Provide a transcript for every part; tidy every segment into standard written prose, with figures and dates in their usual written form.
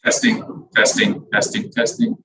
Testing, testing, testing, testing.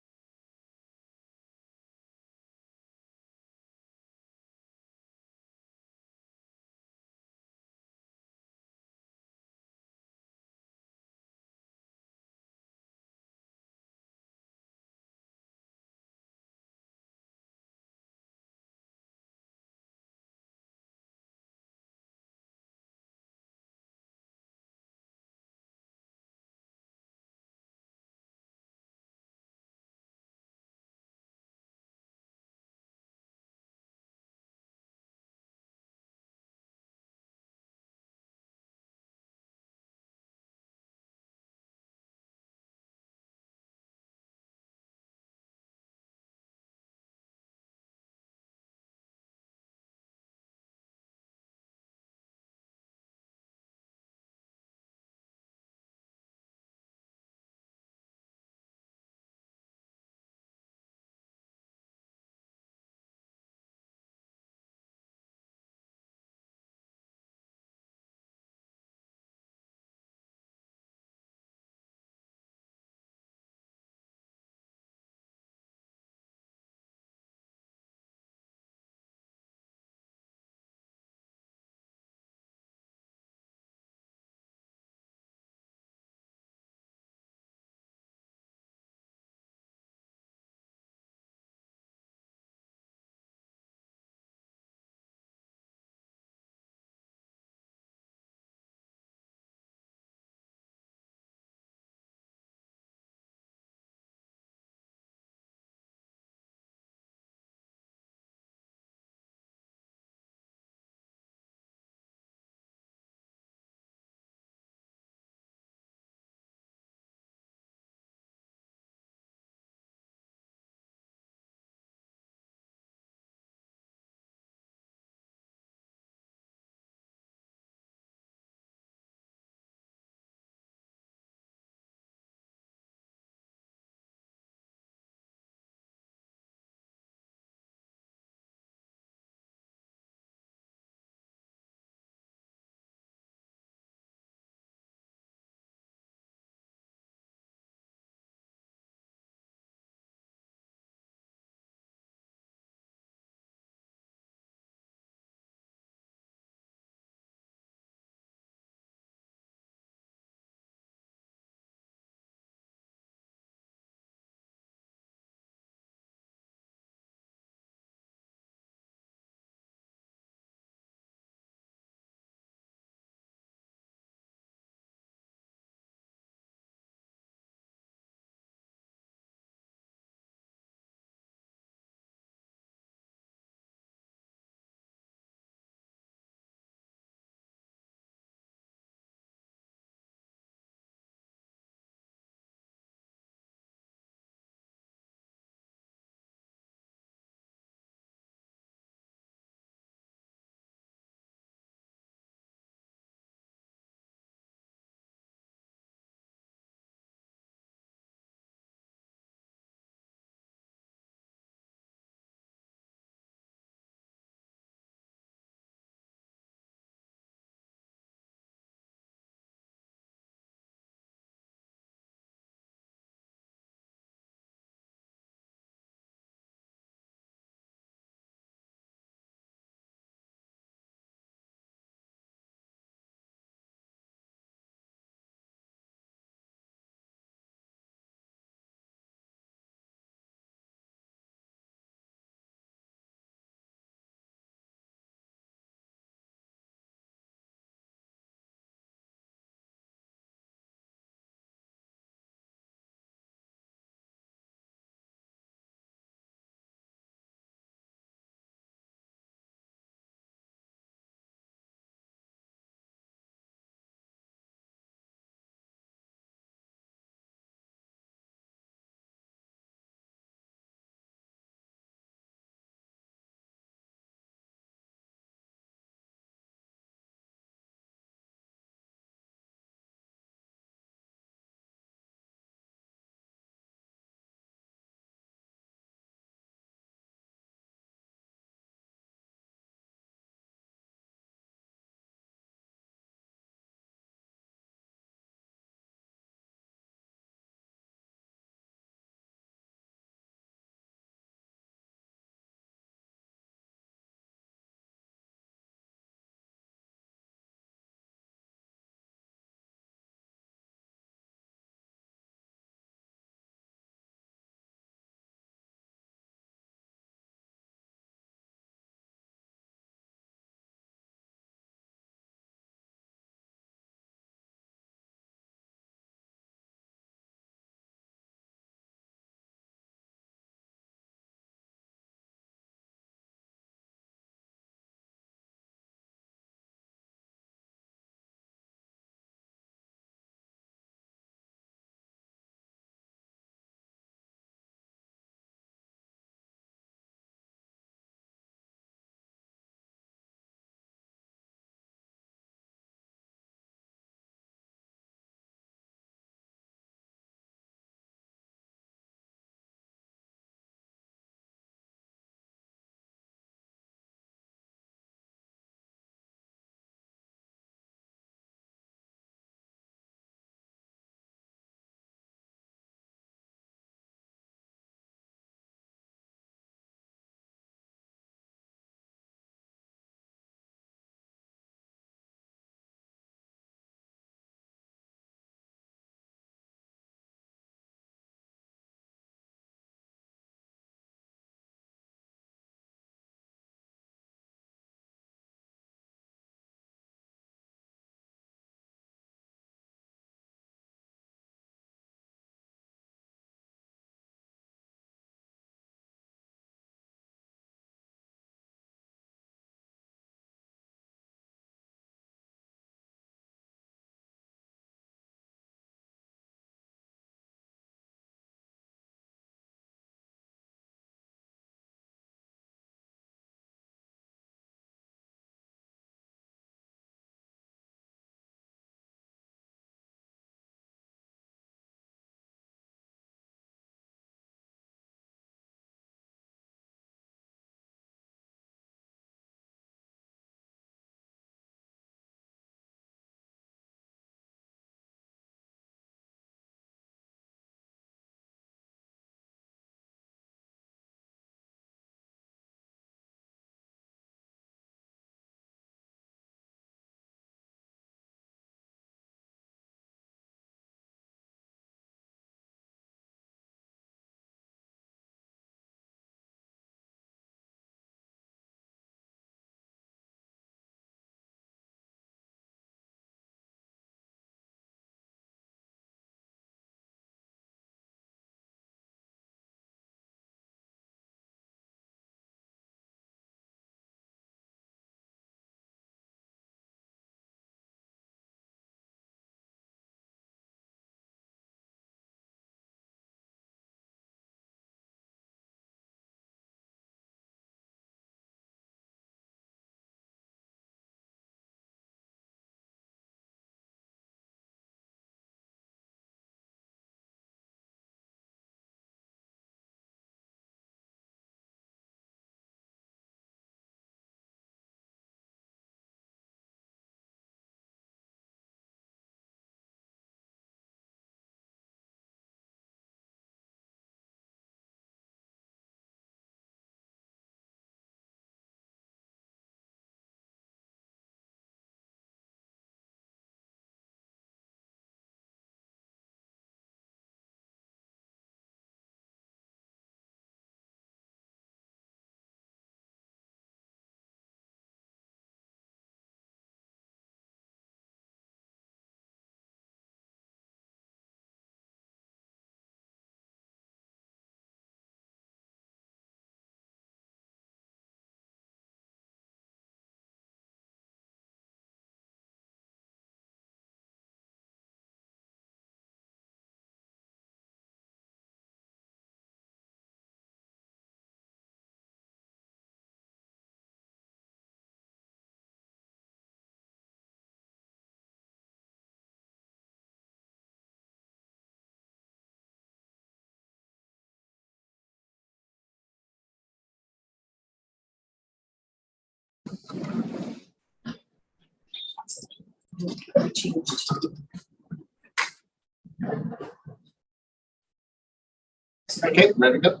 Okay, ready to go.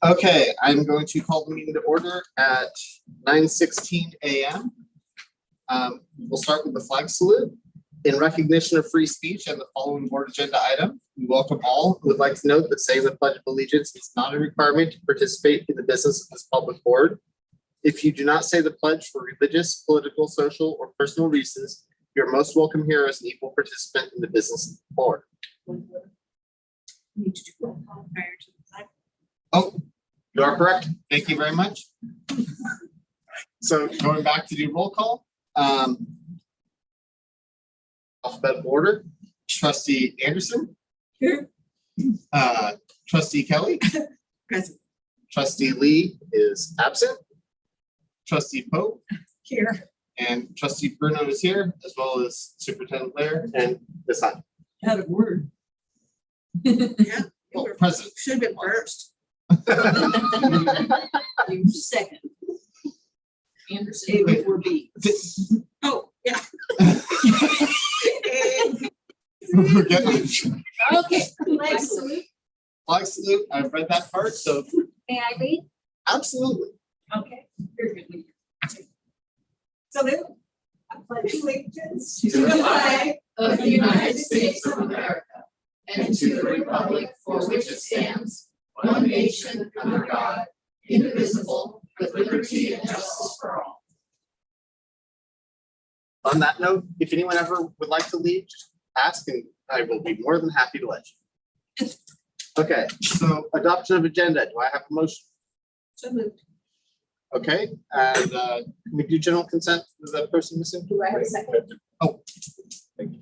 Okay, I'm going to call the meeting to order at 9:16 a.m. We'll start with the flag salute. In recognition of free speech and the following board agenda item, we welcome all who would like to note that saying the Pledge of Allegiance is not a requirement to participate in the business of this public board. If you do not say the pledge for religious, political, social, or personal reasons, you're most welcome here as an equal participant in the business of the board. Need to do roll call prior to the flag. Oh, you are correct. Thank you very much. So going back to do roll call, alphabetical order, Trustee Anderson, Here. Trustee Kelly, Present. Trustee Lee is absent, Trustee Pope, Here. and Trustee Bruno is here, as well as Superintendent Blair and Ms. Hunt. Out of order. Yeah. Oh, present. Should have been first. You second. Anderson A before B. Oh, yeah. We're getting- Okay. Flag salute. Flag salute, I've read that part, so May I read? absolutely. Okay. Very good. Salute. I pledge allegiance to the flag of the United States of America, and to the republic for which it stands, one nation under God, indivisible, with liberty and justice for all. On that note, if anyone ever would like to leave, just ask and I will be more than happy to let you. Okay, so adoption of agenda. Do I have a motion? So moved. Okay, and can we do general consent for the person missing? Do I have a second? Oh, thank you.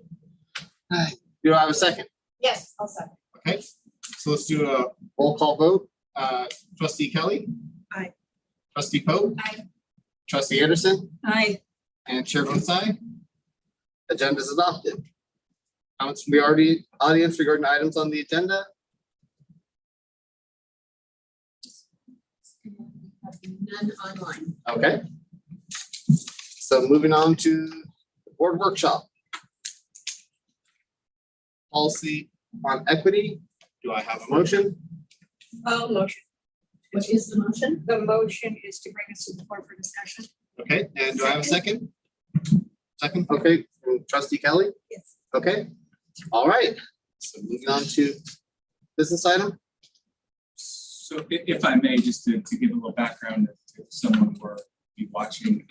Do I have a second? Yes, I'll second. Okay, so let's do a roll call vote. Trustee Kelly? Aye. Trustee Pope? Aye. Trustee Anderson? Aye. And Chair votes aye. Agenda is adopted. Comments from the audience regarding items on the agenda? None online. Okay. So moving on to the board workshop. Policy on equity. Do I have a motion? Motion. What is the motion? The motion is to bring us to the board for discussion. Okay, and do I have a second? Second, okay, from Trustee Kelly? Yes. Okay, all right. So moving on to business item. So if I may, just to give a little background, if someone were be watching,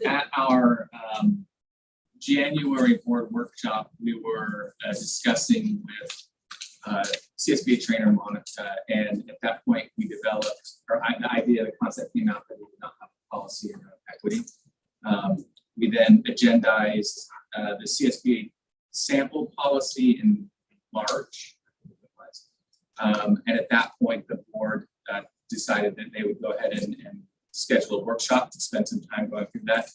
at our January board workshop, we were discussing with CSBA trainer Monica, and at that point we developed, or the idea, the concept came out that we did not have a policy around equity. We then agendized the CSBA sample policy in March. And at that point, the board decided that they would go ahead and schedule a workshop to spend some time going through that.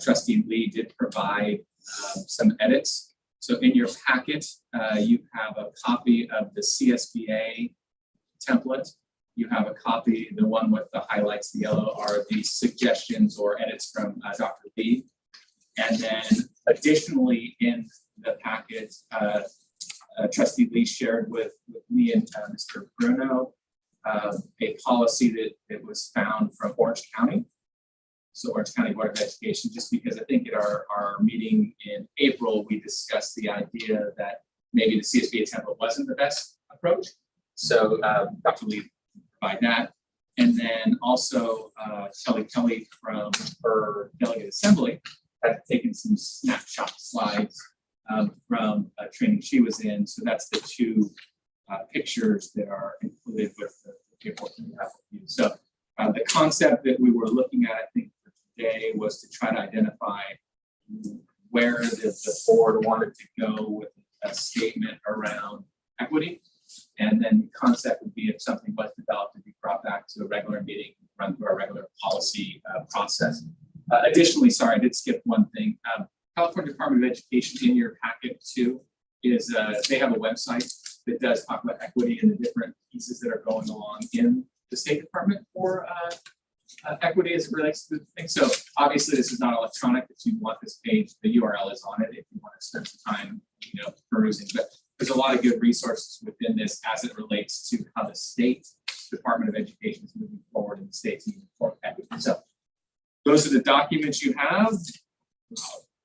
Trustee Lee did provide some edits. So in your packet, you have a copy of the CSBA template. You have a copy, the one with the highlights, the yellow, are the suggestions or edits from Dr. Lee. And then additionally in the packet, Trustee Lee shared with me and Mr. Bruno a policy that was found from Orange County. So Orange County Board of Education, just because I think at our meeting in April, we discussed the idea that maybe the CSBA template wasn't the best approach. So Dr. Lee provided that. And then also Kelly from her delegate assembly had taken some snapshot slides from a training she was in. So that's the two pictures that are included with the paperwork that we have with you. So the concept that we were looking at, I think, for today was to try to identify where the board wanted to go with a statement around equity. And then the concept would be if something was developed to be brought back to a regular meeting, run through our regular policy process. Additionally, sorry, I did skip one thing. California Department of Education in your packet too is they have a website that does talk about equity and the different pieces that are going along in the State Department for equity as it relates to the thing. So obviously this is not electronic. If you want this page, the URL is on it if you want to spend some time, perusing. But there's a lot of good resources within this as it relates to how the state Department of Education is moving forward in the state's moving forward equity. So those are the documents you have.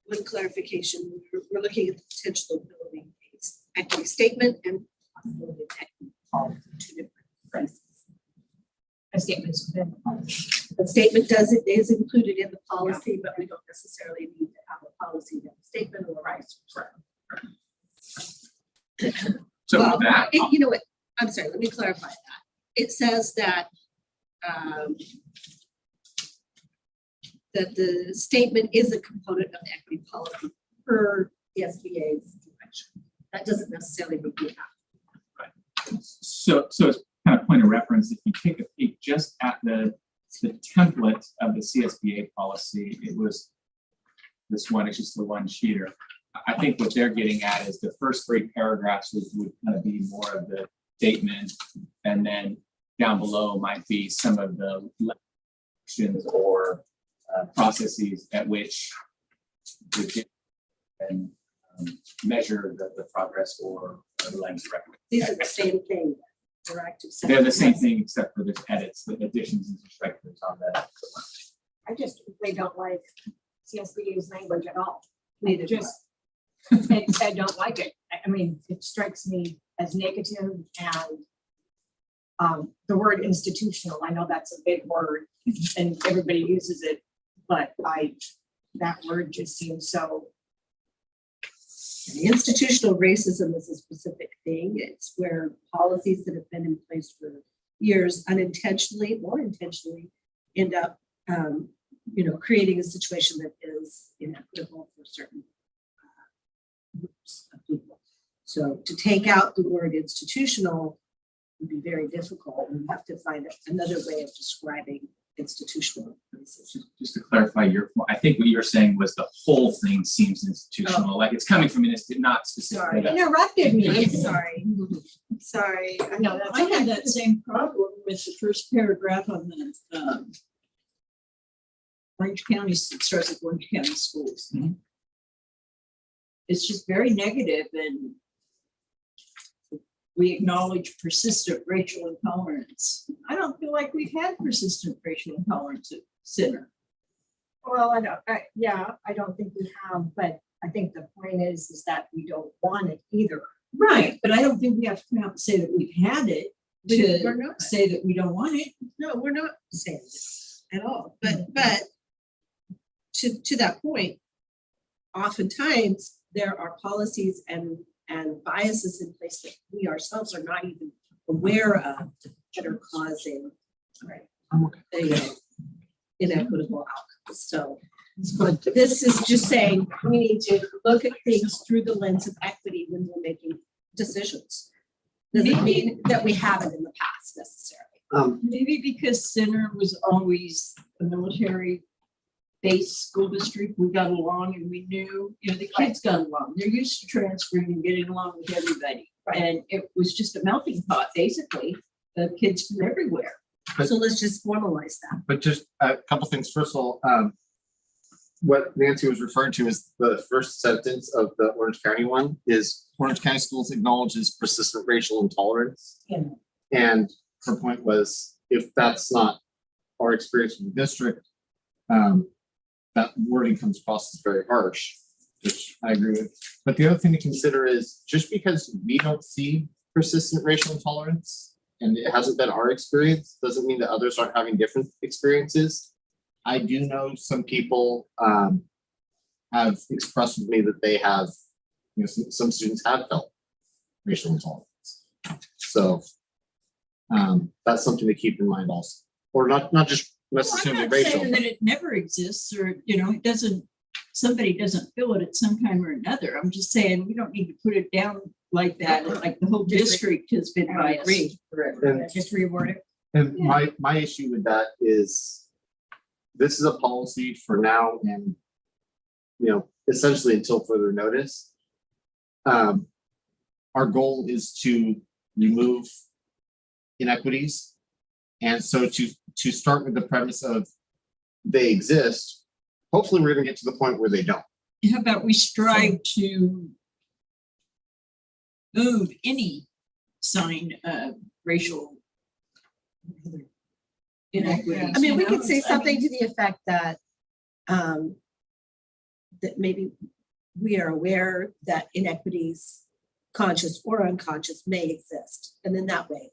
One clarification, we're looking at the potential of building a equity statement and possibility of equity policy, two different phrases. A statement is within the policy. The statement is included in the policy, but we don't necessarily need to have a policy that statement or vice versa. So Well, with that, you know what, I'm sorry, let me clarify that. It says that that the statement is a component of the equity policy per the SBA's direction. That doesn't necessarily mean we have. so it's kind of point of reference. If you take a peek just at the template of the CSBA policy, it was this one. It's just the one sheeter. I think what they're getting at is the first 3 paragraphs would kind of be more of the statement, and then down below might be some of the actions or processes at which we can measure the progress or the length record. These are the same thing, correct? They're the same thing except for there's edits, the additions and subtractions on that. I just really don't like CSBA's language at all. Neither do Just, I don't like it. I mean, it strikes me as negative, and the word institutional, I know that's a big word and everybody uses it, but that word just seems so. The institutional racism is a specific thing. It's where policies that have been in place for years unintentionally or intentionally end up, creating a situation that is inequitable for certain groups of people. So to take out the word institutional would be very difficult. We have to find another way of describing institutional racism. Just to clarify your point, I think what you're saying was the whole thing seems institutional, like it's coming from an institute, not specifically. You interrupted me. I'm sorry. Sorry. No, that's I had okay. that same problem with the first paragraph on the Orange County, it starts with Orange County schools. Mhm. It's just very negative, and we acknowledge persistent racial intolerance. I don't feel like we've had persistent racial intolerance at Center. Well, I don't think we have, but I think the point is that we don't want it either. Right, but I don't think we have to come out and say that we've had it We're to not. say that we don't want it. No, we're not saying that at all. But to that point, oftentimes there are policies and biases in place that we ourselves are not even aware of that are causing inequitable outcomes. So this is just saying we need to look at things through the lens of equity when we're making decisions. Doesn't mean that we haven't in the past necessarily. Maybe because Center was always a military-based school district, we got along and we knew, the kids got along. They're used to transferring and getting along with everybody. Right. And it was just a melting pot, basically, of kids from everywhere. So let's just formalize that. But just a couple things. First of all, what Nancy was referring to is the first sentence of the Orange County one is Orange County Schools acknowledges persistent racial intolerance. Yeah. And her point was, if that's not our experience in the district, that wording comes across as very harsh, which I agree with. But the other thing to consider is just because we don't see persistent racial intolerance and it hasn't been our experience, doesn't mean that others aren't having different experiences. I do know some people have expressed with me that they have, some students have felt racial intolerance. So that's something to keep in mind also, or not just necessarily I'm not racial. saying that it never exists, or, it doesn't, somebody doesn't feel it at some time or another. I'm just saying we don't need to put it down like that, like the whole district has been I biased. agree. And- Just reword it. And my issue with that is this is a policy for now and, essentially until further notice. Our goal is to remove inequities. And so to to start with the premise of they exist, hopefully we're gonna get to the point where they don't. How about we strive to move any sign of racial inequities? I mean, we you know? could say I something mean, to the effect that, that maybe we are aware that inequities, conscious or unconscious, may exist. And then that way,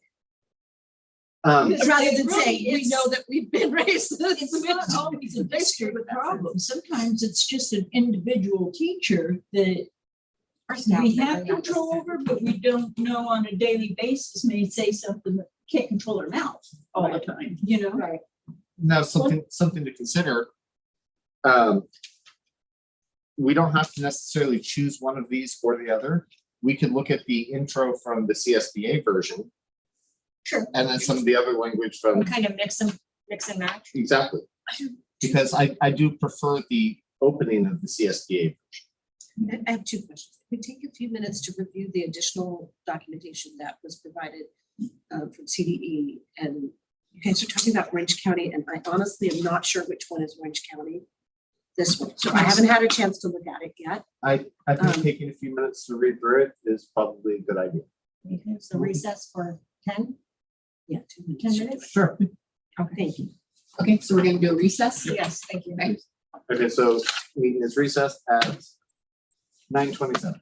rather than really, saying, we it's- know that we've been racist. It's not always a district problem. Sometimes it's just an individual teacher that we have control over, but we don't know on a daily basis, may say something that can't control their mouth all the time, you know? Right. Now, something to consider. We don't have to necessarily choose one of these or the other. We can look at the intro from the CSBA version. Sure. And then some of the other language from, Kind of mix and match. exactly. Because I do prefer the opening of the CSBA. I have two questions. Can we take a few minutes to review the additional documentation that was provided from CDE? And you guys are talking about Orange County, and I honestly am not sure which one is Orange County. This one. So I haven't had a chance to look at it yet. I think taking a few minutes to read through it is probably a good idea. Okay, so recess for 10? Yeah, 2 minutes. 10 should do minutes? it. Sure. Thank you. Okay, so we're gonna do a recess? Yes, thank you. Okay, so meeting is recessed at 9:27.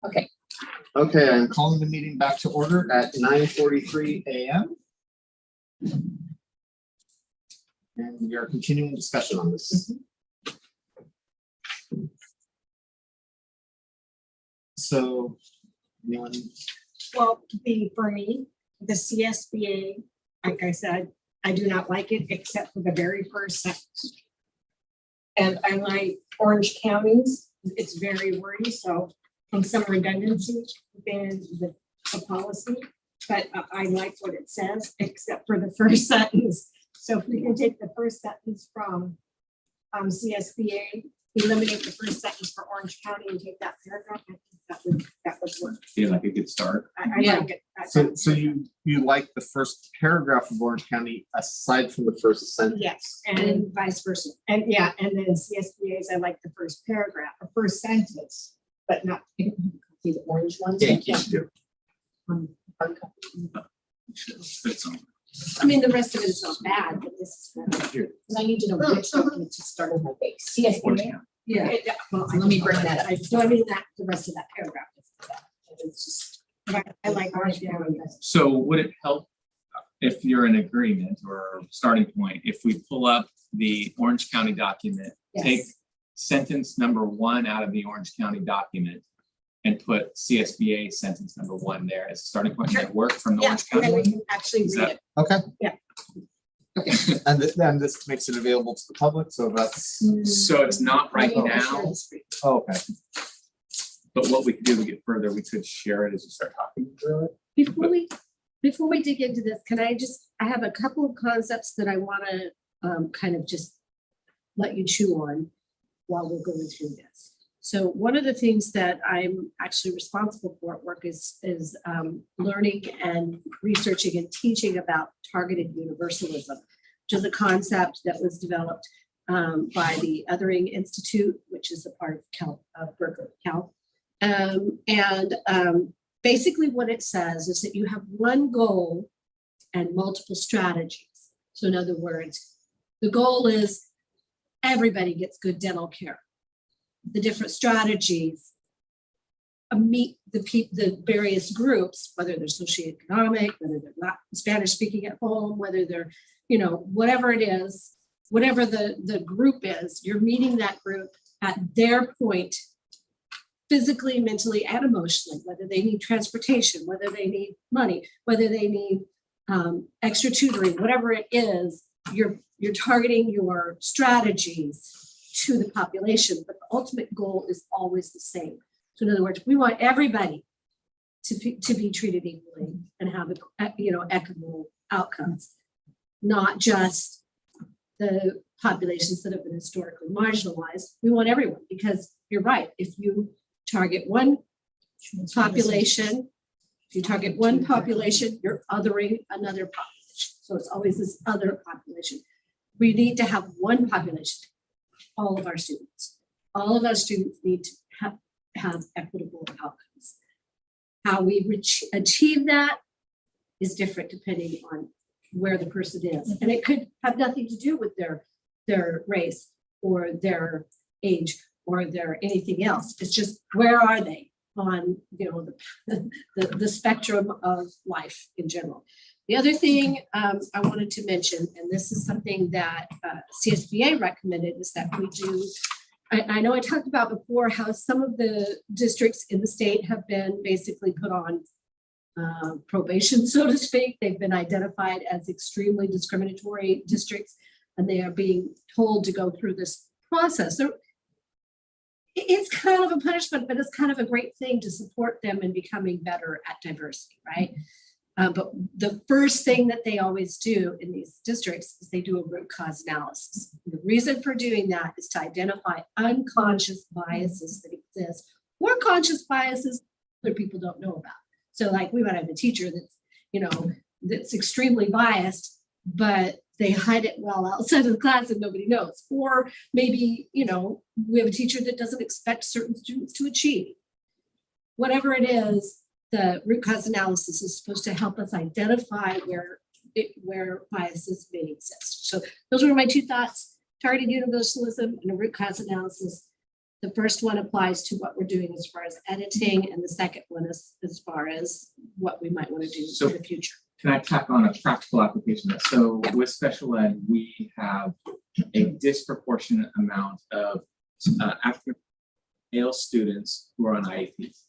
Okay, I'm calling the meeting back to order at 9:43 a.m. And we are continuing discussion on this. So, anyone, Well, for me, the CSBA, like I said, I do not like it except for the very first sentence. And I like Orange counties, it's very wordy, so some redundancy within the policy. But I like what it says, except for the first sentence. So if we can take the first sentence from CSBA, eliminate the first sentence for Orange County and take that paragraph, I think that would work. Feel like a good start. I Yeah. like it. so you like the first paragraph of Orange County aside from the first sentence? Yes, And vice versa. and yeah, and then CSBA's, I like the first paragraph, the first sentence, but not see the orange ones. Yeah, you can do. Fits on. I mean, the rest of it is not bad, but this is better. Because I need to know which document to start on my base. CSBA. Yeah. Well, Let me bring that up. So I mean, that, the rest of that paragraph is that. It's just, I like Orange County. So would it help if you're in agreement or starting point, if we pull up the Orange County document, take Yes. sentence number 1 out of the Orange County document and put CSBA sentence number 1 there as a starting point? Does that work from the Yeah, Orange and County then we one? can actually Is read that- it. Okay. Yeah. Okay, and then this makes it available to the public, so that's, So it's not right I will share now, the screen. oh, okay. but what we could do to get further, we could share it as you start talking through it. Before we dig into this, I have a couple of concepts that I want to kind of just let you chew on while we're going through this. So one of the things that I'm actually responsible for at work is learning and researching and teaching about targeted universalism, which is a concept that was developed by the Othering Institute, which is a part of Cal, Berkeley Cal. Basically what it says is that you have one goal and multiple strategies. So in other words, the goal is everybody gets good dental care. The different strategies meet the various groups, whether they're socioeconomic, whether they're not Spanish speaking at home, whether they're, whatever it is, whatever the group is, you're meeting that group at their point, physically, mentally, and emotionally, whether they need transportation, whether they need money, whether they need extra tutoring, whatever it is, you're targeting your strategies to the population, but the ultimate goal is always the same. So in other words, we want everybody to be treated equally and have equitable outcomes, not just the populations that have been historically marginalized. We want everyone, because you're right. If you target one population, you're othering another population. So it's always this other population. We need to have one population. All of our students need to have equitable outcomes. How we achieve that is different depending on where the person is. And it could have nothing to do with their race or their age or their anything else. It's just, where are they on the spectrum of life in general. The other thing I wanted to mention, and this is something that CSBA recommended, is that we do, I know I talked about before how some of the districts in the state have been basically put on probation, so to speak. They've been identified as extremely discriminatory districts, and they are being told to go through this process. It's kind of a punishment, but it's kind of a great thing to support them in becoming better at diversity, right? But the first thing that they always do in these districts is they do a root cause analysis. The reason for doing that is to identify unconscious biases that exist, or conscious biases other people don't know about. So like, we might have a teacher that's extremely biased, but they hide it well outside of the class and nobody knows. Or maybe, we have a teacher that doesn't expect certain students to achieve. Whatever it is, the root cause analysis is supposed to help us identify where biases may exist. So those were my two thoughts: targeted universalism and a root cause analysis. The first one applies to what we're doing as far as editing, and the second one is as far as what we might want to do So- in the future. Can I tack on a practical application? So with special ed, we have a disproportionate amount of African male students who are on IEPs.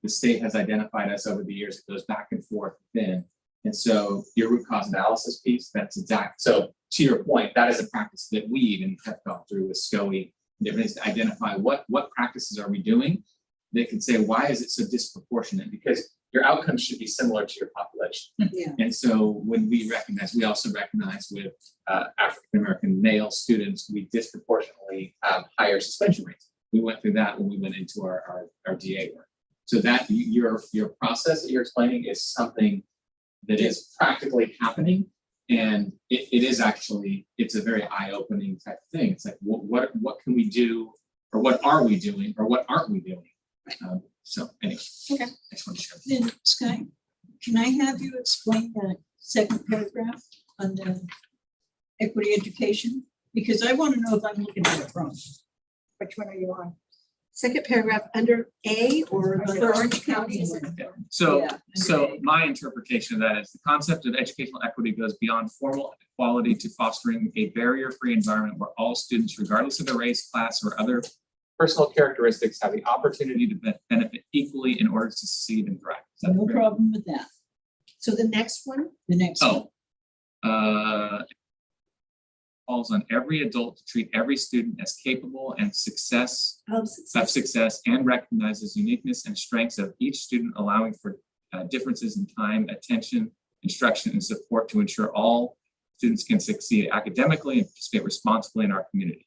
The state has identified us over the years. It goes back and forth then. And so your root cause analysis piece, that's exact. So to your point, that is a practice that we even have gone through with SCOE. Different is to identify what practices are we doing. They can say, why is it so disproportionate? Because your outcomes should be similar to your population. Yeah. And so when we also recognize with African-American male students, we disproportionately have higher suspension rates. We went through that when we went into our DA work. So that your process that you're explaining is something that is practically happening. And it is actually, it's a very eye-opening type of thing. It's like, what can we do, or what are we doing, or what aren't we doing? So anyway, Okay. I just want to share. Then Sky, can I have you explain that second paragraph on the equity education? Because I want to know if I'm looking at it wrong. Which one are you on? Second paragraph under A or the Under first Orange County, county. is it? So, Yeah, so okay. my interpretation of that is the concept of educational equity goes beyond formal equality to fostering a barrier-free environment where all students, regardless of their race, class, or other personal characteristics, have the opportunity to benefit equally in order to succeed and thrive. Is that No correct? problem with that. So the next one, The next one. Calls on every adult to treat every student as capable and of of success. success and recognizes uniqueness and strengths of each student, allowing for differences in time, attention, instruction, and support to ensure all students can succeed academically and participate responsibly in our community.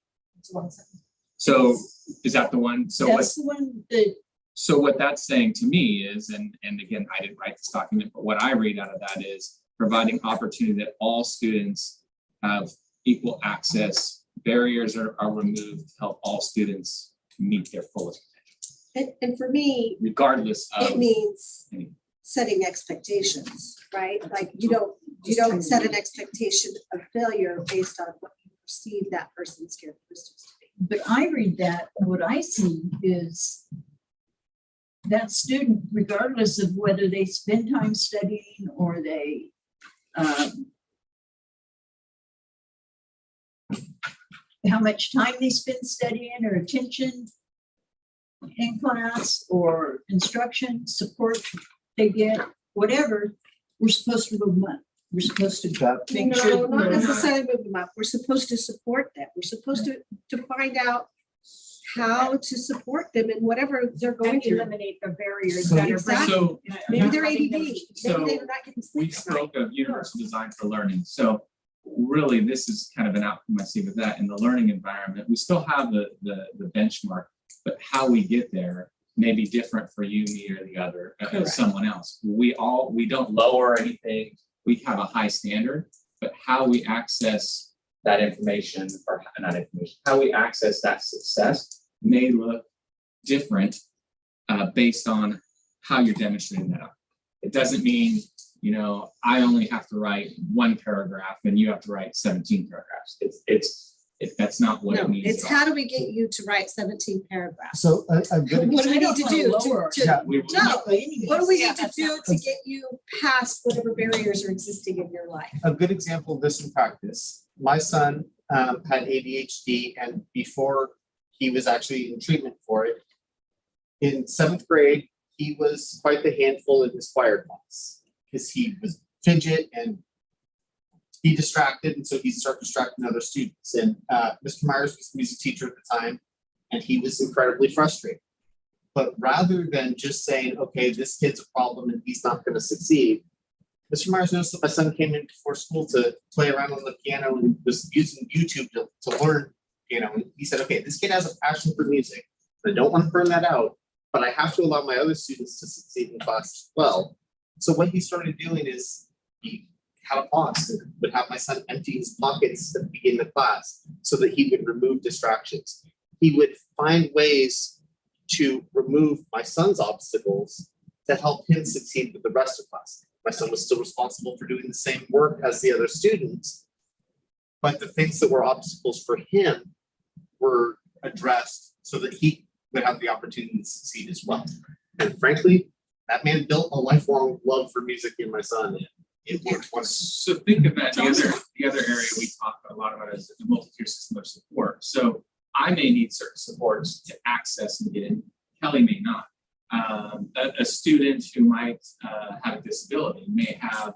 So is that the one? So That's the one that, so what that's saying to me is, and again, I didn't write this document, but what I read out of that is providing opportunity that all students have equal access, barriers are removed to help all students meet their fullest potential, And for me, regardless it of. means any- setting expectations, right? Like you don't set an expectation of failure based on what you perceive that person's characteristics to be. but I read that, and what I see is that student, regardless of whether they spend time studying or they how much time they spend studying or attention in class or instruction, support they get, whatever, we're supposed to move them up. We're supposed to make No, sure. not they're necessarily move them up. We're supposed to support them. We're supposed to find out how to support them in whatever they're going And through. eliminate the barriers So- that are. Exactly. So Maybe they're Not letting ADD, them- maybe So, they're not getting we sleep at night. spoke of universal design for learning. So really, this is kind of an outcome I see with that. In the learning environment, we still have the benchmark, but how we get there may be different for you, me, or the other, Correct. someone else. We don't lower anything. We have a high standard, but how we access that information, or not information, how we access that success may look different based on how you're demonstrating that. It doesn't mean, I only have to write one paragraph and you have to write 17 paragraphs. That's not what No, it means. it's at all. how do we get you to write 17 paragraphs? So a good, What do we need to do Yeah. We- No, what do we need to that's do to get you past whatever barriers are existing in your life? a good example of this in practice, my son had ADHD, and before he was actually in treatment for it, in 7th grade, he was quite the handful in his choir class because he was fidget and be distracted, and so he'd start distracting other students. And Mr. Myers was the music teacher at the time, and he was incredibly frustrated. But rather than just saying, okay, this kid's a problem and he's not going to succeed, Mr. Myers noticed that my son came in before school to play around on the piano and was using YouTube to learn piano. And he said, okay, this kid has a passion for music. I don't want to burn that out, but I have to allow my other students to succeed in class as well. So what he started doing is he had a boss and would have my son empty his pockets at the beginning of class so that he would remove distractions. He would find ways to remove my son's obstacles to help him succeed with the rest of class. My son was still responsible for doing the same work as the other students, but the things that were obstacles for him were addressed so that he would have the opportunity to succeed as well. And frankly, that man built a lifelong love for music in my son. And it worked wonderful. So think of that, the other area we talk a lot about is the multi-tier system of support. So I may need certain supports to access and get in, Kelly may not. A student who might have a disability may have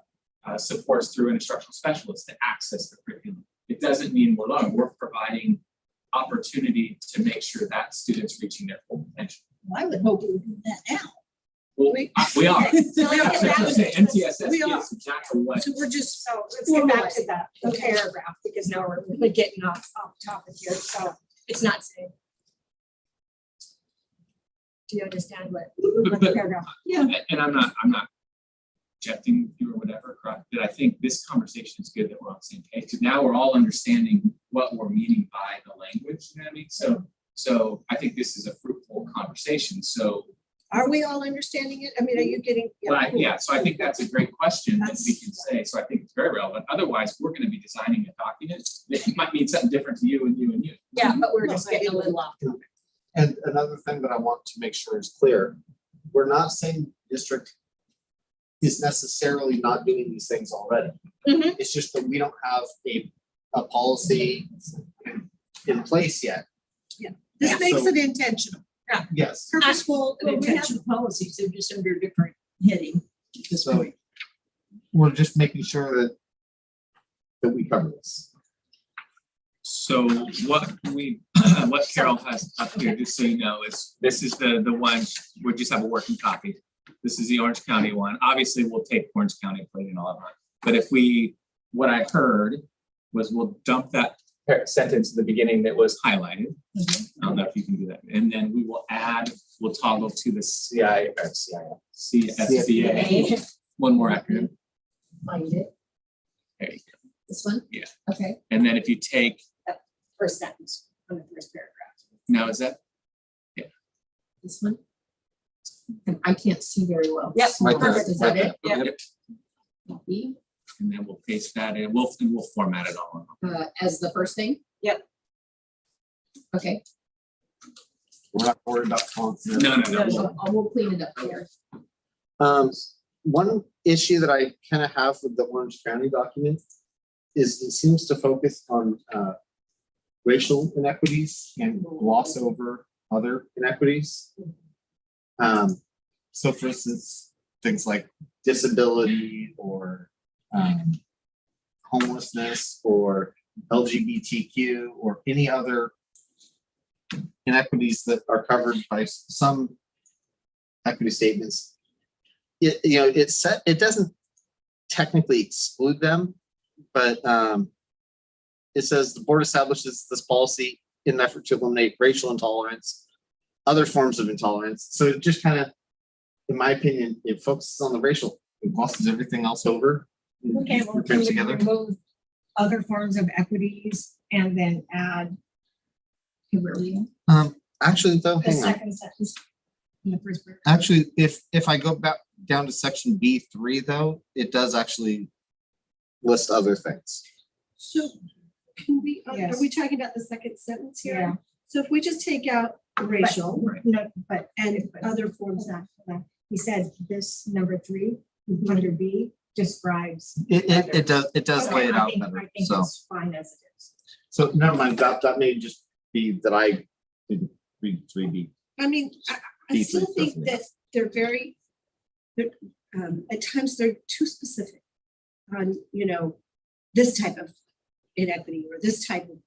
supports through an instructional specialist to access the curriculum. It doesn't mean we're alone, we're providing opportunity to make sure that student's reaching their full potential. Well, I would hope we would do that now. Well, we are. So Yeah, let's so get I'm back saying to- MTSS We are. is exactly what. So we're just, So let's get back to the paragraph, because now we're really getting off topic here, so it's not saying. Do you understand what the But- paragraph? And I'm not objecting you or whatever, correct? But I think this conversation is good that we're on the same page, because now we're all understanding what we're meaning by the language, you know what I mean? So I think this is a fruitful conversation, so, are we all understanding it? I mean, are you getting? Cool. yeah, so I think that's a great question that we That's- can say, so I think it's very relevant. Otherwise, we're gonna be designing a document that might mean something different to you and you and you. Yeah, but we're No, just I getting a agree. little off. And another thing that I want to make sure is clear, we're not saying district is necessarily not doing these things already. Mhm. It's just that we don't have a policy in place yet. This Yeah, makes so- it intentional, Yes. purposeful and Well, we have intentional. the policies, they're just under different heading at this So point. we're just making sure that we cover this. So what what Carol has up here, just so you know, is this is the one, we just have a working copy. This is the Orange County one. Obviously, we'll take Orange County, put it in all of that. But if what I heard was we'll dump that sentence at the beginning that was highlighted. I don't know if you can do that. And then we'll toggle to the CSBA. One more acronym. Find it, There you go. this one? Yeah. Okay, And then if you take, first sentence on the first paragraph. now is that, This one? And I can't see very well. Yep. Right there, Is that right it? Yep. Yep. Copy, and then we'll paste that in, we'll format it all. as the first thing? Yep. Okay, We're not worried about fonts. No. so we'll clean it up here. One issue that I kind of have with the Orange County document is it seems to focus on racial inequities and gloss over other inequities. So for instance, things like disability or homelessness or LGBTQ or any other inequities that are covered by some equity statements. It doesn't technically exclude them, but it says the board establishes this policy in an effort to eliminate racial intolerance, other forms of intolerance. So it just kind of, in my opinion, it focuses on the racial, it glosses everything else over. Okay, well, Group can we together. remove other forms of equities and then add Okay, where are we at? Actually though, the hang on. second sentence in the first paragraph? Actually, if I go back down to section B3 though, it does actually list other things. So can we, are Yes. we talking about the second sentence here? Yeah. So if we just take out racial No, but and other forms of, he said this number 3 under B describes. It does Okay, lay it I out think- better, I think so. it's fine as it is. So never mind, that may just be that I didn't read 3B. I mean, I B3 still think doesn't that they're very, at times they're too specific on, this type of inequity or this type of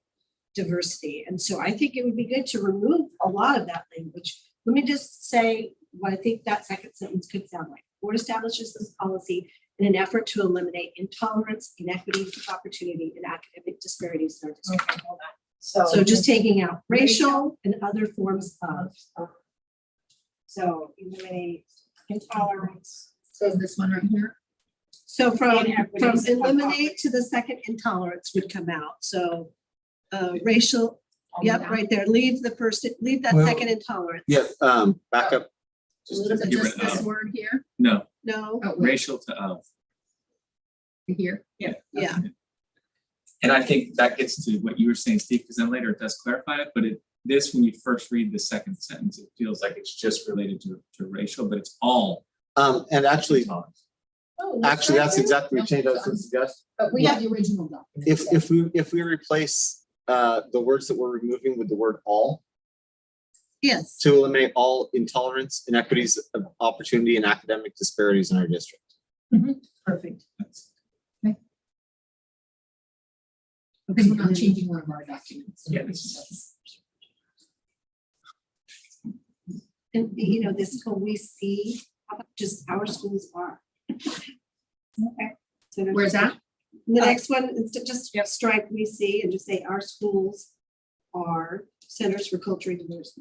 diversity. And so I think it would be good to remove a lot of that language. Let me just say what I think that second sentence could sound like. Board establishes this policy in an effort to eliminate intolerance, inequity, opportunity, and academic disparities in our district. Okay, hold on. So just taking out racial and other forms of. So eliminate intolerance. So this one right here, So from Inequities. eliminate to the second intolerance would come out. So racial, yep, right there. Leave that Well, second intolerance. Yeah, back up. is Just it get just rid of- this word here? No, No, Oh, wait, racial to of. here? yeah. And I think that gets to what you were saying, Steve, because then later it does clarify it, but this, when you first read the second sentence, it feels like it's just related to racial, but it's all. And actually, intolerance. that's exactly the change I was going to suggest. But we have the original document. If we replace the words that we're removing with the word all, Yes. to eliminate all intolerance, inequities of opportunity, and academic disparities in our district. Perfect. Because we're not changing one of our documents. Yeah. And you know, this whole we see, how about just our schools are. Okay. So Where's that? the next one, instead just strike we see and just say our schools are centers for culturally diverse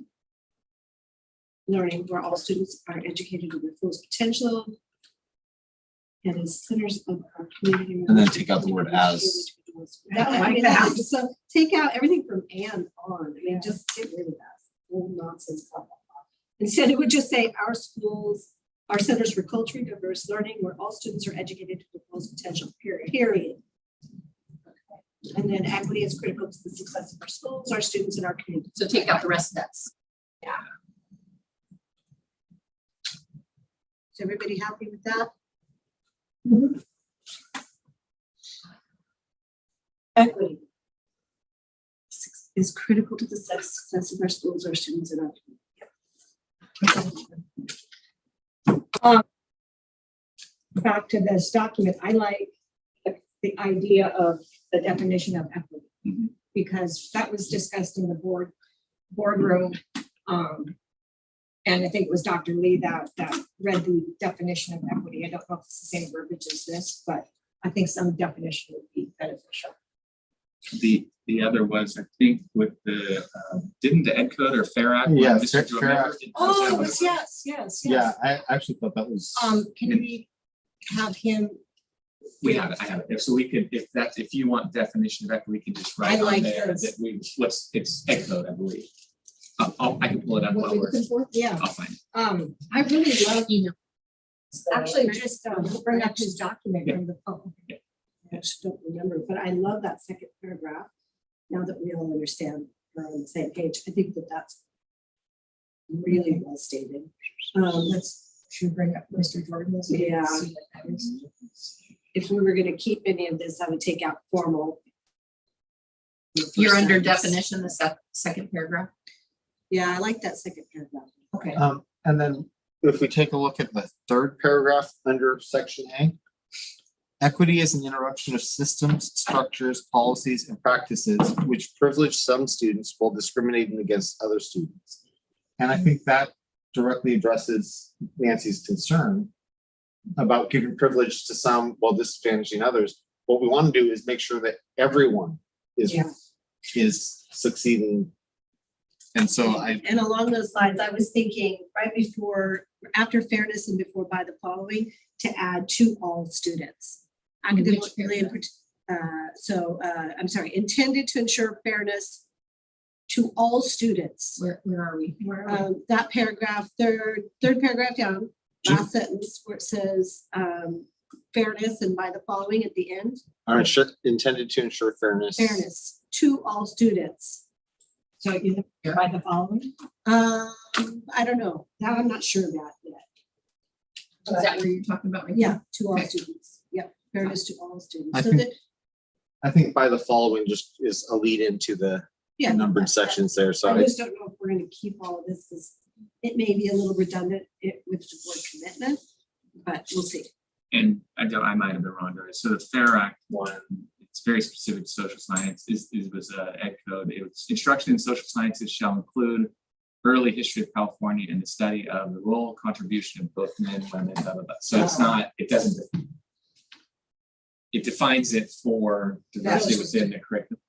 learning where all students are educated to their fullest potential. And as centers of our community. And then take out the word as. I mean, so take out everything from and on. I mean, just get rid of that old nonsense. Blah, blah, blah. Instead, it would just say our schools are centers for culturally diverse learning where all students are educated to their fullest potential. Period. And then equity is critical to the success of our schools, our students, and our community. So take out the rest of that. Yeah. Is everybody happy with that? Equity is critical to the success of our schools, our students, and our community. Back to this document, I like the idea of the definition of equity. Mhm. Because that was discussed in the boardroom. And I think it was Dr. Lee that read the definition of equity. I don't know if it's the same verbiage as this, but I think some definition would be beneficial. The other was, I think, with the didn't the Ed Code or Fair Act? Yeah, Mr. Joe Fair Member Act. did- Oh, yes. Yeah, I actually thought that was. Can we have him? We have it. I have it. So we could, if you want definition of equity, we can just write I like on there this. that it's Ed Code, I believe. I can pull it up What are while we we're. looking for? Yeah, I'll find it. I really love, Actually, just bring up his document from the phone. I actually don't remember, but I love that second paragraph. Now that we all understand, we're on the same page. I think that's really well stated. Should bring up Mr. Jordan's. Yeah. See what that is. If we were going to keep any of this, I would take out formal. You're under Sentence. definition, the second paragraph. Yeah, I like that second paragraph. Okay. And then if we take a look at the third paragraph under section A, equity is an interruption of systems, structures, policies, and practices which privilege some students while discriminating against other students. And I think that directly addresses Nancy's concern about giving privilege to some while disadvantaging others. What we want to do is make sure that everyone is succeeding. And so And along those lines, I was thinking right before, after fairness and before by the following, to add to all students. Academically, I'm sorry, intended to ensure fairness to all students. Where are we? That paragraph, third paragraph down, last sentence where it says fairness and by the following at the end. are intended to ensure fairness. Fairness to all students. So you by the following. I don't know. Now I'm not sure of that yet. Is that where you're talking about? right Yeah, to all Okay. students. Yep, fairness to all students. I So think- that, I think by the following just is a lead into the yeah. numbered sections there. So I just don't know if we're gonna keep all of this, because it may be a little redundant with the word commitment, but we'll see. And I might have been wrong, guys. So the Fair Act one, it's very specific to social science. It was Ed Code. It was instruction in social sciences shall include early history of California and the study of the role and contribution of both men, women, blah, blah, blah. So it's not, it doesn't, it defines it for diversity within the curriculum.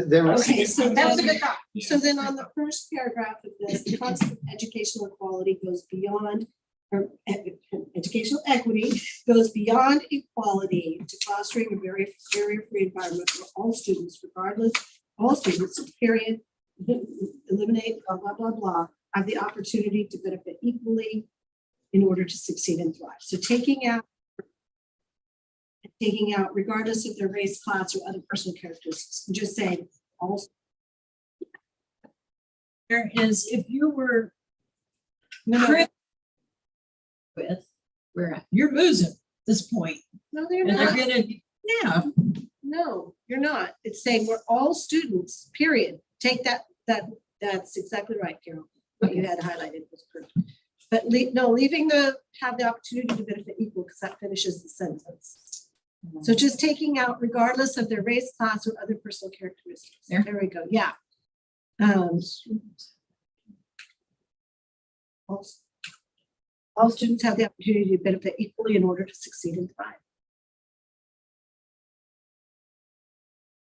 there was, Okay, so That was a then, good thought. so then on the first paragraph of this, the concept of educational equality goes beyond, or educational equity goes beyond equality to fostering a very barrier-free environment for all students, regardless, all students, period, eliminate blah, blah, blah, blah, have the opportunity to benefit equally in order to succeed and thrive. So taking out regardless of their race, class, or other personal characteristics, just saying all there is if you were No, with, you're losing at this point. no, they're And they're not. gonna, yeah, No, you're not. It's saying we're all students, period. Take that's exactly right, Carol. What you had highlighted was perfect. But leaving have the opportunity to benefit equal, because that finishes the sentence. So just taking out regardless of their race, class, or other personal characteristics. There. There we go, yeah. All students have the opportunity to benefit equally in order to succeed and thrive.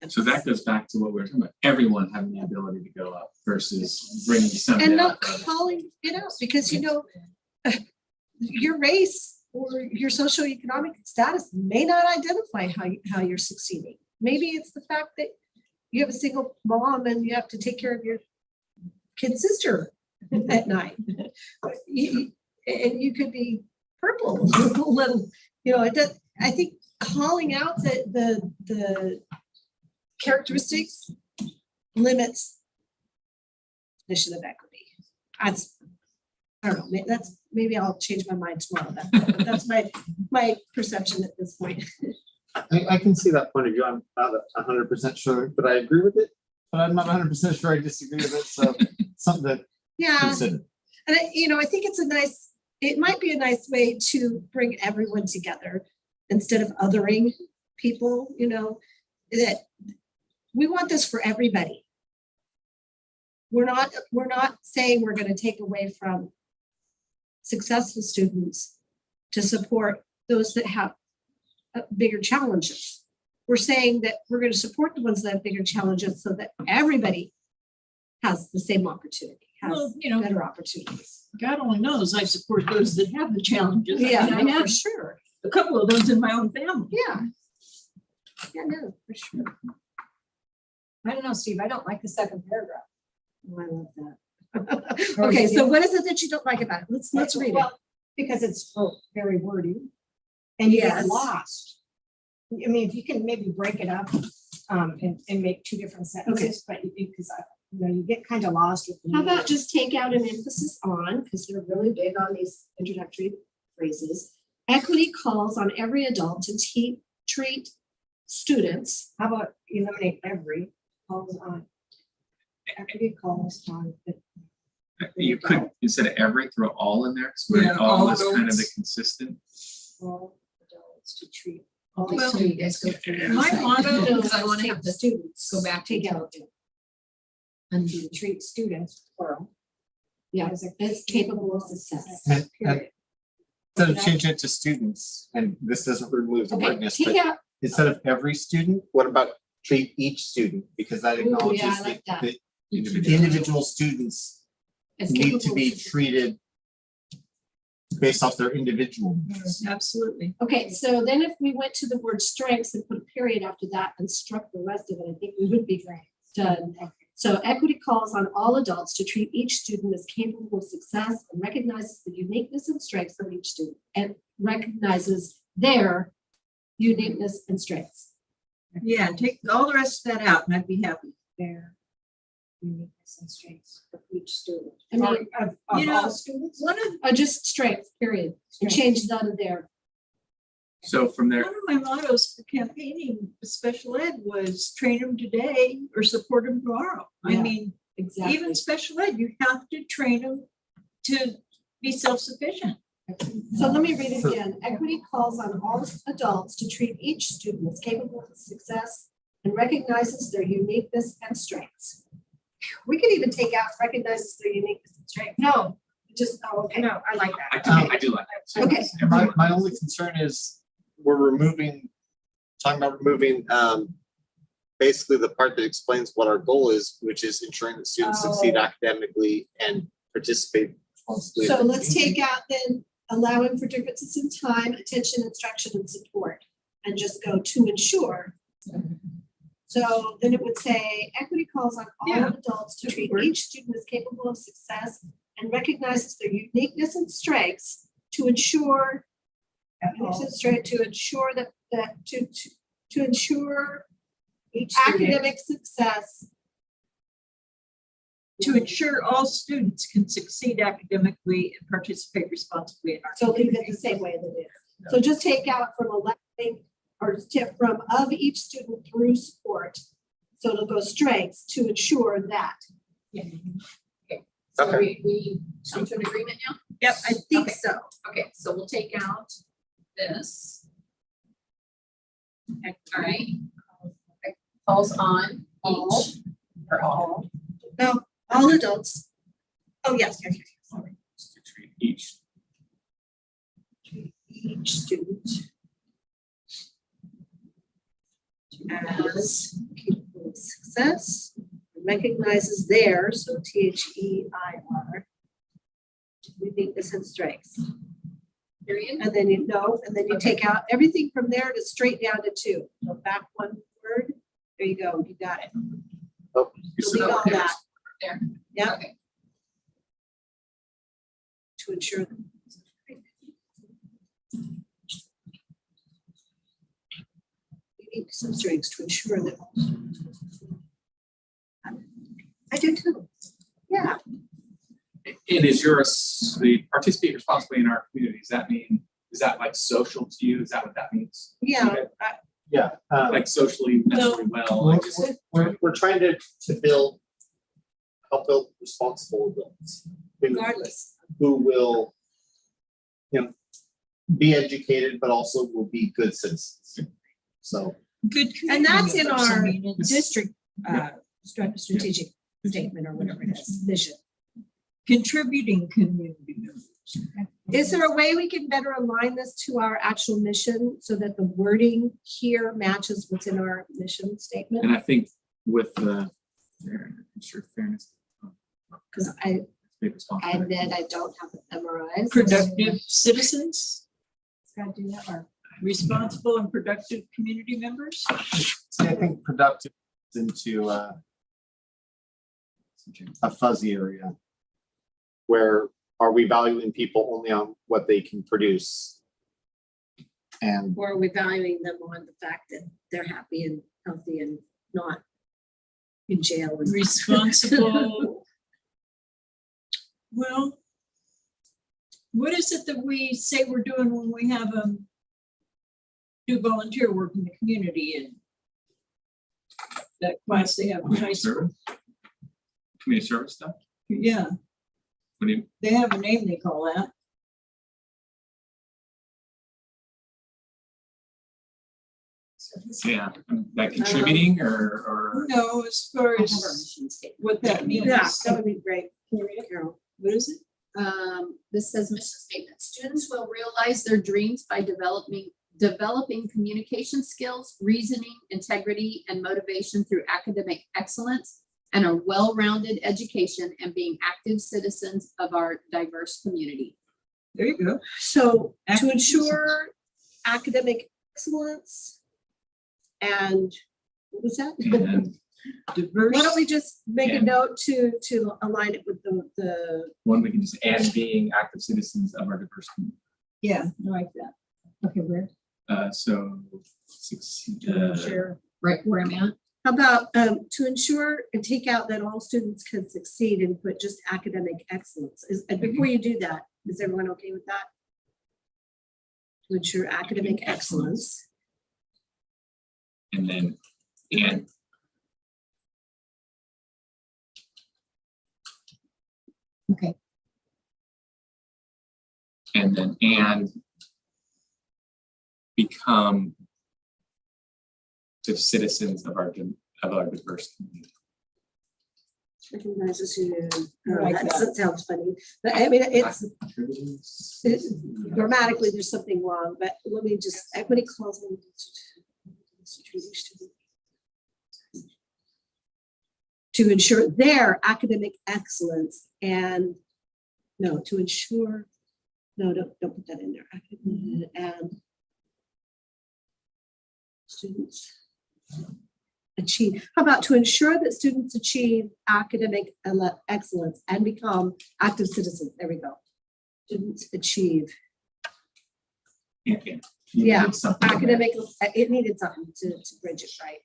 So that goes back to what we were talking about, everyone having the ability to go up versus bringing some And down. not calling it out, because your race or your socioeconomic status may not identify how you're succeeding. Maybe it's the fact that you have a single mom and you have to take care of your kid sister at night. And you could be purple, little, I think calling out the characteristics limits definition of equity. I don't know, maybe I'll change my mind tomorrow. That's my perception at this point. I can see that point of view. I'm not 100% sure, but I agree with it. But I'm not 100% sure I disagree with it. So something to Yeah, consider. and I think it might be a nice way to bring everyone together instead of othering people, that we want this for everybody. We're not saying we're going to take away from successful students to support those that have bigger challenges. We're saying that we're going to support the ones that have bigger challenges so that everybody has the same opportunity, has well, better opportunities. God only knows I support those that have the challenges. Yeah, I mean, I for have sure. a couple of those in my own family. Yeah. Yeah, no, for sure. I don't know, Steve, I don't like the second paragraph. Oh, I love that. Okay, so what is it that you don't like about it? Let's read it. Well, because it's very wordy and you get Yes. lost. I mean, if you can maybe break it up and make two different sentences, but because you get kind of lost with. How about just take out an emphasis on, because they're really big on these introductory phrases. Equity calls on every adult to treat students. How about eliminate every calls on, equity calls on. You could, instead of every, throw all in there, because Yeah, all all is kind of the adults. consistent. All adults to treat. All Well, students. You guys go through my this. motto- No, Because I wanna take have the to students. go back Take to- out. And treat students, plural. Yeah, as capable of success. And- Period. Instead of changing it to students, and this doesn't remove the Okay, wordness, take but out, instead of every student, what about treat each student? Because that Ooh, acknowledges yeah, I like that that. the individual students as need capable to of be success. treated based off their individual needs. Absolutely. Okay, so then if we went to the word strengths and put a period after that and struck the rest of it, I think we would be done. So equity calls on all adults to treat each student as capable of success and recognizes the uniqueness and strengths of each student and recognizes their uniqueness and strengths. Yeah, take all the rest of that out and I'd be happy. Their uniqueness and strengths of each student. I mean, Of you know, all students. One of, just strengths, period. And change none of their. So from there, one of my mottos for campaigning with special ed was train them today or support them tomorrow. I Yeah. mean, Exactly. even special ed, you have to train them to be self-sufficient. So let me read it again. Equity calls on all adults to treat each student as capable of success and recognizes their uniqueness and strengths. We could even take out recognizes their uniqueness and strengths. No, Just, okay. no, I like that. I do like that. So Okay. everyone- My only concern is talking about removing basically the part that explains what our goal is, which is ensuring that students succeed Oh. academically and participate responsibly. So let's take out then allowing for differences in time, attention, instruction, and support, and just go to ensure. So then it would say equity calls on all Yeah. adults to That treat would work. each student as capable of success and recognizes their uniqueness and strengths to ensure to ensure to ensure Each student. academic success To ensure all students can succeed academically and participate responsibly in our. So leave it the same way that it is. So just take out from electing or from of each student through support. So it'll go strengths to ensure that. So Okay. we come to an agreement now? Yep, I think Okay. so. Okay, so we'll take out this. All right. Calls on each or all. No, all adults. Oh, yes, yes, yes. Just to treat each. Each student as capable of success, recognizes their, so THEIR, uniqueness and strengths. Period. And then you know, and then you take out everything from there to straight down to 2. So back 1 word. There you go. You got it. Delete all that. There. Yep. Okay. To ensure that. You need some strengths to ensure that. I do too. Yeah. It is yours, the participate responsibly in our community. Does that mean, is that like social to you? Is that what that means? Yeah. Yeah. Like socially, mentally well? Like just, We're trying to help build responsible adults. Regardless. Who will, be educated, but also will be good citizens. So, Good. And that's in community members. I our mean, it's district strategic statement or whatever it is, vision. Contributing community members. Is there a way we can better align this to our actual mission so that the wording here matches what's in our mission and statement? I think with the fairness. Because I Be responsible. admit I don't have it memorized. Productive citizens, Gotta do that or- responsible and productive community members. see, I think productive is into a fuzzy area. Where are we valuing people only on what they can produce? And Or are we valuing them on the fact that they're happy and healthy and not in jail? and- Responsible. Well, what is it that we say we're doing when we have do volunteer work in the community and that class they have in high school? Community service stuff? Yeah, What do you, they have a name they call that. yeah, like contributing or No, as far I have our as mission statement. what that means. Yeah, that would be great. Carol. What is it? This says mission statement. Students will realize their dreams by developing communication skills, reasoning, integrity, and motivation through academic excellence and a well-rounded education and being active citizens of our diverse community. There you go. So to Active ensure academic excellence and what was that? and Diverse. Why don't we just make a And- note to align it with the one we can just add being active citizens of our diverse community. Yeah, I like that. Okay, where? So succeed, share. Right where I'm at. How about to ensure and take out that all students can succeed and put just academic excellence? And before you do that, is everyone okay with that? To ensure academic excellence. and then Okay. and become the citizens of our diverse community. Recognizes who, Like that sounds funny, but I mean, it's grammatically, there's something wrong, but let me just, equity calls them. To ensure their academic excellence and, no, to ensure, no, don't put that in there. Academic and students achieve, how about to ensure that students achieve academic excellence and become active citizens? There we go. Students achieve Okay. Yeah, Something like that. academic, it needed something to bridge it right.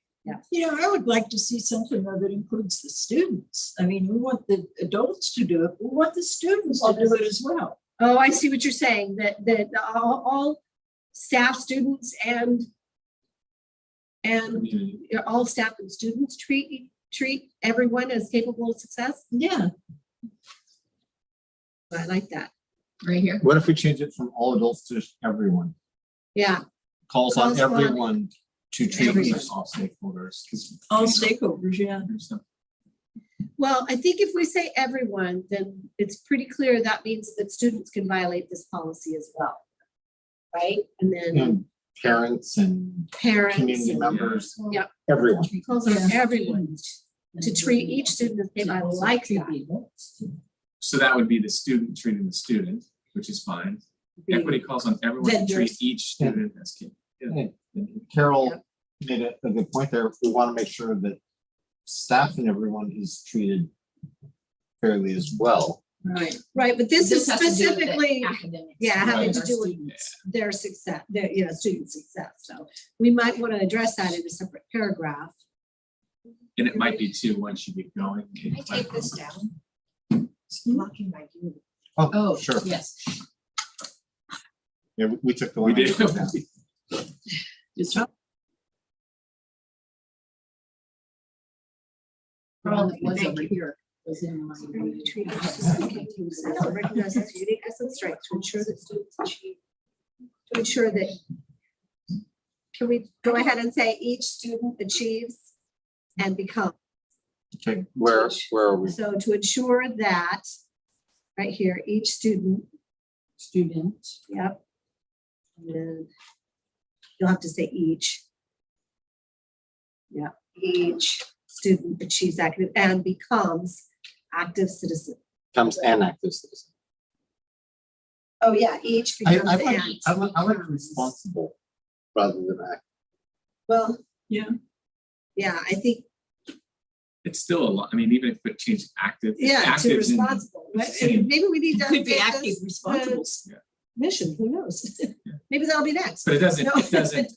You know, I would like to see something that includes the students. I mean, we want the adults to do it, we want the students to do it as well. Oh, I see what you're saying, that all staff, students and Community. all staff and students treat everyone as capable of success. Yeah. I like that. Right here. What if we change it from all adults to just everyone? Yeah, Calls on Calls on everyone to treat everyone. each. All stakeholders. 'Cause, All stakeholders, yeah. there's some- well, I think if we say everyone, then it's pretty clear that means that students can violate this policy as well. Right? And then And parents and parents. community and- members, Yep. everyone. Calls on everyone to treat each student as capable. I like that. So that would be the student treating the student, which is fine. Equity calls on everyone to treat Vendors. each student as capable. And Carol made a good point there. We want to make sure that staff and everyone is treated fairly as well. Right. Right, but this is has to do with the specifically, academics. yeah, having to Right. do with their success, their, student success. So we might want to address that in a separate paragraph. And it might be too, once you get going. Can I take this down? It's blocking my view. Oh, Sure. yes. Yeah, we took the We one. did. Just All that was Thank over you. here was in my. Recognizes uniqueness and strength to ensure that students achieve. To ensure that. Can we go ahead and say each student achieves and becomes? Okay, where are we? So to ensure that, right here, each student, yep. And then you'll have to say each. Yeah, each student achieves active and becomes active citizen. Comes an active citizen. Oh, yeah, each I becomes like, an. I like responsible rather than active. Well. Yeah. Yeah, I think, It's still a lot. I mean, even if it changed active. yeah, to active's in- responsible. same. Maybe we need to. could be update active, this, responsible. Mission, who knows? Maybe that'll be next. But it doesn't, No. it doesn't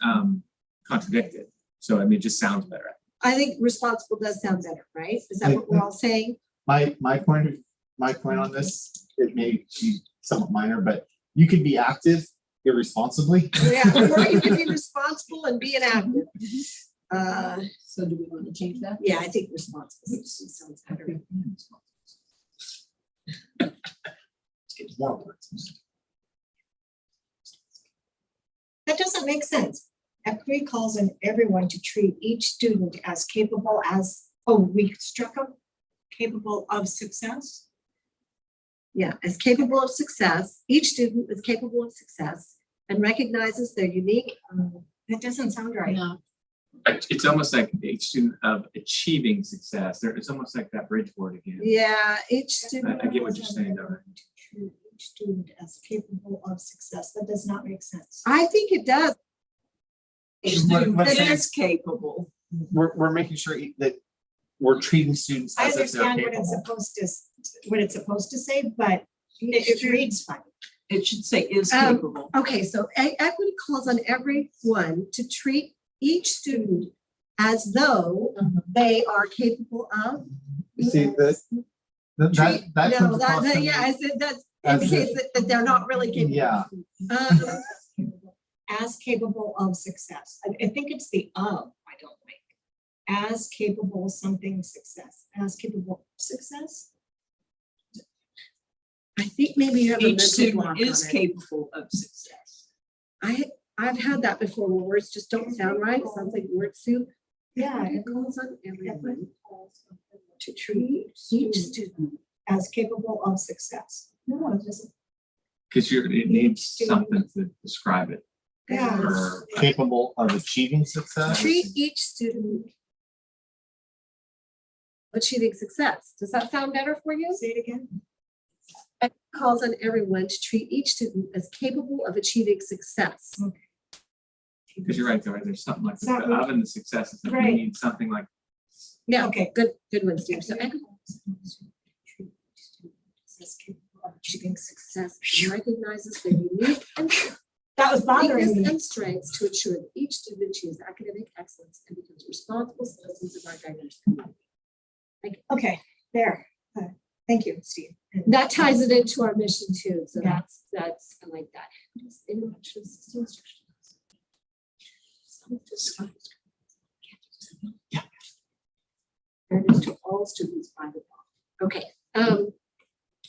contradict it. So I mean, it just sounds better. I think responsible does sound better, right? Is that what we're all saying? My point on this, it may be somewhat minor, but you could be active irresponsibly. Yeah, or you can be responsible and be inactive. So do we want to change that? Yeah, I think responsible sounds better. It's more words. That doesn't make sense. Equity calls on everyone to treat each student as capable as, we struck them, capable of success. Yeah, as capable of success, each student is capable of success and recognizes their unique. That doesn't sound right. No. It's almost like each student of achieving success. It's almost like that bridge word again. Yeah, each student. I get what you're saying, though. To treat each student as capable of success. That does not make sense. I think it does. What That I'm is capable. We're making sure that we're treating students I as if they're understand what it's supposed to say, but it reads funny. It should say is Um, capable. Okay, so equity calls on everyone to treat each student as though they are capable of. You see that Treat- that No, comes across to me yeah, I said that as indicates that they're not really capable. Yeah. Um, As capable of success. I think it's the of I don't like. As capable of something success. As capable of success. I think maybe you have a Each mental block student on is it. capable of success. I've had that before where words just don't sound right. It sounds like word soup. Yeah. It calls on everyone to treat each student. As capable of success. No, it doesn't. Because it needs something to describe it. Yeah. Or capable of achieving success. Treat each student achieving success. Does that sound better for you? Say it again. It calls on everyone to treat each student as capable of achieving success. because you're right, though, right? There's something like the Something- of and the success. It's like we Right. need something like Yeah, Okay. good one, Steve. So Achieving success recognizes their unique and That was bothering weakness me. and strengths to ensure that each student achieves academic excellence. excellence and becomes responsible citizens of our diverse community. Okay, there. Thank you, Steve. And- That ties it into our mission too, so that's, I like that. Intervention system instruction. Yeah. Fairness to all students by the law. Okay,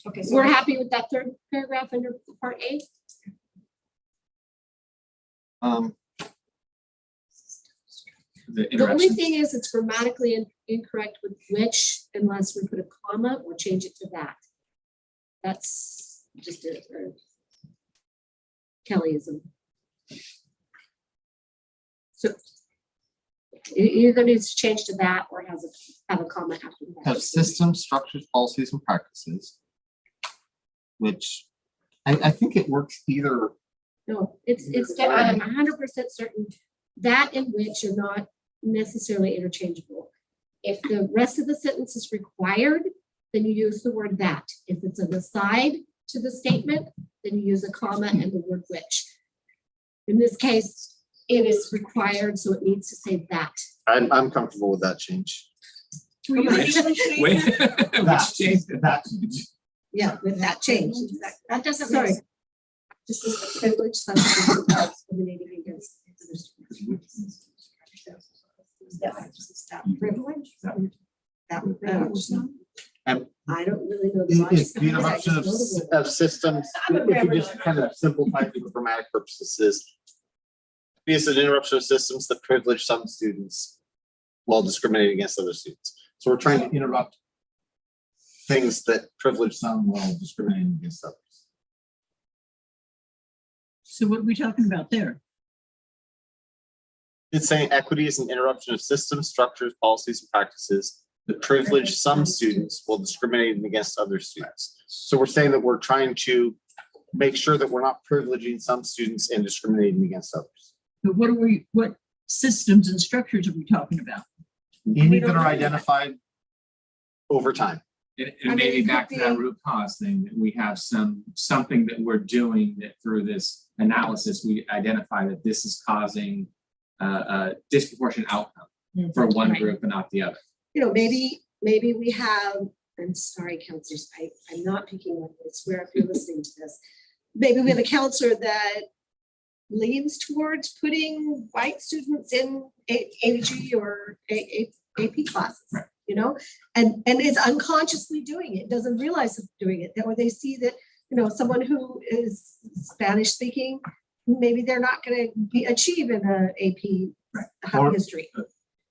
Okay, so we're happy with that third paragraph under part A. The The only interruption. thing is it's grammatically incorrect with which, unless we put a comma or change it to that. That's just a Kellyism. So it either needs to change to that or have a comma after that. Have systems, structures, policies, and practices. Which I think it works either. No, I'm 100% certain that in which are not necessarily interchangeable. If the rest of the sentence is required, then you use the word that. If it's an aside to the statement, then you use a comma and the word which. In this case, it is required, so it needs to say that. I'm comfortable with that change. Will you actually say Wait, that? which change? That. Yeah, with that change. That doesn't, sorry. This is the privilege something without discriminating against others. That privilege. That I don't really know the logic. It's the interruption of systems, if you just kind of simplify it for grammatic purposes. It's an interruption of systems that privilege some students while discriminating against other students. So we're trying to interrupt things that privilege some while discriminating against others. So what are we talking about there? It's saying equity is an interruption of systems, structures, policies, and practices that privilege some students while discriminating against other students. So we're saying that we're trying to make sure that we're not privileging some students and discriminating against others. But what systems and structures are we talking about? Any that are identified over time. And maybe back to that root cause thing, that we have something that we're doing that through this analysis, we identify that this is causing a disproportionate outcome for one group and not the other. You know, maybe we have, I'm sorry, counselors, I'm not picking on you, I swear if you're listening to this. Maybe we have a counselor that leans towards putting white students in AG or AP classes, Right. you know, and is unconsciously doing it, doesn't realize it's doing it, or they see that, you know, someone who is Spanish speaking, maybe they're not going to achieve in a AP Or- history.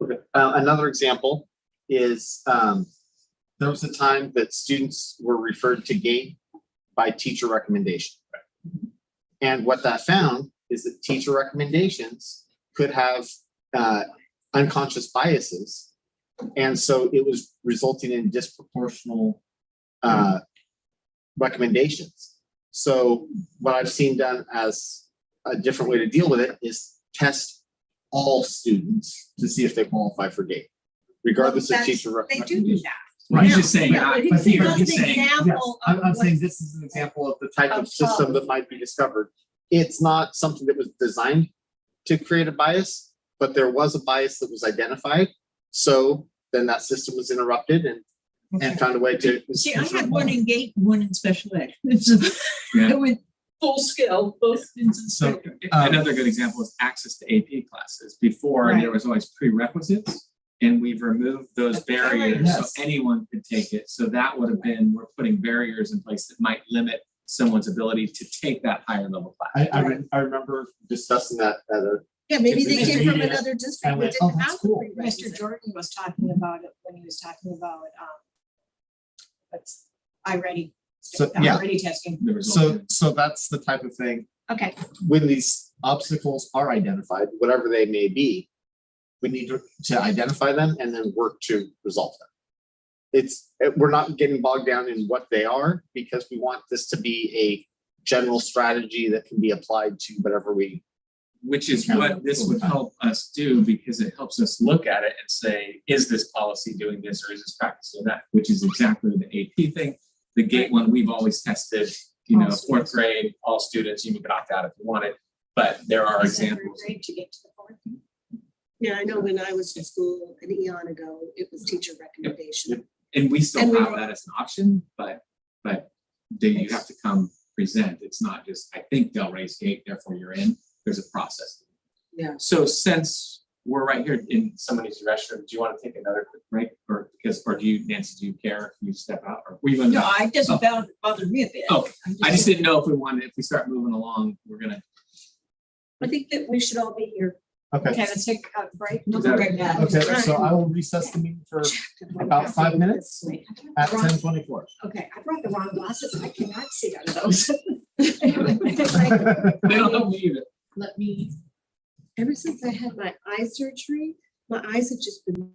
Okay. Another example is there was a time that students were referred to GATE by teacher recommendation. And what that found is that teacher recommendations could have unconscious biases. And so it was resulting in disproportional recommendations. So what I've seen done as a different way to deal with it is test all students to see if they qualify for GATE, regardless of teacher They recommendation. do that. Right, he's just saying, Yeah, but but he's here an he's saying, example of I'm saying what- this is an example of the type of Of system that might be discovered. It's not something that was designed to create a bias, but there was a bias that was identified. So then that system was interrupted and found a way to. See, I had one in GATE, one in special ed. It's Yeah. with full scale, both students and So, spectrum. another good example is access to AP classes. Before, there was always prerequisites, and we've removed those barriers so Yes. anyone could take it. So that would have been, we're putting barriers in place that might limit someone's ability to take that higher level class. I remember discussing that at a. Yeah, maybe they It's came from media. another I district that went, didn't "Oh, that's have the cool." Mr. prerequisite. Jordan was talking about it when he was talking about I-ready. So, yeah. I-ready testing. The result. So that's the type of thing, Okay, when these obstacles are identified, whatever they may be, we need to identify them and then work to resolve them. We're not getting bogged down in what they are because we want this to be a general strategy that can be applied to whatever we. Which is what this would help us do, because it helps us look at it and say, is this policy doing this or is this practice doing that? Which is exactly the AP thing. The GATE one, we've always tested, you know, All fourth grade, all students, you could opt out if you wanted, but there are examples. Grade to get to the fourth. Yeah, I know when I was in school an eon ago, it was teacher recommendation. And we still And we have were- that as an option, but do you have to come present? It's not just, I think they'll raise gate, therefore you're in. There's a process. Yeah. So since we're right here in somebody's restroom, do you want to take another quick break, or do you, Nancy, do you care if you step out, or were you gonna? No, it doesn't bother me a bit. Oh, I just didn't know if we start moving along, we're gonna. I think that we should all be here. Okay, Okay, let's take a break. We'll be right back. okay, so I will recess the meeting for about 5 minutes at 10:24. Okay, I brought the wrong glasses. I cannot see out of those. They don't help me either. Let me Ever since I had my eye surgery, my eyes have just been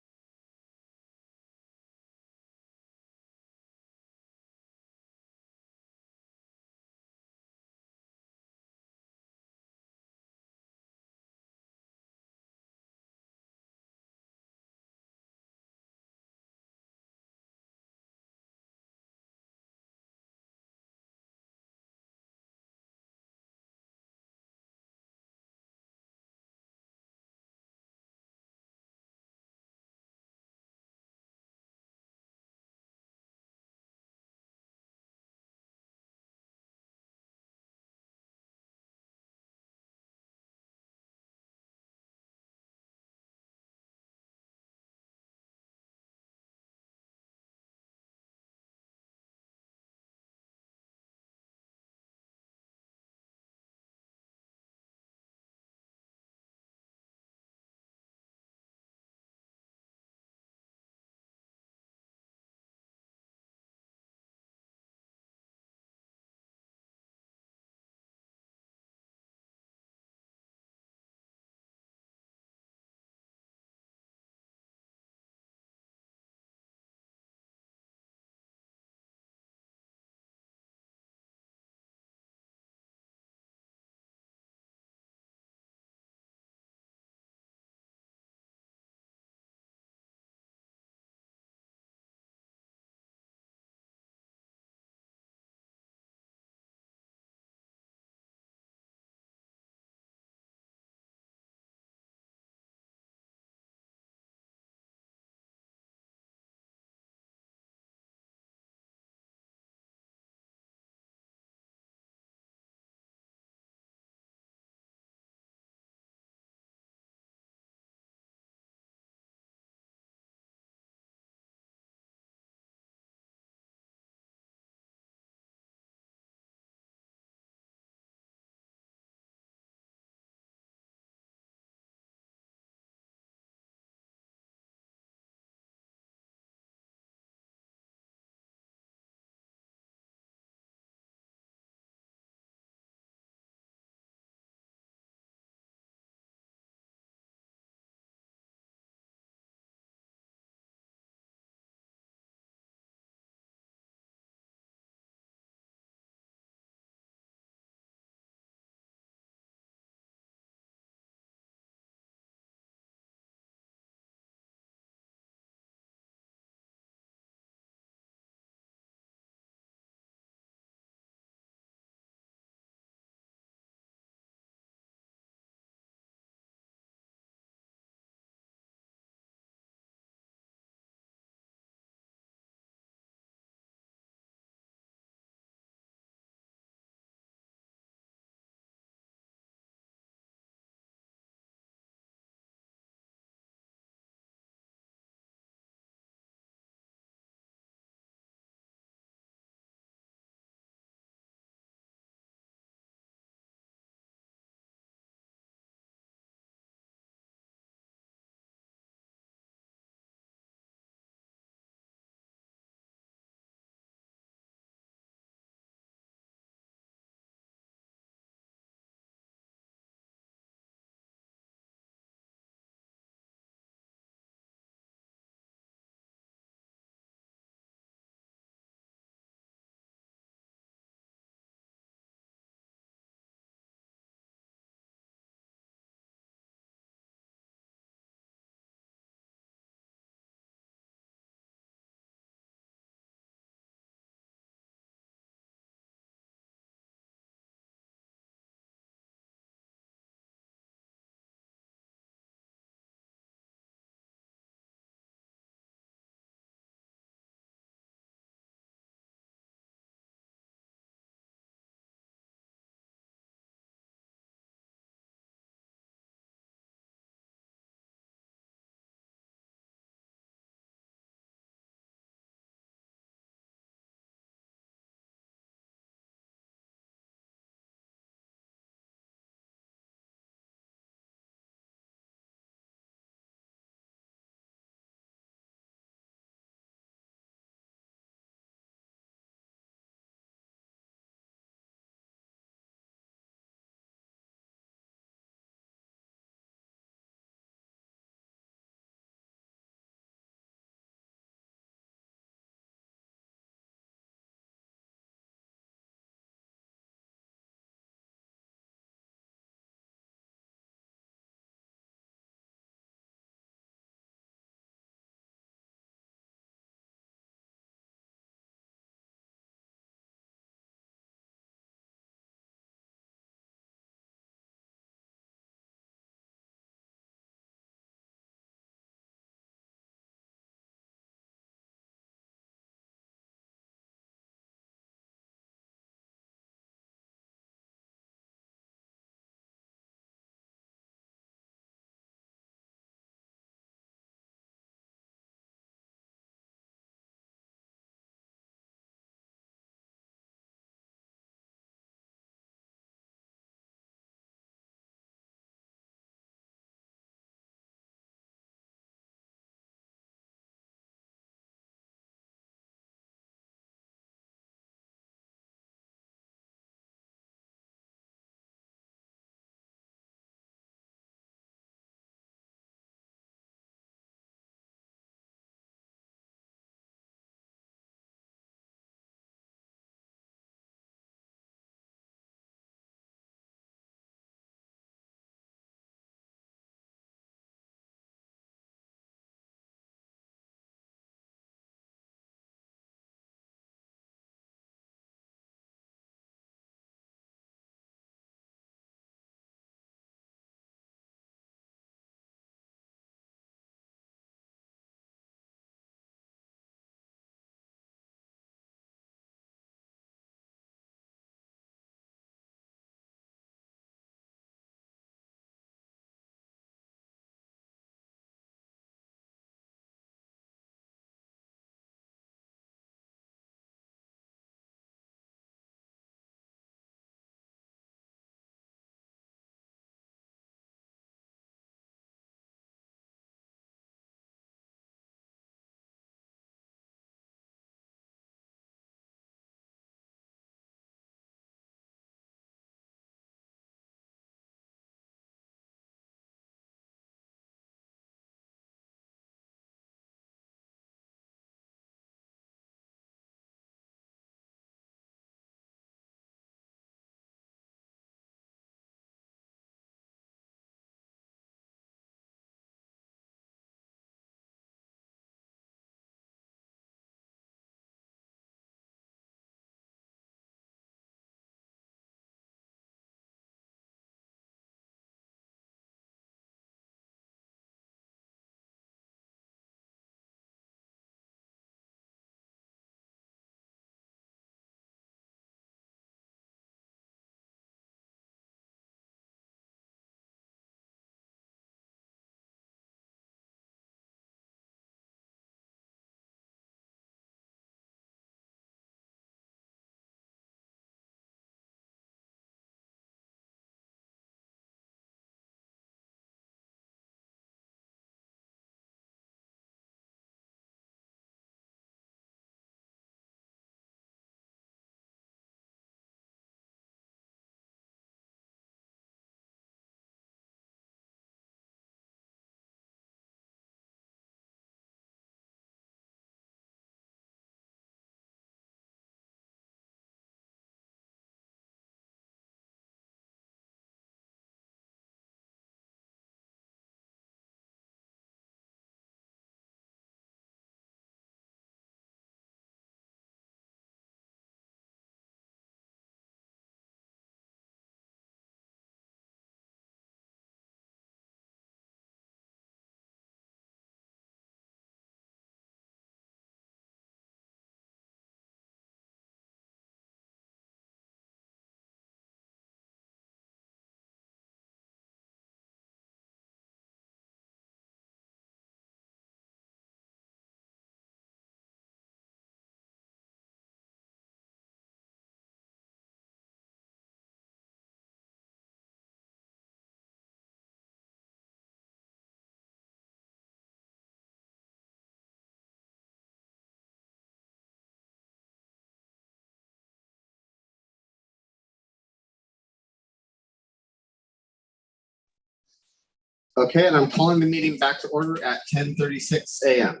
Okay, and I'm calling the meeting back to order at 10:36 a.m.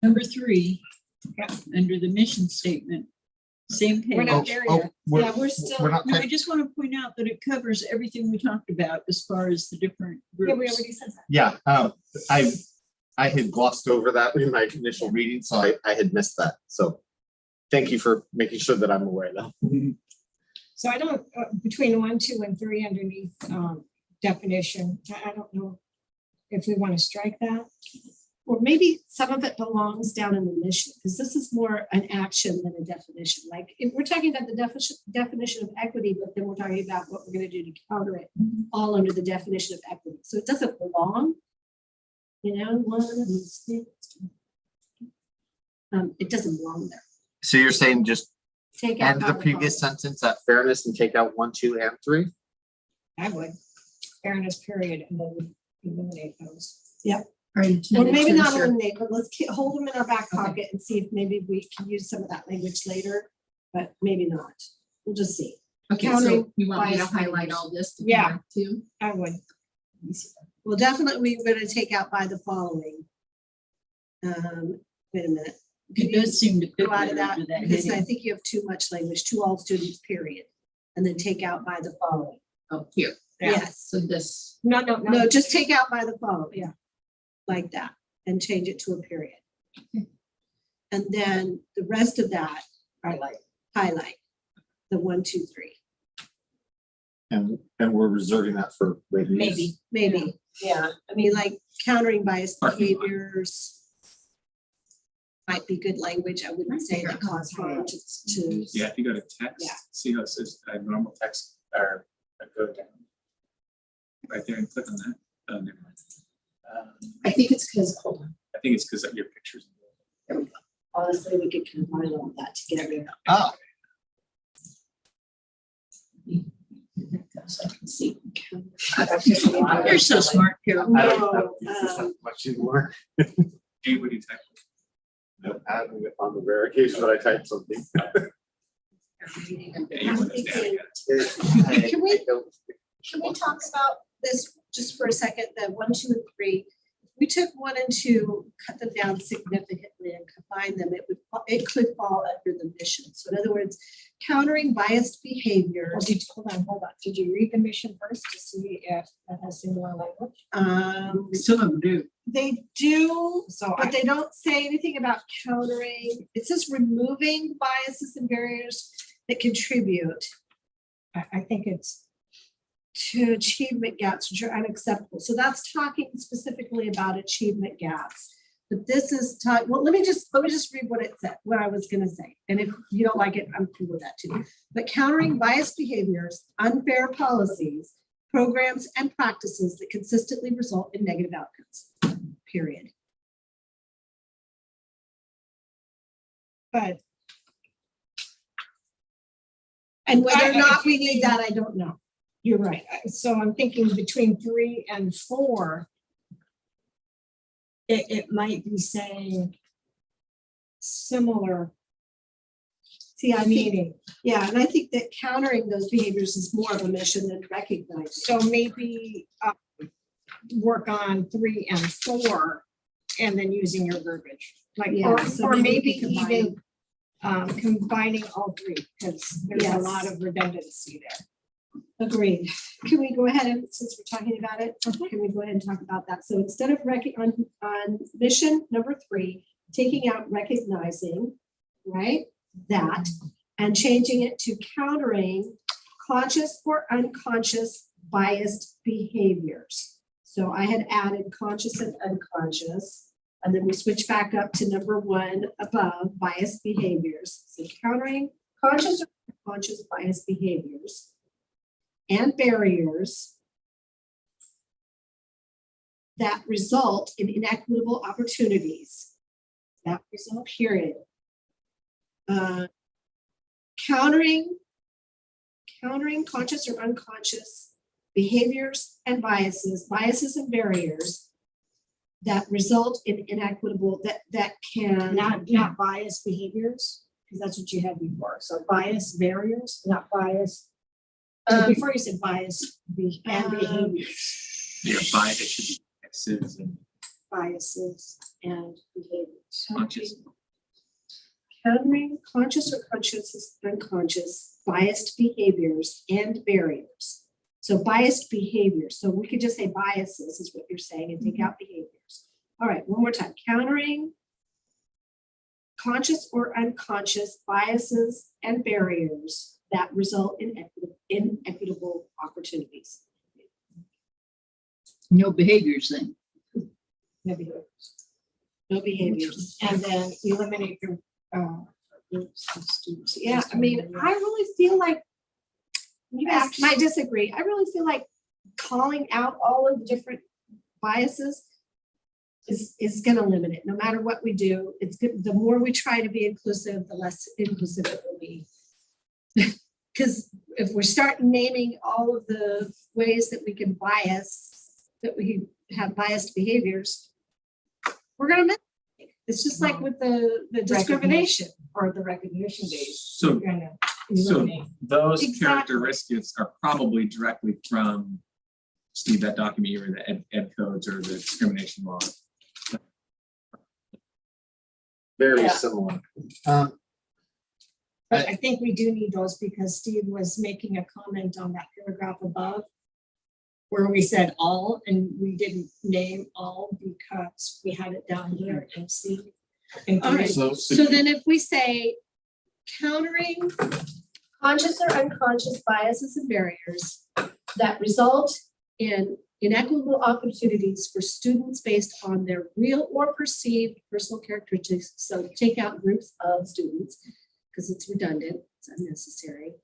Number 3, under the mission statement, same page. We're not there yet. Yeah, we're still- We're not No, I quite, just want to point out that it covers everything we talked about as far as the different Yeah, we groups. already said that. yeah, I had glossed over that in my initial reading, so I had missed that. So thank you for making sure that I'm aware though. So I don't, between 1, 2, and 3 underneath definition, I don't know if we want to strike that. Or maybe some of it belongs down in the mission, because this is more an action than a definition. Like, if we're talking about the definition of equity, but then we're talking about what we're gonna do to counter it, all under the definition of equity. So it doesn't belong. You know, one of these things. It doesn't belong there. So you're saying just Take out. end the previous sentence at fairness and take out 1, 2, and 3? I would. Fairness period, and then eliminate those. Or Or maybe not ensure- eliminate, but let's hold them in our back Okay. pocket and see if maybe we can use some of that language later, but maybe not. We'll just see. Okay, so Countering you want me to bias highlight behaviors. all this? to Yeah. come back to? I would. Let me see. Well, definitely, we're gonna take out by the following. Wait a minute. It does seem to fit Go out of better that, under that because I heading. think you have too much language, to all students, period. And then take out by the following. Oh, here. Yeah. Yes, So this, No, no, just take out by the following, yeah. Like that, and change it to a period. And then the rest of that, highlight the 1, 2, 3. And we're reserving that for later use. maybe. Maybe, yeah. I mean, like countering biased Parking lot. behaviors might be good language. I wouldn't say that cause harm to, Yeah, if you go to text, Yeah. see how it says normal text or go down. Right there and click on that. Oh, never mind. I think it's because, hold on. I think it's because of your pictures. honestly, we could combine all that together. Ah, So I can see. You're so smart, Carol. I don't No, have to use this much anymore. Hey, what do you type? Nope, I haven't on the rare occasion that I type something. Yeah, you want this down, yeah. Can we talk about this just for a second, the 1, 2, and 3? We took 1 and 2, cut them down significantly and combine them, it could fall under the mission. So in other words, countering biased behaviors. Hold on. Did you read the mission first to see if that has similar language? Some of them do. They do, So but they don't say anything about countering. It says removing biases and barriers that contribute I think it's, to achievement gaps which are unacceptable. So that's talking specifically about achievement gaps. But this is well, let me just read what it said, what I was gonna say. And if you don't like it, I'm cool with that too. But countering biased behaviors, unfair policies, programs, and practices that consistently result in negative outcomes. Period. but And whether or not we need that, I don't know. you're right. So I'm thinking between 3 and 4, it might be saying similar See, I think, meaning. yeah, and I think that countering those behaviors is more of a mission than recognizing. So maybe work on 3 and 4 and then using your verbiage. Like, Yeah, or, so or maybe maybe combine even combining all 3, because there's a Yes. lot of redundancy there. Agreed. Can we go ahead and, since we're talking about it, can we go ahead and talk about that? So instead of on mission number 3, taking out recognizing, right, that, and changing it to countering conscious or unconscious biased behaviors. So I had added conscious and unconscious, and then we switch back up to number 1 above, biased behaviors. So countering conscious or unconscious biased behaviors and barriers that result in inequitable opportunities. That result, period. Countering conscious or unconscious behaviors and biases and barriers that result in inequitable, that can. Not biased behaviors, because that's what you had before. So bias barriers, not bias. So before you said bias and behaviors. Yeah, by, it should be biases and biases and behaviors. conscious. Countering conscious or unconscious biased behaviors and barriers. So biased behaviors. So we could just say biases is what you're saying and take out behaviors. All right, one more time. Countering conscious or unconscious biases and barriers that result in inequitable opportunities. No behaviors then. No behaviors. No behaviors. And then eliminate the groups of students. Yeah, I mean, I really feel like, you guys might disagree, I really feel like calling out all of the different biases is gonna limit it, no matter what we do. It's good, the more we try to be inclusive, the less inclusive it will be. Because if we start naming all of the ways that we can bias, that we have biased behaviors, we're gonna miss it. It's just like with the discrimination. Or the recognition base. So, You're gonna so eliminate. those Exactly. characteristics are probably directly from, Steve, that document you were the ed codes or the discrimination law. Very Yeah. similar. But I think we do need those because Steve was making a comment on that paragraph above where we said all, and we didn't name all because we had it down here and C. and All right. three. So then if we say countering conscious or unconscious biases and barriers that result in inequitable opportunities for students based on their real or perceived personal characteristics. So take out groups of students because it's redundant, it's unnecessary.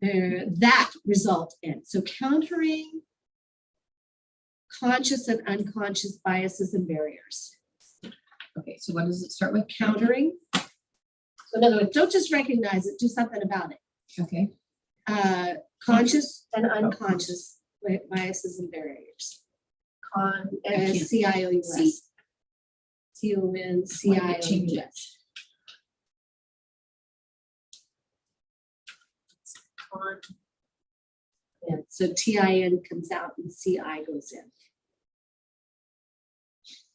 That result in, so countering conscious and unconscious biases and barriers. Okay, so what does it start with? Countering. So in other words, don't just recognize it, do something about it. Okay, Conscious and unconscious biases and barriers. CIOUS. CONCIOUS. Yeah, so TIN comes out and CI goes in.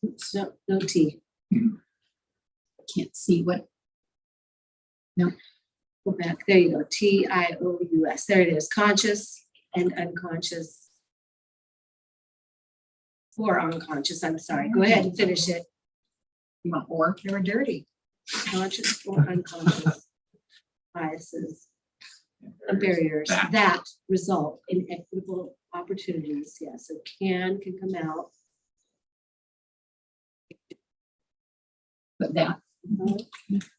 Oops, no T. can't see what, Go back. There you go. TIOUS. There it is. Conscious and unconscious. Or unconscious. I'm sorry. Go ahead and finish it. you want or, they were dirty. Conscious or unconscious biases and barriers that result in equitable opportunities. Yeah, so can come out. But that,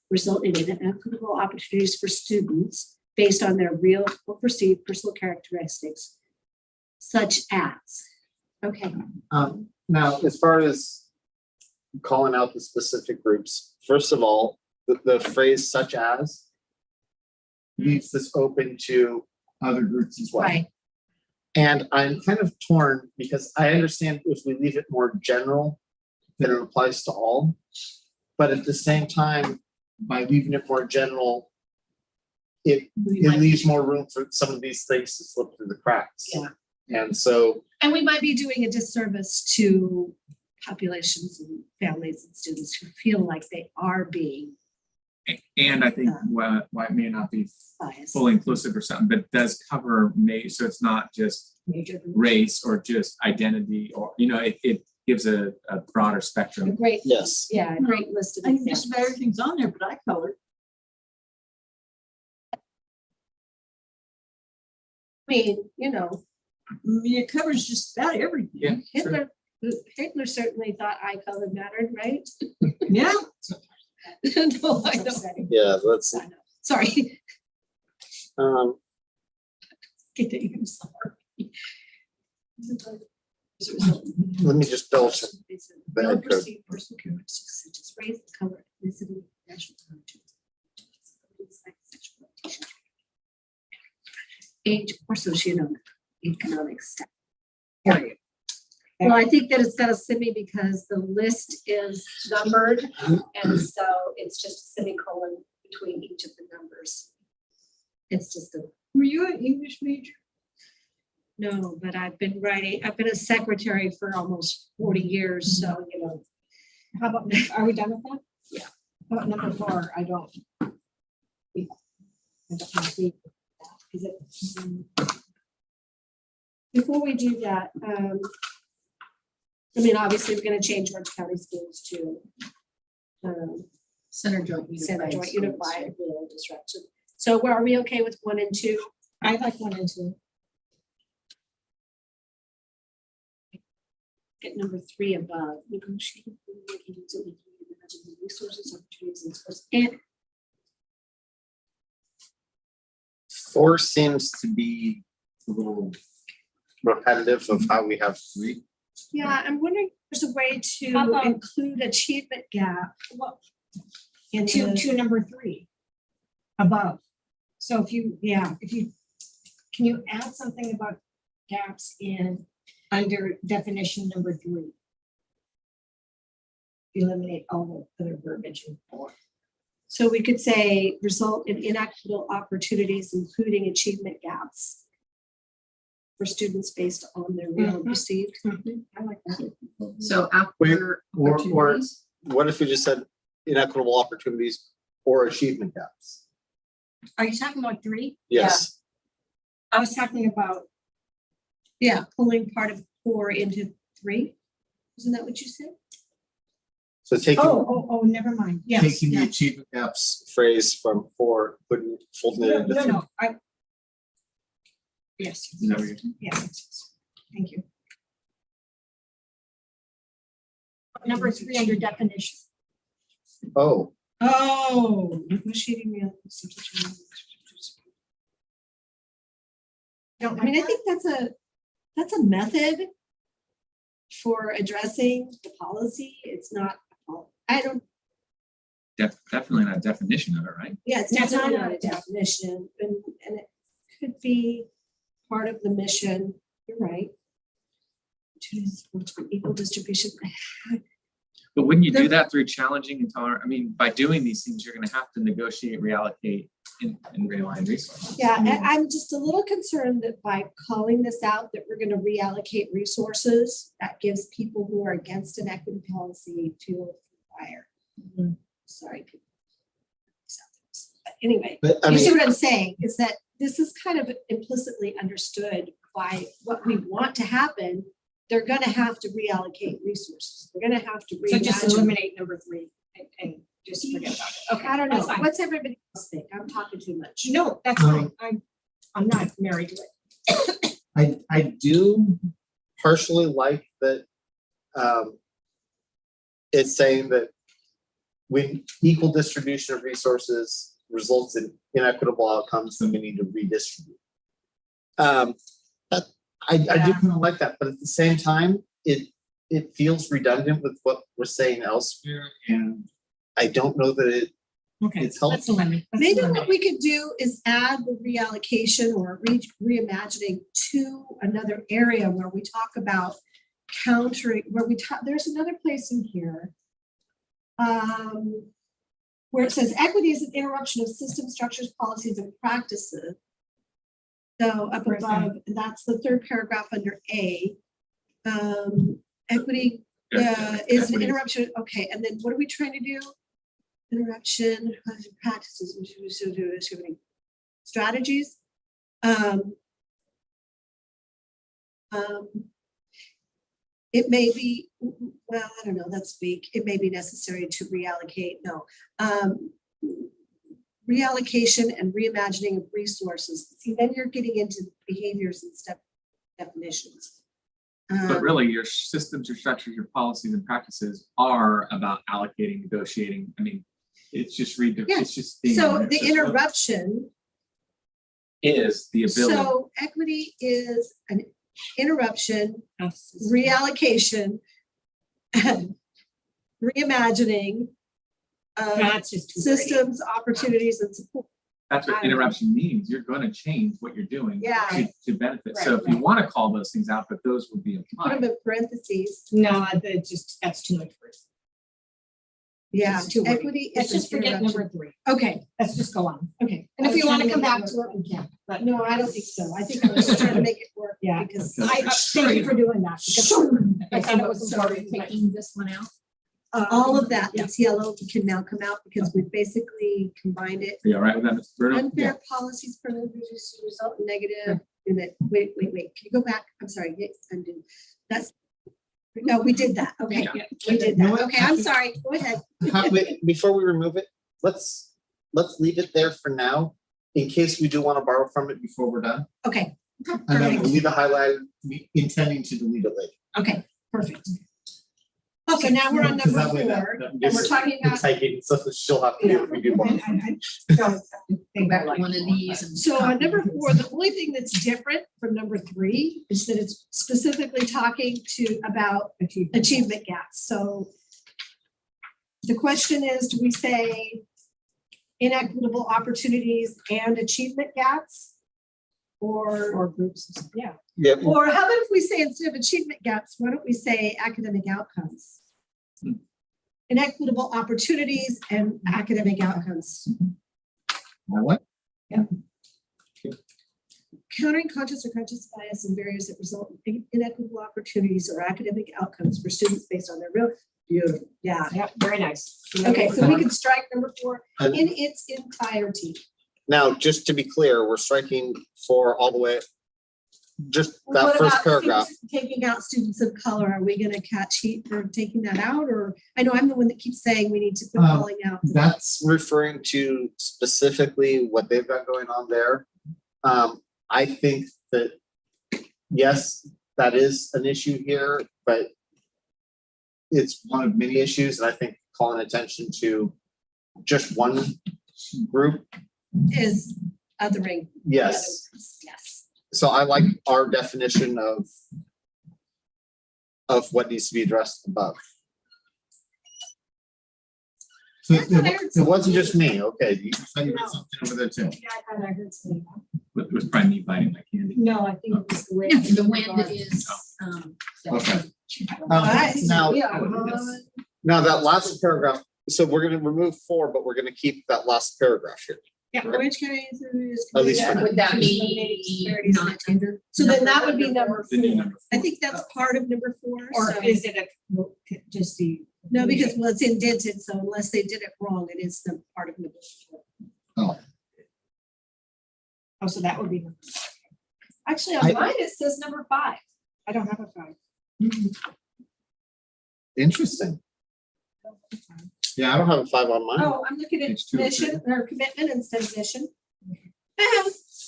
Result in inequitable opportunities for students based on their real or perceived personal characteristics, such as. Okay. Now, as far as calling out the specific groups, first of all, the phrase such as leaves this open to other groups as well. Right. And I'm kind of torn because I understand if we leave it more general, then it applies to all. But at the same time, by leaving it more general, it leaves more room for some of these things to slip through the cracks. Yeah. And so, And we might be doing a disservice to populations and families and students who feel like they are being And I think why it may not be biased. fully inclusive or something, but it does cover so it's not just Major groups. race or just identity or, it gives a broader A spectrum. great, yes. yeah, a great list of I think just about examples. everything's on there, but I colored. I mean, I mean, it covers just about everything. Yeah, sure. Hitler certainly thought eye color mattered, right? Yeah. No, I know. Yeah, let's, I know. Sorry. I'm sorry. let me just double check. The head code. Well-perceived personal characteristics such as race, color, ethnicity, national origin, sexual orientation, age, or socioeconomic status. Period. Well, I think that it's got a semi because the list is numbered, and so it's just a semicolon between each of the numbers. It's just a, Were you an English major? know, but I've been a secretary for almost 40 years, so, you know. How about, are we done with that? Yeah. How about number 4? I don't want to see that. Is it? Before we do that, I mean, obviously, we're gonna change Orange County schools to Center Joint Center Unified. Joint Schools. Unified Rural Disruption. So are we okay with 1 and 2? I like 1 and 2. Get number 3 above. Negotiating resources, opportunities, and sports. And 4 seems to be a little repetitive of how we have 3. yeah, I'm wondering if there's a way How to about- include achievement gap. Well, in to the- number 3 above. So if you, Yeah, can you add something about gaps in under definition number 3? Eliminate all the other verbiage in 4. so we could say result in inequitable opportunities, including achievement gaps for students based on their real and Mhm. perceived. I like that. So Wait, after or opportunities, what if we just said inequitable opportunities or achievement gaps? Are you talking about 3? Yes. I was talking about, Yeah, pulling part of 4 into 3. Isn't that what you said? So taking never mind. Yes. taking the yeah. achievement gaps phrase from 4, putting folding it into 3. No, yes, Is that what you're saying? yes, thank you. Number 3 under definition. Oh, Negotiating real. Don't I mean, I like think that's a method for addressing the policy. It's not, I don't, Definitely not a definition of it, right? yeah, it's That's definitely not not a definition, and it could be part of the mission. You're right. Opportunities for equal distribution. But wouldn't you do that through challenging and tolerant? I mean, by doing these things, you're gonna have to negotiate, reallocate, and realign resources. Yeah, and I'm just a little concerned that by calling this out, that we're gonna reallocate resources, that gives people who are against an equity policy fuel for fire. Sorry, people. But anyway, but I you see mean, what I'm saying, is that this is kind of implicitly understood by what we want to happen. They're gonna have to reallocate resources. They're gonna have to So just reimagine. eliminate number 3 and just forget about it. Okay, I don't know, that's fine. what's everybody else think? I'm talking too much. No, that's fine. I'm not married to it. I do partially like that it's saying that when equal distribution of resources results in inequitable outcomes, then we need to redistribute. That I do kind of like that, but at the same time, it feels redundant with what we're saying elsewhere, and I don't know that Okay, it's helpful. let's eliminate. let's Maybe what eliminate. we could do is add the reallocation or reimagining to another area where we talk about countering, where we talk, there's another place in here. Where it says equity is an interruption of system structures, policies, and practices. So up Where's that? above, that's the 3rd paragraph under A. Equity is an Equity. interruption, okay, and then what are we trying to do? Interruption practices, strategies. It may be, well, I don't know, that's weak. It may be necessary to reallocate, no. Reallocation and reimagining of resources. See, then you're getting into behaviors and step definitions. But really, your systems, your structures, your policies and practices are about allocating, negotiating. I mean, it's just Yeah. it's just. being So honest. the That's what interruption, is the ability. so equity is an interruption, Us. reallocation, reimagining of That's just too wordy. systems, opportunities, and support. That's I what don't know. interruption means. You're going to change what you're doing Yeah. to benefit. So Right, if you want to call those things out, but those would be Put implied. them in parentheses. No, that's too much for us. Yeah, It's too wordy. equity Let's is an just forget interruption. number 3. Okay, Let's just go on. okay. And I if was you want trying to come make back it to work. it, we can. But No, I don't think so. I think I was just trying to make it work Yeah, because thank you for doing that. because I thought it was So are we important. but, taking this one out? all of that that's yellow can now come out because we basically combined it. Are you all right with that, Mr. Bruno? Unfair policies for result in negative. In that, wait, can you go back? I'm sorry, undo. That's, no, we did that. Okay, Yeah. we did You know that. what? Okay, I'm sorry. Go ahead. Wait, before we remove it, let's leave it there for now, in case we do want to borrow from it before we're done. Okay, And then we'll perfect. leave the highlighted, intending to delete it later. Okay, perfect. Okay, now we're on Because number that way that- 4, that and we're gives talking the about, typing, so that she'll have to do if we do borrow from it. I don't Go think I back to like one of these and. so on copy number this. 4, the only thing that's different from number 3 is that it's specifically talking about achievement gaps. So the question is, do we say inequitable opportunities and achievement gaps? or groups, yeah. Yeah, Or how about if we say instead of achievement gaps, why don't we say academic outcomes? Hmm. Inequitable opportunities and academic outcomes. what? Countering conscious or conscious bias and barriers that result in inequitable opportunities or academic outcomes for students based on their real. Beautiful. Yeah. Yeah, very nice. Okay, so we can strike number 4 And in its entirety. now, just to be clear, we're striking 4 all the way, just that What first about paragraph. students- taking out students of color? Are we gonna catch heat for taking that out? Or I know I'm the one that keeps saying we need to put calling out. That's referring to specifically what they've got going on there. I think that, yes, that is an issue here, but it's one of many issues, and I think calling attention to just one group, Is othering. yes. Yes. So I like our definition of what needs to be addressed above. So I thought I heard it wasn't just me, okay, you said you read No. something over there too. Yeah, I thought I heard something. It was probably me biting my candy. No, I think it was the way. Yeah, the wind is, Okay. Alright, so Now, we are Oh, on- yes. now that last paragraph, so we're gonna remove 4, but we're gonna keep that last paragraph here. Yeah, Orange County is. At least for now. would that Eliminating be disparities in not achievement. under? So then that would be number The new 4. number I 4. think that's part of number 4. Or so- is it just the? No, because well, it's indented, so unless they did it wrong, it is the part of number 4. Oh, so that would be. Actually, I- on mine, it says number 5. I don't have a 5. Interesting. Yeah, I don't have a 5 on mine. Oh, I'm looking at Page 2 of mission or commitment instead of mission.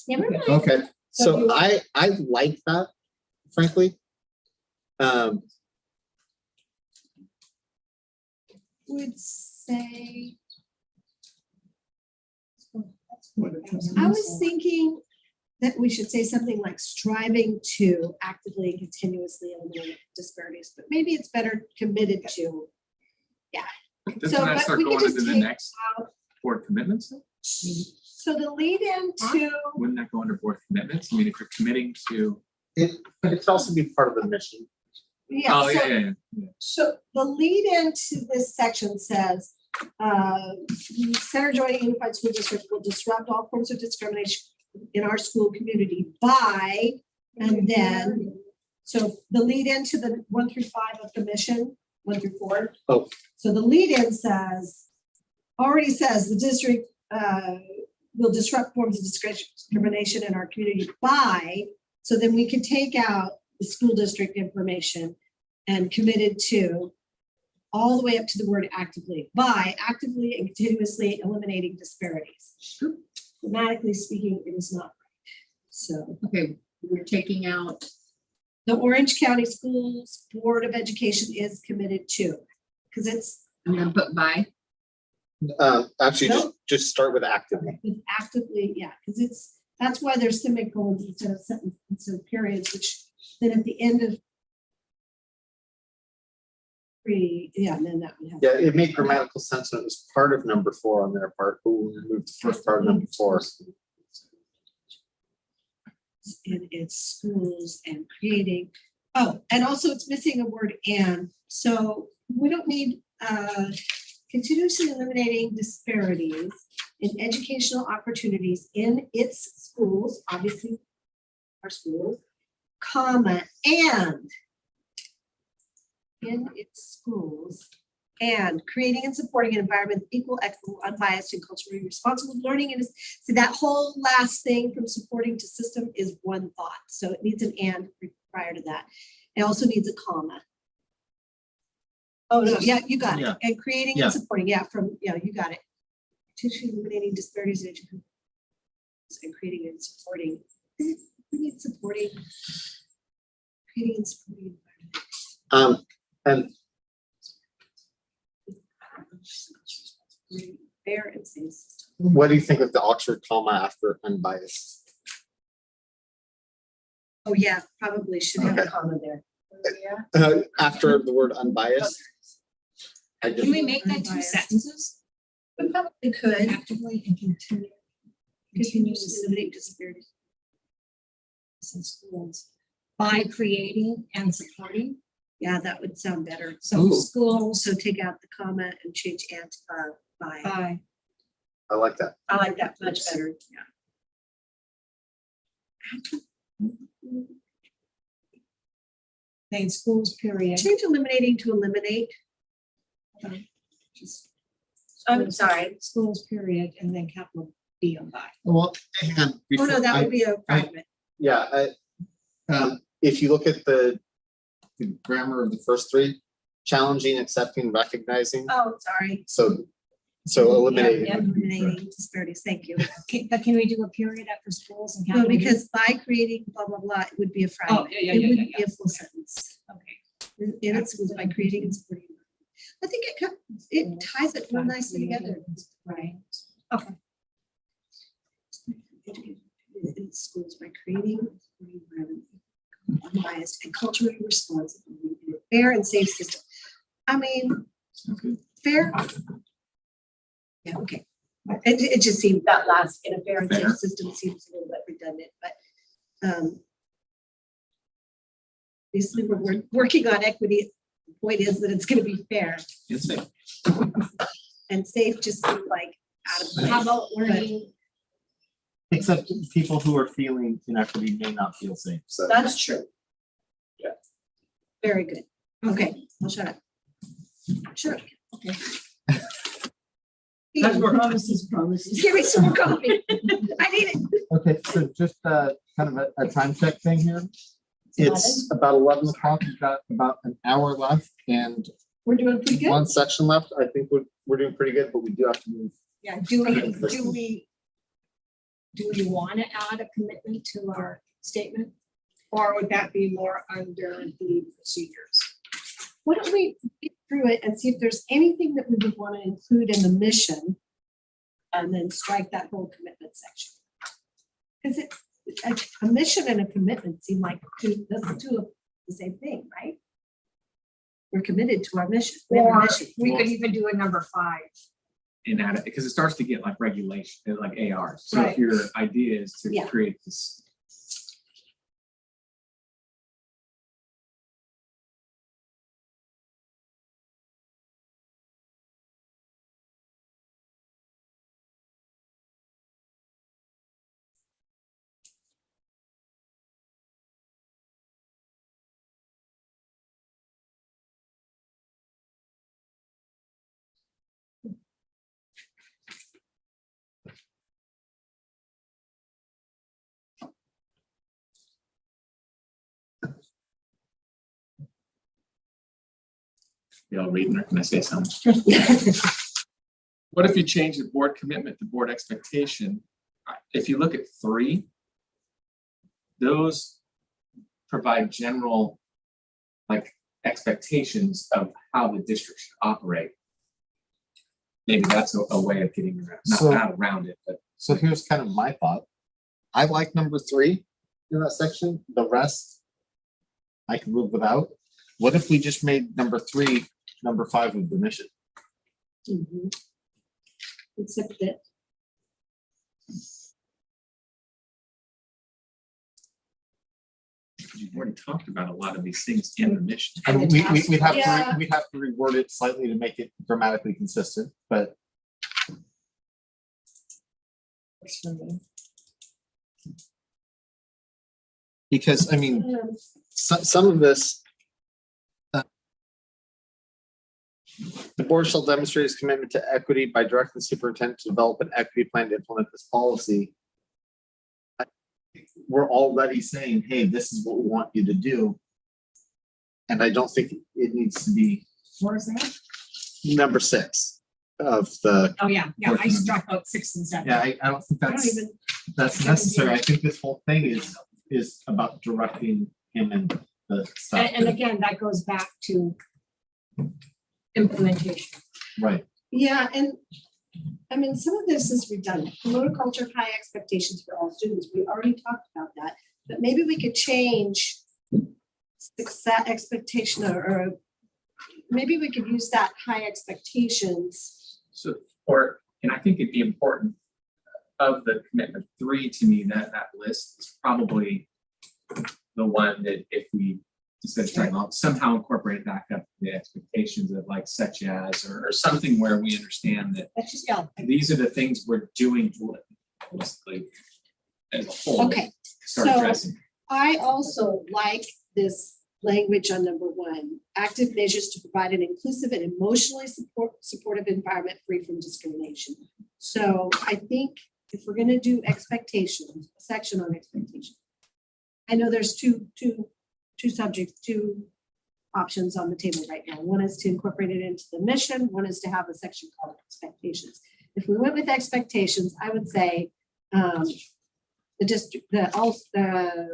Never mind. Okay, So so you- I like that, frankly. Would say, What I was thinking that we should say something like striving to actively and continuously eliminate disparities, but maybe it's better committed to. Doesn't So, that but start we could going just into the take next out- board commitments? So the lead into, Wouldn't that go under board commitments? I mean, if you're committing to. But it could also be part of the mission. yeah, Oh, so yeah. So the lead into this section says, Center Joint Unified School District will disrupt all forms of discrimination in our school community by, and then, so the lead into the 1 through 5 of the mission, 1 through 4. Oh. So the lead in already says the district will disrupt forms of discrimination in our community by, so then we could take out the school district information and committed to all the way up to the word actively, by actively and continuously eliminating disparities. Grammatically speaking, it is not right. So Okay, we're taking out, the Orange County Schools Board of Education is committed to, because it's I'm gonna put by, Actually, Nope. just start with actively. with actively, yeah, because that's why there's semicolons instead of sentences, instead of periods, which then at the end of and then that would have. Yeah, it made grammatical sense when it was part of number 4 on their part, but we removed the first part of number 4. In its schools and creating, and also it's missing a word and, so we don't need, continuously eliminating disparities in educational opportunities in its schools, obviously our schools, comma, and in its schools, and creating and supporting an environment of equal, equitable, unbiased, and culturally responsible learning. And see, that whole last thing from supporting to system is one thought. So it needs an and prior to that. It also needs a comma. Oh, no, yeah, you got it. Yeah. And creating Yeah. and supporting, yeah, you got it. Teaching, eliminating disparities in education. And creating and supporting. Creating and supporting. Creating and supporting. And Fair and safe system. what do you think of the Oxford comma after unbiased? Oh, yeah, probably should have a Okay. comma there. After the word unbiased? I just, Can we make that two Unbiased. sentences? We probably could. Actively and Continue to eliminate disparities. in schools by creating and supporting. Yeah, that would sound better. So Ooh. schools So take out the comma and change and to by. by, I like that. I like that much better, yeah. in schools period. Change eliminating to eliminate. Just- I'm sorry. Schools period and then capital B on by. Well, hang on. Oh, no, that would be a I- fragment. Yeah, if you look at the grammar of the first three, challenging, accepting, recognizing, Oh, sorry. so eliminating. Yeah, would be correct. Eliminating disparities, thank you. But can we do a period after schools and No, capital B? because by creating blah, blah, blah, it would be a fragment. yeah, It yeah, wouldn't yeah, be a full sentence. Okay. And it's by creating and supporting. I think it ties it real nicely together. Right. In schools by creating and supporting environment, unbiased and culturally responsible, in a fair and safe system. I mean, fair. Yeah, okay. It just seemed that last in a fair and Fair. safe system seems a little bit redundant, but basically we're working on equity. The point is that it's gonna be fair It's safe. and safe, just seemed like out of place. How about learning? Except people who are feeling inequity may not feel safe, so. That's true. Yeah. Very good. Okay, I'll shut up. Shut up. Okay. Promises. Give me some more coffee. I need it. Okay, so just kind of a time check thing here. It's about 11 o'clock. We've got about an hour left and We're doing pretty good. one section left. I think we're doing pretty good, but we do have to move. Yeah, do we want to add a commitment to our statement? Or would that be more under the procedures? Why don't we get through it and see if there's anything that we would want to include in the mission and then strike that whole commitment section. Because a mission and a commitment seem like that's two of the same thing, right? We're committed to our mission. We have a Or mission. we could even do a number 5. And add it, because it starts to get like regulation, like ARs. So Right. if your idea is to Yeah. create this. Y'all reading or can I say something? What if you change the board commitment to board expectation? If you look at 3, those provide general like expectations of how the district should operate. Maybe that's a way of getting around, So- not around it, but So here's kind of my thought. I like number 3 in that section. The rest I can live without. What if we just made number 3, number 5 of the mission? Mhm. Except that. you've already talked about a lot of these things in the mission. And we'd have Yeah. to, we'd have to reword it slightly to make it grammatically consistent, but Because, I mean, some of this. The board shall demonstrate its commitment to equity by directing the superintendent to develop an equity plan to implement this policy. We're already saying, hey, this is what we want you to do. And I don't think it needs to be Where is that? number 6 of the. Oh, yeah, I struck out 6 and 7. Yeah, I don't think I don't even, that's necessary. I think this whole thing is about directing him and the stuff. And again, that goes back to implementation. Right. yeah, and I mean, some of this is redundant. Promote a culture of high expectations for all students. We already talked about that, but maybe we could change success expectation or maybe we could use that high expectations. So, and I think it'd be important of the commitment 3 to me, that list is probably the one that if we instead of trying to somehow incorporate it back up to the expectations of like such as or something where we understand that That's just, yeah. these are the things we're doing holistically as a whole. Okay, Start so addressing. I also like this language on number 1, active measures to provide an inclusive and emotionally supportive environment free from discrimination. So I think if we're going to do expectations, a section on expectations, I know there's two options on the table right now. One is to incorporate it into the mission. One is to have a section called expectations. If we went with expectations, I would say the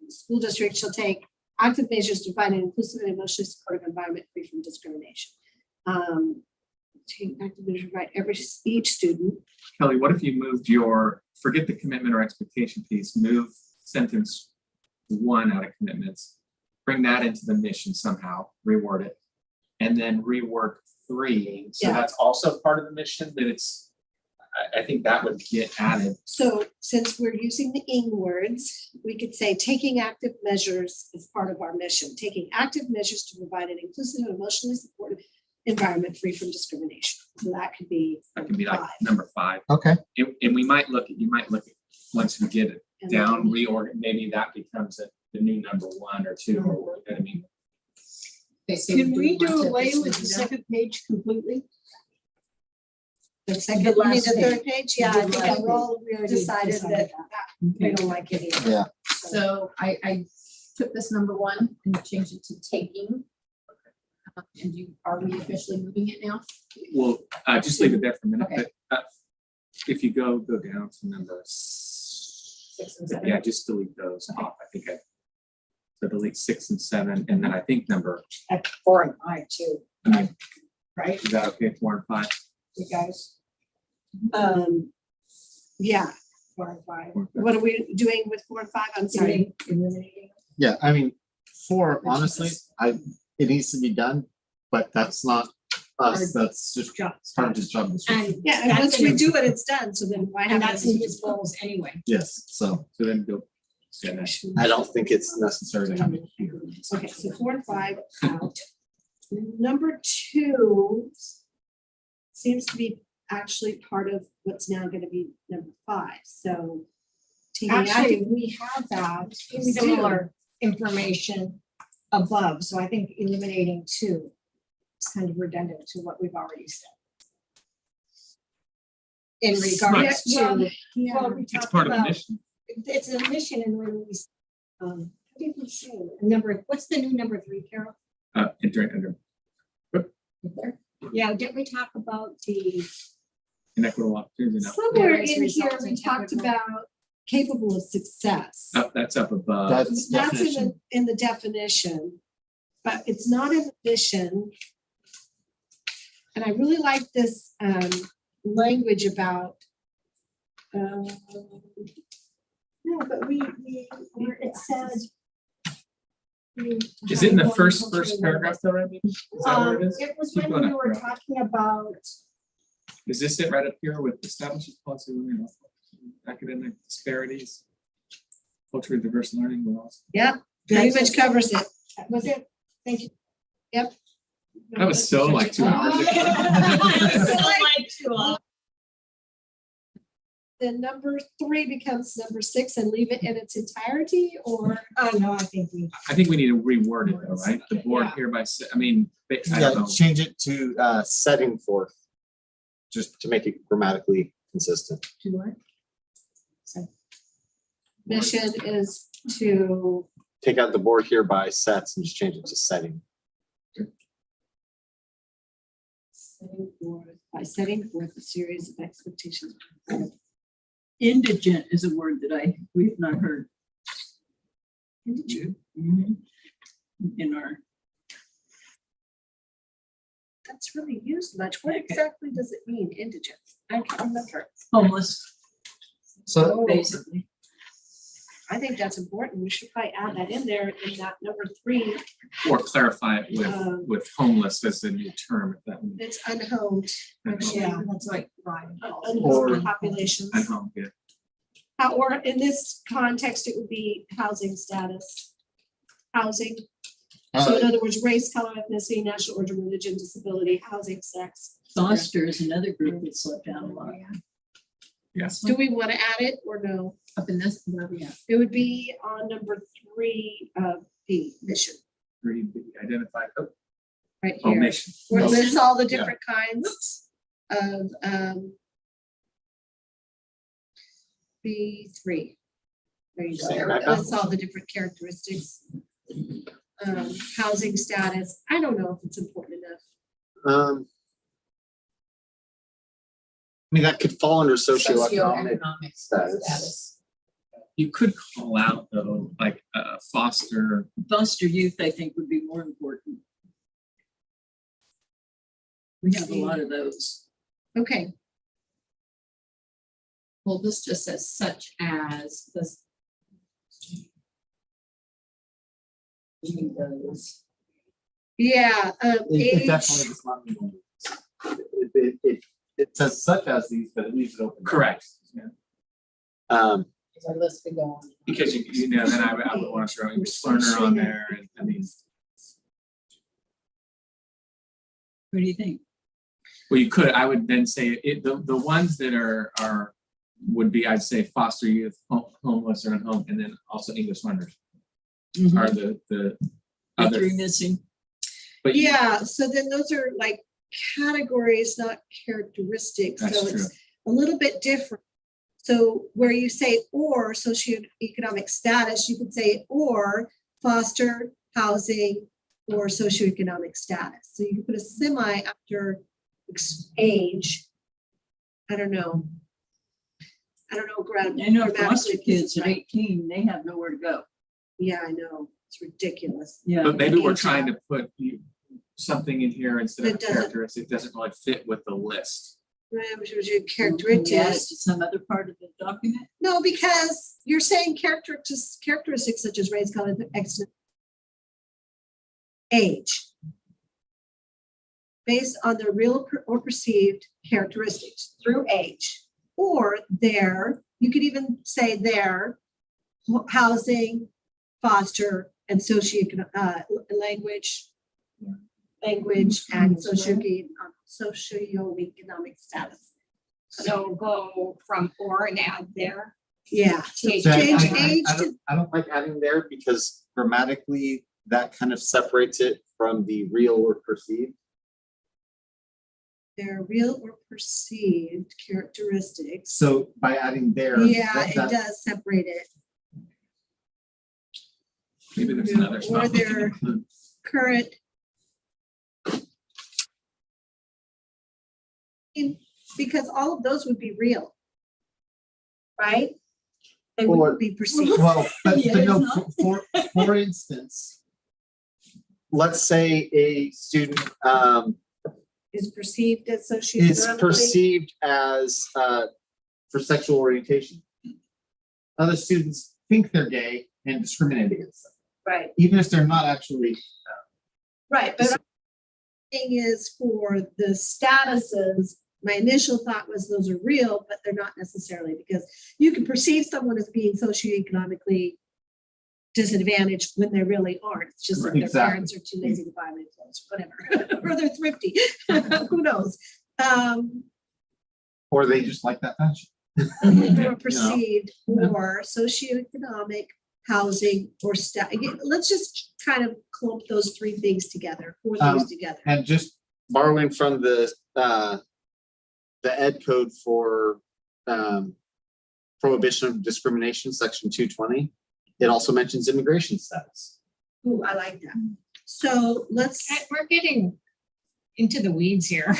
school district shall take active measures to find an inclusive and emotionally supportive environment free from discrimination. Take active measures right each student. Kelly, what if you moved forget the commitment or expectation piece, move sentence 1 out of commitments, bring that into the mission somehow, reword it, and then rework 3. So Yeah. that's also part of the mission, that I think that would get added. So since we're using the ing words, we could say taking active measures is part of our mission, taking active measures to provide an inclusive and emotionally supportive environment free from discrimination. So that could be That could be like 5. number 5. Okay. And we you might look at once we get it And down, reorg, maybe that becomes the new number 1 or 2, or you know what I mean? Okay, so Can we want do to away just with the leave that? second page completely? The second, The you mean last the page. 3rd page? Yeah, I think last we're all page. decided that we don't like it either. Yeah. So I took this number 1 and changed it to taking. And are we officially moving it now? Well, just leave it there for a minute, Okay. but if you go down to number 6 and 7. yeah, just delete those off. I think so delete 6 and 7, and then I think number, At 4 and 5 too, right, is that okay, 4 and 5? you guys? Yeah, 4 and 5. what are we doing with 4 and 5? I'm sorry. Eliminating. Yeah, I mean, 4, honestly, it needs to be done, but that's not us, that's just part of his job description. And Yeah, and that's once in we his- do it, it's done. So then why have And that's in it? his goals anyway. Yes, so So then go. Yeah, I don't think it's necessary to have it here. Okay, so 4 and 5 out. Number 2 seems to be actually part of what's now going to be number 5. So taking Actually, active, we have that We do. similar information above, so I think eliminating 2 is kind of redundant to what we've already said. In regards Yeah, to, yeah. well, we It's talked part of the about, mission. it's a mission and when we, how did we say, number, what's the new number 3, Carol? Under Yeah, did we talk about the, inequitable opportunity. Somewhere Various in here, results we in talked technical- about capable of success. That's up above. That's That's definition. in the definition, but it's not in the mission. And I really like this language about. No, but where it said. Is it in the first paragraph though, Randy? Is that where it is? It was Keep when going we up, were Rob. talking about, Is this it right up here with establishing policy, academic disparities? Culturally diverse learning laws. Pretty much covers it. was it, thank you. That was so like 2 hours ago. So like to, then number 3 becomes number 6 and leave it in its entirety, or? No, I think we. I think we need to reword it though, right? The board Yeah. hereby, I mean, I Yeah, don't know. change it to setting forth, just to make it grammatically consistent. To what? Mission is to, Take out the board hereby sets and just change it to setting. by setting forth a series of expectations. Indigent is a word that we've not heard. Indigent. Mhm. In our, That's really used much. What Okay. exactly does it mean, indigent? I can't remember. homeless, So basically. I think that's important. We should probably add that in there in that number 3. Or clarify it with homeless as a new term, if that means. It's unhomed. Yeah, that's like Ryan. Unhomed populations. Unhomed, yeah. Or in this context, it would be housing status. Housing. So in other words, race, color, ethnicity, national origin, religion, disability, housing, sex. Foster is another group that's slowed down a lot. Yes. Do we want to add it or no? Up in this, where we at? It would be on number 3 of the mission, Identified, right oh, here. mission. Where it Okay. lists all the different kinds of B3. There you Say it go. back It up. lists all the different characteristics. Housing status. I don't know if it's important enough. I mean, that could fall under socioeconomic Socioeconomic status. status. You could call out though, like foster, Foster youth, I think, would be more important. We have a lot of those. Okay, Well, this just says such as this. Those. yeah, It age, definitely does not mean. It says such as these, but it leaves it open. correct. Yeah. Our list could go on. Because you know, then I would want to throw English learner on there and I mean, What do you think? well, you could, I would then say it, the ones that are, would be, I'd say foster youth, homeless or unhomed, and then also English learners are the The other. 3 missing. But you- yeah, so then those are like categories, not characteristics, so That's true. it's a little bit different. So where you say or socioeconomic status, you could say or foster housing or socioeconomic status. So you can put a semi after age. I don't know. I know foster grammatically, kids at right. 18, they have nowhere to go. Yeah, I know. It's ridiculous. Yeah. But maybe we're Age trying out. to put something in here instead of That doesn't- characteristics, it doesn't really fit with the list. Which was your Can we add it characteristics. to some other part of the document? No, because you're saying characteristics such as race, color, excellent age. Based on the real or perceived characteristics through age. Or their, you could even say their housing, foster, and language and socioeconomic status. So go from or and add there. Yeah, so Change change I age to, don't like adding there because grammatically that kind of separates it from the real or perceived. their real or perceived characteristics. So by adding there. Yeah, it does separate it. Maybe there's Yeah, another or spot. we can they're- include. Current. Because all of those would be real. Right? They Or- wouldn't be perceived. Well, but Yeah, no, it's for instance, let's say a student Is perceived as is socioeconomically. perceived as for sexual orientation. Other students think they're gay and discriminate against them, Right, even if they're not actually. right, but thing is for the statuses, my initial thought was those are real, but they're not necessarily, because you can perceive someone as being socioeconomically disadvantaged when they really aren't. It's just that their Exactly. parents are too lazy to buy them clothes, whatever, or they're thrifty, who knows? Or they just like that fashion. or perceived, or socioeconomic, housing, or again, let's just kind of clump those three things together, four things together. And just borrowing from the ed code for prohibition of discrimination, section 220, it also mentions immigration status. Ooh, I like that. So let's, We're getting into the weeds here.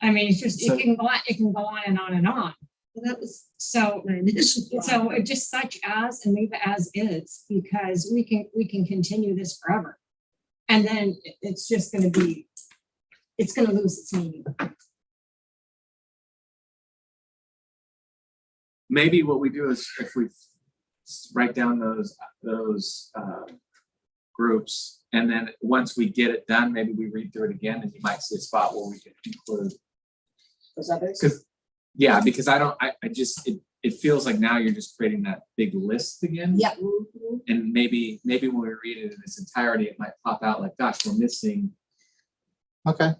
I mean, it's just, So- it can go on and on and on. well, that was So, my initial thought. so it just such as and leave it as is, because we can continue this forever. And then it's just gonna be, it's gonna lose its meaning. Maybe what we do is if we write down those groups, and then once we get it done, maybe we read through it again, and you might see a spot where we can include. Those others? Because, yeah, because I just, it feels like now you're just creating that big list again. Yeah. And maybe when we read it in its entirety, it might pop out like, gosh, we're missing. Okay.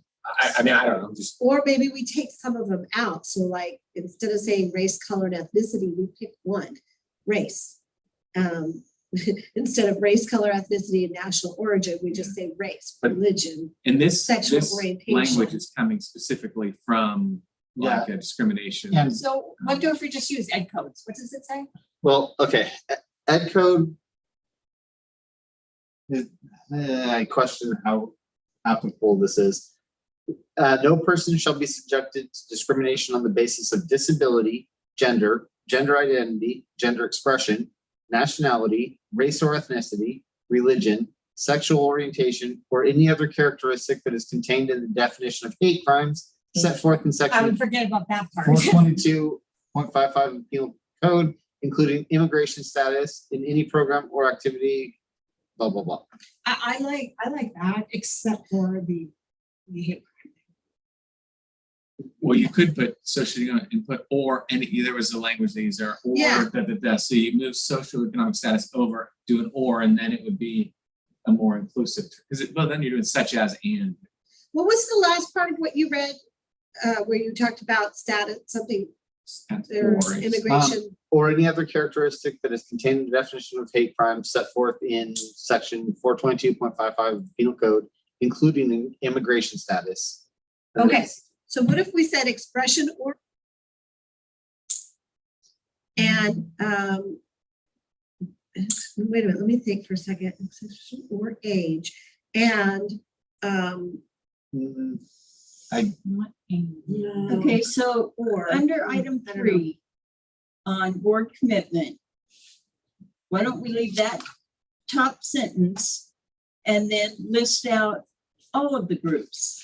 I mean, I don't know, just, Or maybe we take some of them out. So like, instead of saying race, color, and ethnicity, we pick one, race. Instead of race, color, ethnicity, and national origin, we just say race, But- religion. and this Sexual this orientation. language is coming specifically from like a discrimination. And- So what if we just use ed codes? What does it say? Well, okay, ed code. I question how applicable this is. No person shall be subjected to discrimination on the basis of disability, gender, gender identity, gender expression, nationality, race or ethnicity, religion, sexual orientation, or any other characteristic that is contained in the definition of hate crimes set forth in I section would forget about that part. 422.55 of the Penal Code, including immigration status in any program or activity, blah, blah, blah. I like that, except for the hate crime. Well, you could put social input or any, there was a language they use there, or Yeah. So you move socioeconomic status over, do an or, and then it would be a more inclusive, because well, then you're doing such as and. What was the last part of what you read? Where you talked about status, something, or or is- immigration? Or any other characteristic that is contained in the definition of hate crime set forth in section 422.55 of the Penal Code, including an immigration status. Okay, so what if we said expression or? And, wait a minute, let me think for a second, expression or age, and, Mm, Not Amy. no, Okay, so or. under item I don't know. 3 on board commitment, why don't we leave that top sentence and then list out all of the groups?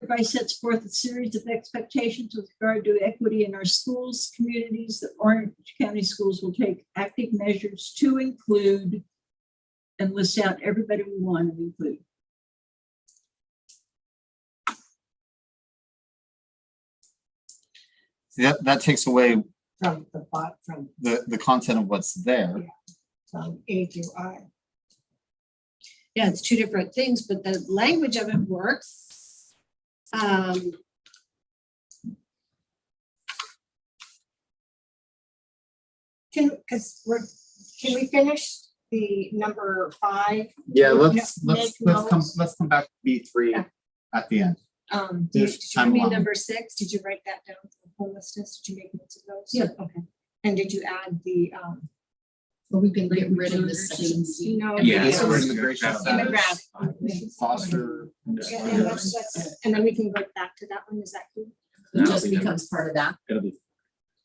Everybody sets forth a series of expectations with regard to equity in our schools, communities. That Orange County Schools will take active measures to include and list out everybody we want to include. That takes away From the bot, from the content of what's there. A through I. Yeah, it's two different things, but the language of it works. Can we finish the number 5? Yeah, Make notes. let's come back to B3 Yeah. at the end. Did If you time mean allowed. number 6? Did you write that down for homelessness? Did you make notes of those? Yeah. Okay. And did you add the, But we can get rid of this section C. no? Yeah. This so is we're immigration gonna- status, foster. Yeah, and and then we can go back to that one, is that good? It just becomes part of that. It'll be,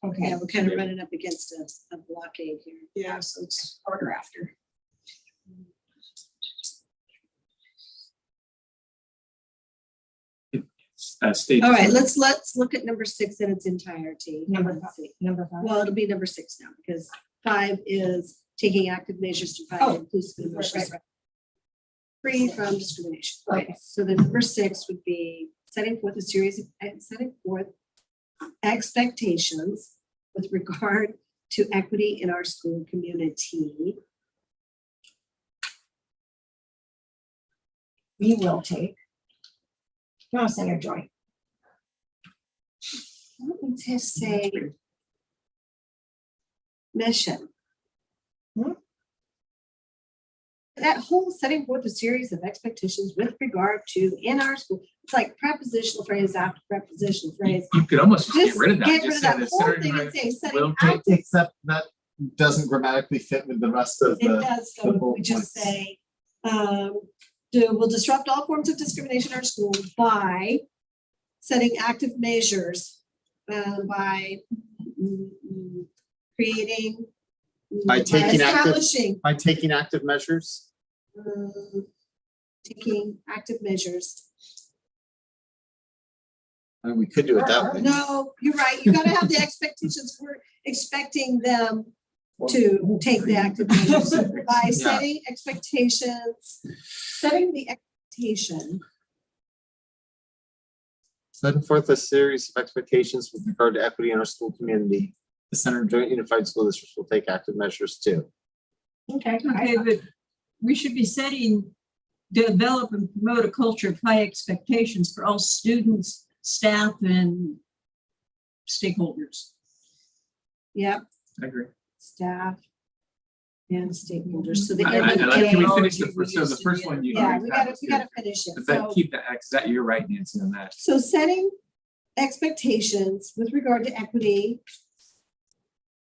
Okay, Yeah, we're kind of running up against a blockade here. yeah, so it's harder after. state. All right, let's look at number 6 in its entirety. Number Let's see. Number 5. Well, it'll be number 6 now because 5 is taking active measures to Oh, fight inclusive right, emotions right. free from discrimination. Right. Okay. So the number 6 would be setting forth a series of expectations with regard to equity in our school community. We will take. No, Senator Joy. Let me just say mission. That whole setting forth a series of expectations with regard to in our school, it's like prepositional phrase after prepositional phrase. You could almost just get Just rid of that. get rid Just of say that the whole center thing and right say setting will out. Except that doesn't grammatically fit with the rest of It the. does, the so bullet we just points. say, will disrupt all forms of discrimination in our school by setting active measures, by creating. By taking active- establishing, By taking active measures. taking active measures. I mean, we could do it that way. No, you're right. You gotta have the expectations. We're expecting them to take the active measures by setting expectations, setting the expectation. Setting forth a series of expectations with regard to equity in our school community. The Center Joint Unified School Districts will take active measures too. Okay. Okay, but we should be setting, develop and promote a culture of high expectations for all students, staff, and stakeholders. Yep, I agree. staff and stakeholders. So the. Can we MBA finish the first, so the first one you. Yeah, we gotta finish it. But So, keep that, because that, you're right, Nancy, on that. so setting expectations with regard to equity,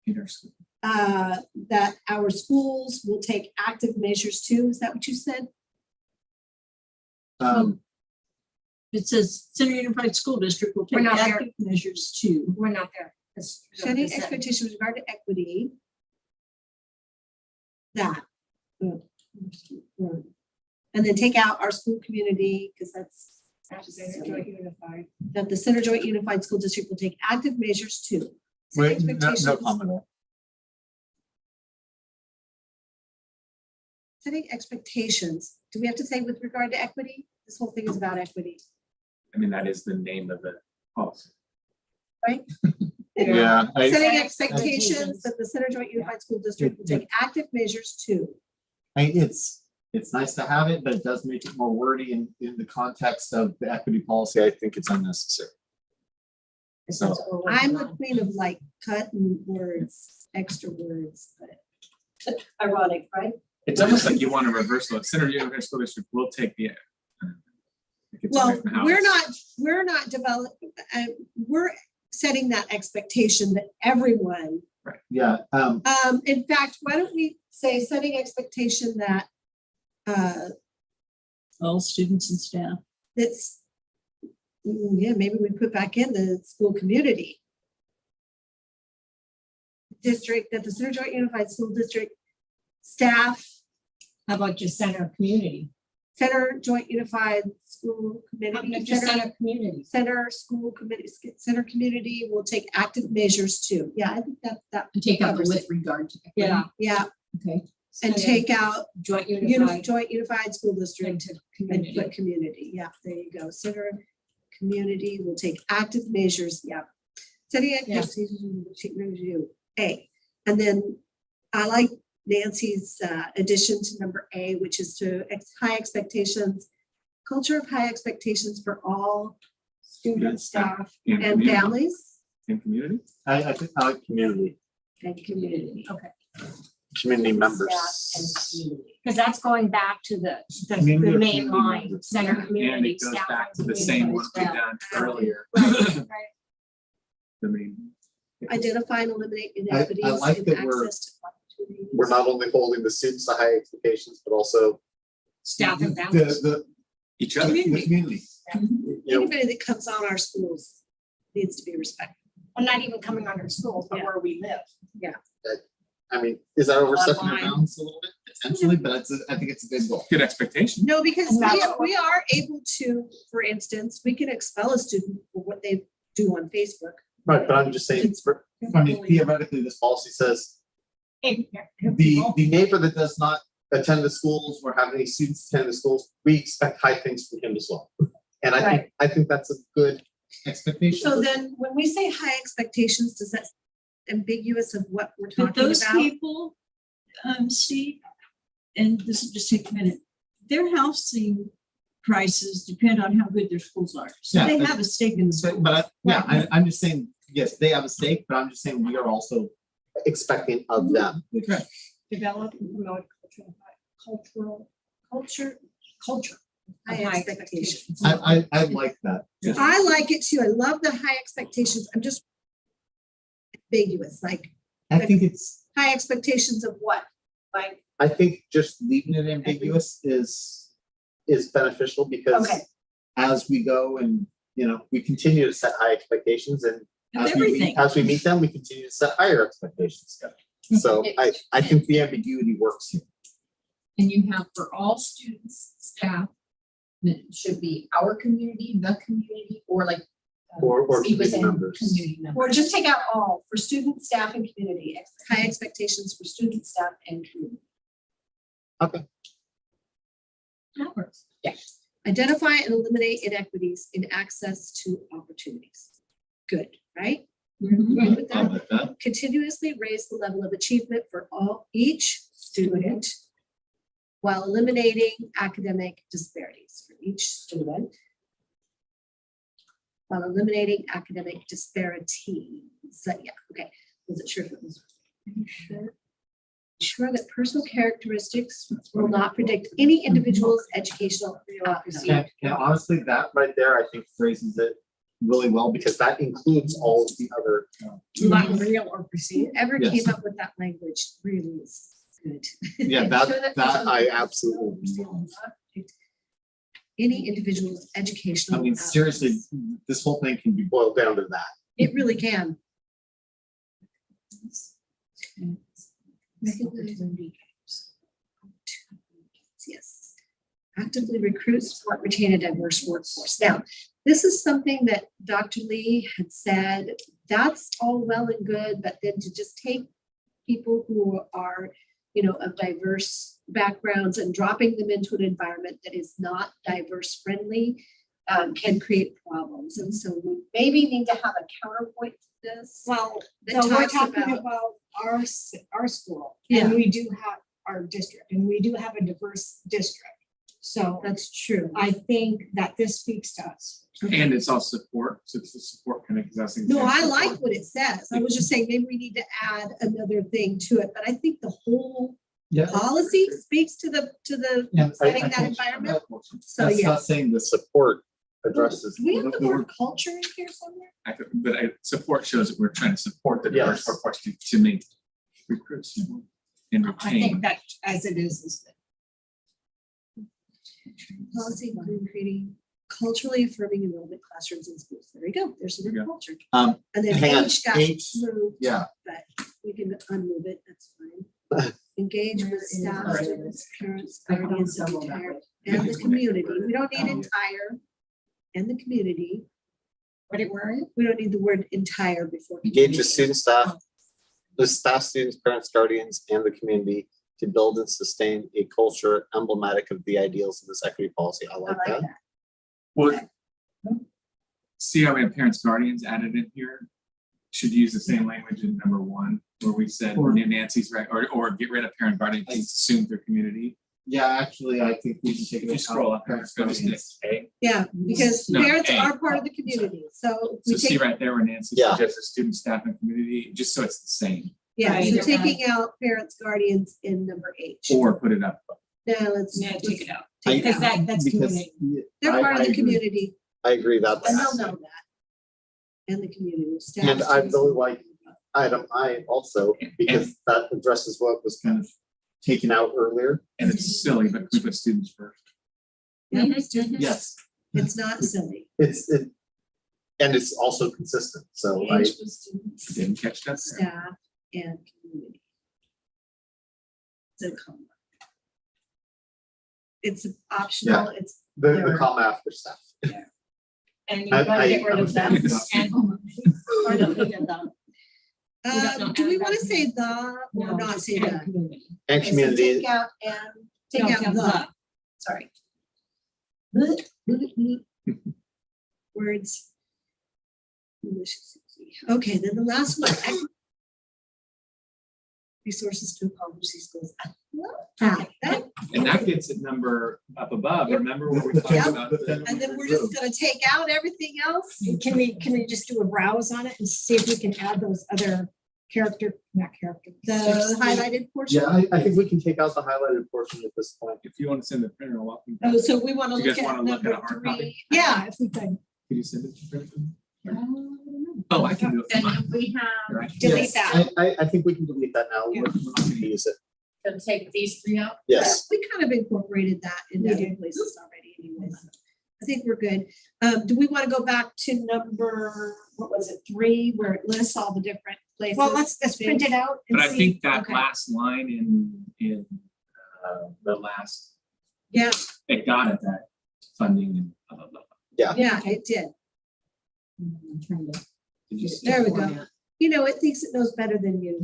In our school. that our schools will take active measures too. Is that what you said? It says Center Unified School District will We're take not there. active measures to. We're not there. That's what Setting it said. expectations with regard to equity. That. And then take out our school community, because that's. Joint Unified. That the Center Joint Unified School District will take active measures too. Setting Wait, no expectations- comment. Setting expectations. Do we have to say with regard to equity? This whole thing is about equity, I mean, that is the name of the policy. right? Yeah. Setting expectations that the Center Joint Unified School District will take active measures too. It's nice to have it, but it does make it more wordy in the context of the equity policy. I think it's unnecessary. So I'm the queen of like cutting words, extra words, but ironic, right? It's almost like you want to reverse it. Center Unified School District will take the. It's away Well, from how we're it's- not developing, we're setting that expectation that everyone, yeah, in fact, why don't we say setting expectation that All students and staff. that's, yeah, maybe we put back in the school community. District, that the Center Joint Unified School District staff, How about just center community? Center Joint Unified School How about Committee, just Center center community? School Committee, Center Community will take active measures too. Yeah, I think that, And take out the covers with it. regard to. Yeah. yeah, Okay. and take out Joint Unified Joint Unified School District into and community. put community. Yeah, there you go. Center Community will take active measures. Yeah. Setting expectations will take measures to do A. And then I like Nancy's addition to number A, which is to high expectations, culture of high expectations for all students, staff, and community. families. And community. I think I like community, And community. community members. Because that's going back to the Community of main community line, members. center And community, it goes staff. back to and the same one we community done earlier. as well. Right. I mean. Identify and eliminate I inequities like in that we're- access to opportunities. We're not only holding the students to high expectations, but also Staff and families. the Each other. community. You know, Anybody that comes on our schools needs to be respected. Well, not even coming under schools, but Yeah. where we live. I mean, is that overstepping your Online. bounds a little bit? Potentially, but I think it's a good goal. Good expectation. No, because And that's we are able to, for instance, we can expel a student for what they do on Facebook. Right, but I'm just saying, I mean, theoretically, this policy says the neighbor that does not attend the schools or have any students attend the schools, we expect high things from him as well. And I think that's a good expectation. So then, when we say high expectations, does that ambiguous of what we're But talking those about? people, Steve, and this will just take a minute, their housing prices depend on how good their schools are. So Yeah, they but- have a stake in the So, school. but I'm just saying, yes, they have a stake, but I'm just saying we are also expecting of them. Develop and promote culture. High expectations. I like that. I like it too. I love the high expectations. I'm just ambiguous, like I think it's, high expectations of what? Like, I think just leaving it ambiguous is beneficial because okay, as we go and, you know, we continue to set high expectations and With everything. as we meet them, we continue to set higher expectations. So I think the ambiguity works here. And you have for all students, staff, that it should be our community, the community, or like. Or Steve was committee saying, members. Community members. or just take out all for student, staff, and community. High expectations for student, staff, and community. Okay. That works. Identify and eliminate inequities in access to opportunities. Good, right? Good with I that? like that. Continuously raise the level of achievement for each student while eliminating academic disparities for each student. While eliminating academic disparities. So, yeah, okay. Wasn't sure if it was. Ensure that personal characteristics will not predict any individual's educational opportunity. And honestly, that right there, I think phrases it really well because that includes all of the other. Not real or perceived. Whoever Yes. came up with that language really is good. Yeah, that I absolutely. Any individual's I educational. mean, seriously, this whole thing can be boiled down to that. It really can. Yes. Actively recruit, support, retain a diverse workforce. Now, this is something that Dr. Lee had said, that's all well and good, but then to just take people who are, you know, of diverse backgrounds and dropping them into an environment that is not diverse friendly can create problems. And so we maybe need to have a counterpoint to this. Well, that so we're talks talking about- about our school, Yeah. and we do have our district, and we do have a diverse district. So That's true. I think that this speaks to us. And it's all support, so it's the support kind of possessing. No, I like what it says. I was just saying, maybe we need to add another thing to it, but I think the whole Yeah. policy speaks to the setting that environment. So, That's yeah. not saying the support addresses. Do we have the word culture in here somewhere? Support shows that we're trying to support the diverse Yes. workforce to make recruits and I retain. think that as it is good. Policy including creating culturally affirming enrollment classrooms and schools. There you go. There's the There you word culture. Um, And then hang on, H got H, moved. yeah. But we can unmove it. That's fine. Engage with staff, Where is- students, parents, I found guardians, several and that entire- way. and the community. We don't need entire and the community. What it were? We don't need the word entire before. Engage community. with student staff, the staff, students, parents, guardians, and the community to build and sustain a culture emblematic of the ideals of this equity policy. I I like like that. that. Well, see how we have parents, guardians added in here? Should use the same language in number 1, where we said Or- Nancy's right, or get rid of parent, guardian, please assume their community. Yeah, actually, I think we can take it. Just scroll up, Parents, go just guardians. A. Yeah, because No, parents A. are part of the community. So So we see take, right there where Nancy Yeah. suggests student, staff, and community, just so it's the same, yeah, Right. so taking out parents, guardians in number H. or put it up. Yeah, let's. Yeah, take it out. Take it Because out. that's Because community. They're I- part of I the agree. community I agree, that's. and they'll know that. And the community. staff, And I students, really like item I also, because that addresses what was kind of taken out earlier. And it's silly, but we put students first. yeah, students. Yes, It's not silly. and it's also consistent, so I, Engage with students, Didn't catch that there. staff, and community. It's a comma. It's optional, it's, the comma after staff. And you I- gotta get I- rid of them. Yes. And- or don't need them. don't do we add want to that. say the or No, not just say add that? community. And Okay, so community, Take out and, take No, out take the, the. sorry. Words. Maliciously. Okay, then the last one. Resources to accomplish these goals. I love that. And that gets a number up above, remember where we talked Yep. about the. And then we're just gonna take out everything else? Can we just do a browse on it and see if we can add those other not character. The highlighted portion? Yeah, I think we can take out the highlighted portion at this point. If you want to send the printer, I'll walk you. Oh, so we wanna Do you look guys at wanna look at a number hard copy? 3. Yeah, if we could Can you send it to printer? Oh, I can do it. And from mine. we have, Right. delete Yes, that. I think we can delete that now. We're not gonna use it. to take these 3 out. Yes. We kind of incorporated that in We other did. places already anyways. I think we're good. Do we want to go back to number, what was it, 3, where it lists all the different places? Well, let's print it out and But I see. think that Okay. last line in the last, Yeah, it got at that funding and blah, blah, blah. yeah, it did. I'm trying to Did you see? There we go. You know, it thinks it knows better than you.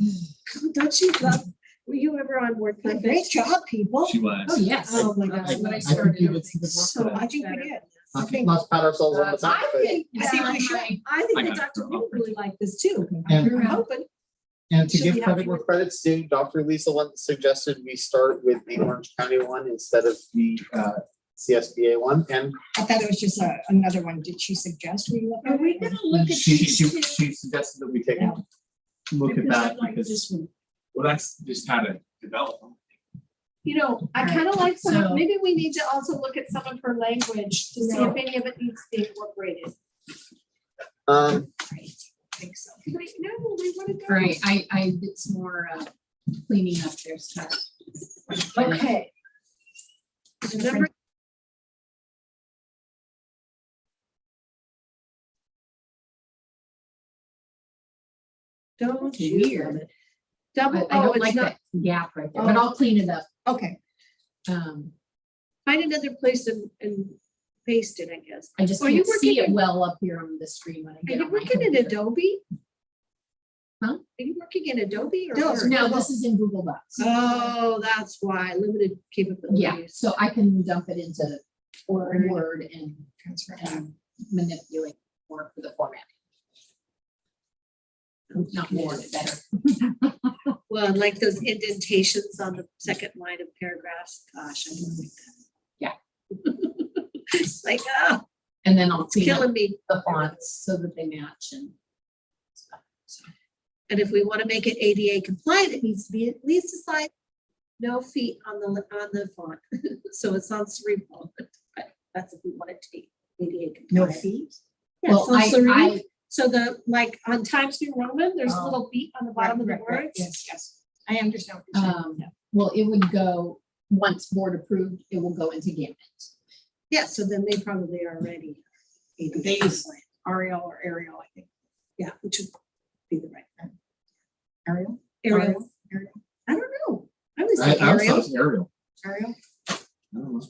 Don't you love, were you ever on WordPerfect? Great job, people. She was. Oh, yes. Oh, my That's gosh. what I I started. think we did some good work So for that. I think we did. I think let's pat ourselves on the back. I think I think we that- should. I think I that got it. Dr. Moon really liked this too. And- I'm hoping. And to Should we give have credit to- where credit's due, Dr. Lisa Lunt suggested we start with the Orange County one instead of the CSBA one. And I thought it was just another one. Did she suggest we look Are at we it? gonna look at she these two? suggested that we take a look at Because that I like because this one. Well, that's just how to develop them. You know, I Alright, kind of like some, so- maybe we need to also look at some of her language to see if any of it needs to be incorporated. I think so. Wait, no, we want to go. Right, I did some more cleaning up their stuff. Okay. Number. Don't you love Weird. it? Double, I oh, don't it's like not, that gap right there, but I'll clean it up. okay, Um, find another place and paste it, I guess. I just Are you can't see working it in- well up here on the screen when I Are get you on my working in computer. Adobe? Huh? Are you working in Adobe or? No, Word? No, this is in Google Docs. Oh, that's why, limited capabilities. Yeah, so I can dump it into Word. Word and manipulate more for the format. Not more, better. Well, and like those indentations on the second line of paragraphs, gosh, I don't like that. Yeah. It's like, oh, And then I'll it's clean up killing me. the fonts so that they match and stuff. So, And if we want to make it ADA compliant, it needs to be at least a size, no feet on the font. So it's on cerebral. But that's if we want it to be ADA No compliant. feet? Yeah, Well, so cerebral. I, So the, like on Times New Roman, there's Oh. little feet on the bottom of the words. Yes, yes. I understand. what you're saying. well, it would go, once board approved, it will go into Gambit. Yeah, so then they probably are already. ADA They use compliant. Arial or Ariel, I think. Yeah, which would be the right. Ariel? Ariel. Ariel. I don't know. I would I say also Ariel. was Ariel. Ariel? I don't know.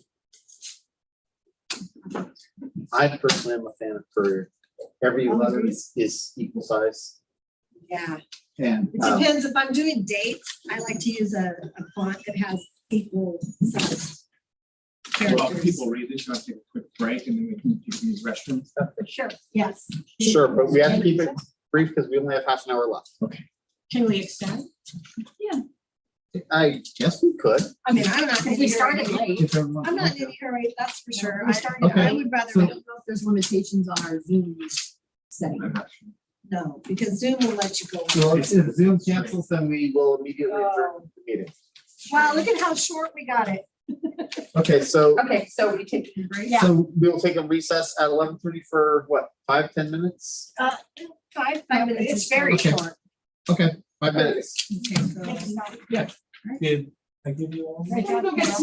I personally am a fan of Courier. Every Oh, letter really? is equal size. Yeah. And It depends, if I'm doing dates, I like to use a font that has equal size Well, characters. people read this, you want to take a quick break and then we can use restroom stuff. Sure. Yes. sure, but we have to keep it brief because we only have half an hour left. Can we extend? I guess we could. I mean, I'm not. We started late. If everyone- I'm not in a hurry, that's for sure. we started I Okay. would rather, So- I don't know if there's limitations on our Zoom setting. I'm not sure. no, because Zoom will let you go. So if Zoom cancels, then we will immediately adjourn the meeting. Wow, look at how short we got it. Okay, so, Okay, so we take a break? Yeah. so we'll take a recess at 11:30 for what, 5-10 minutes? 5 minutes minutes. is It's very Okay. short. Okay, 5 minutes. Okay, so. Did I give you all? Great job, Carol.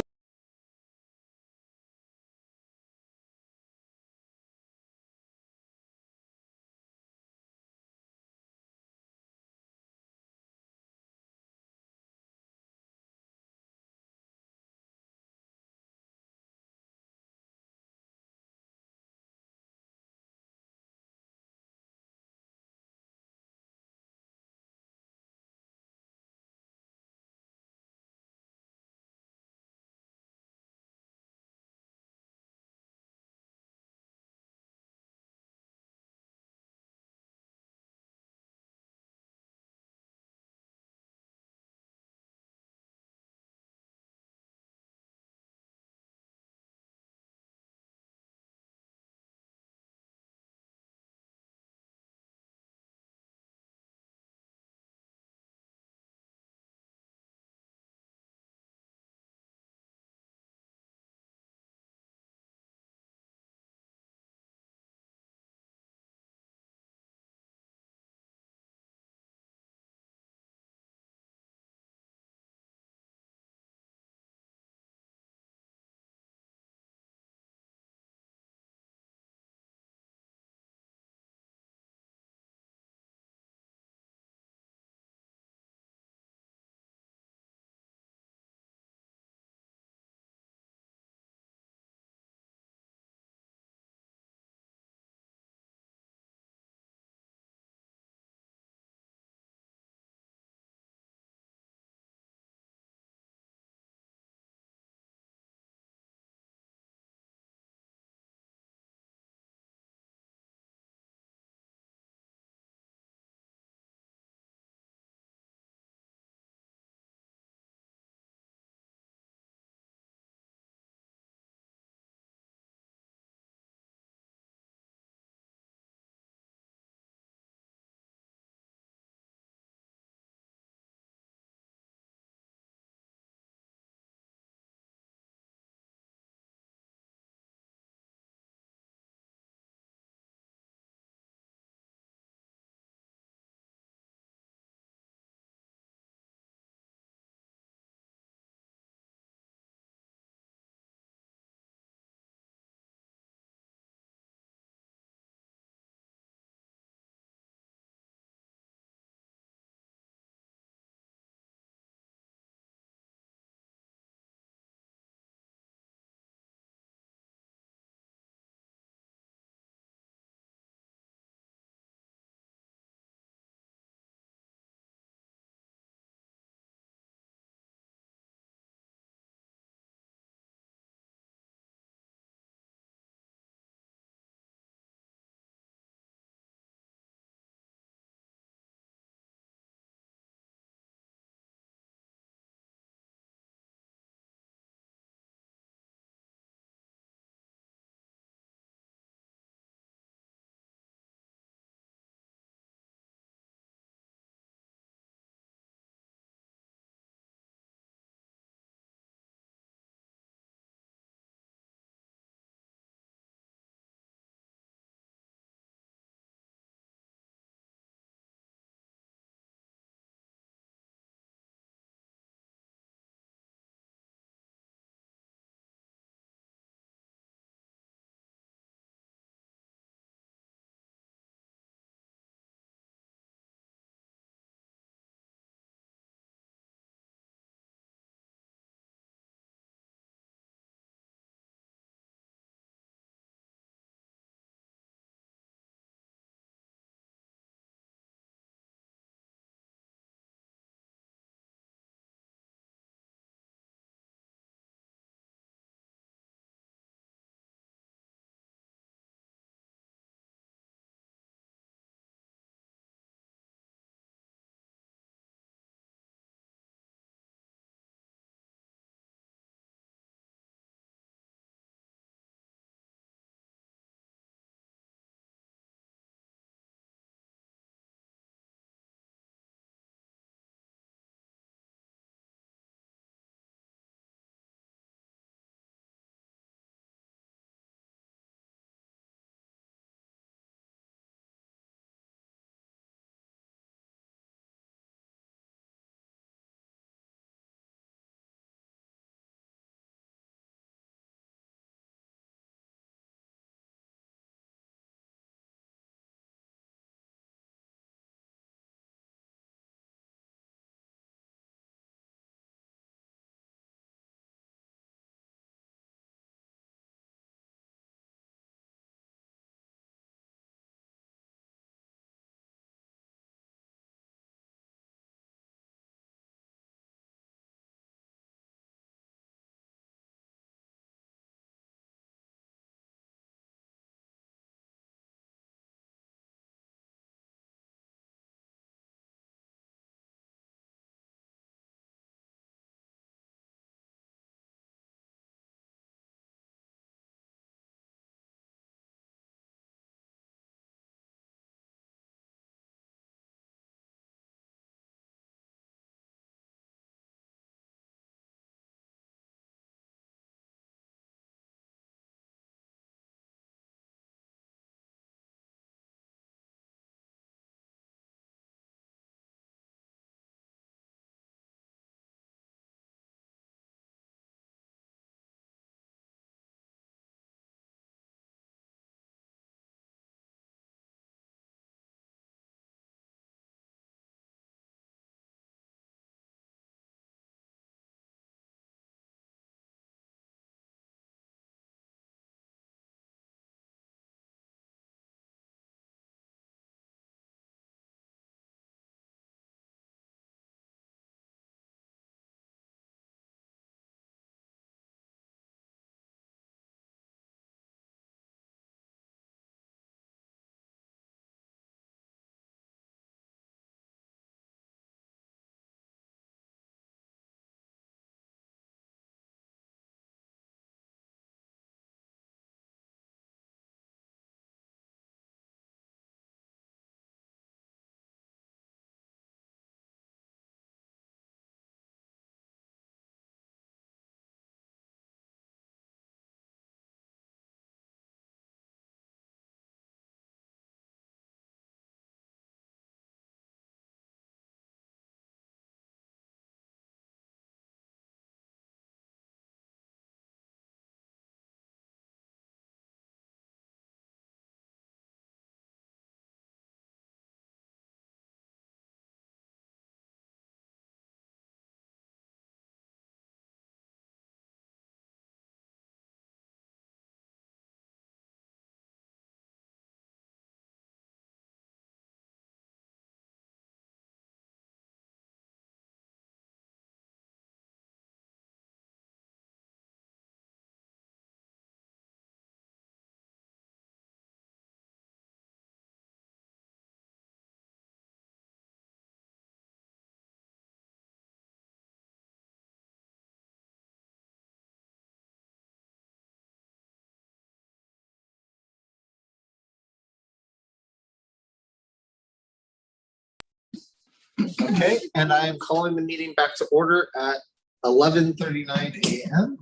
Okay, and I am calling the meeting back to order at 11:39 a.m.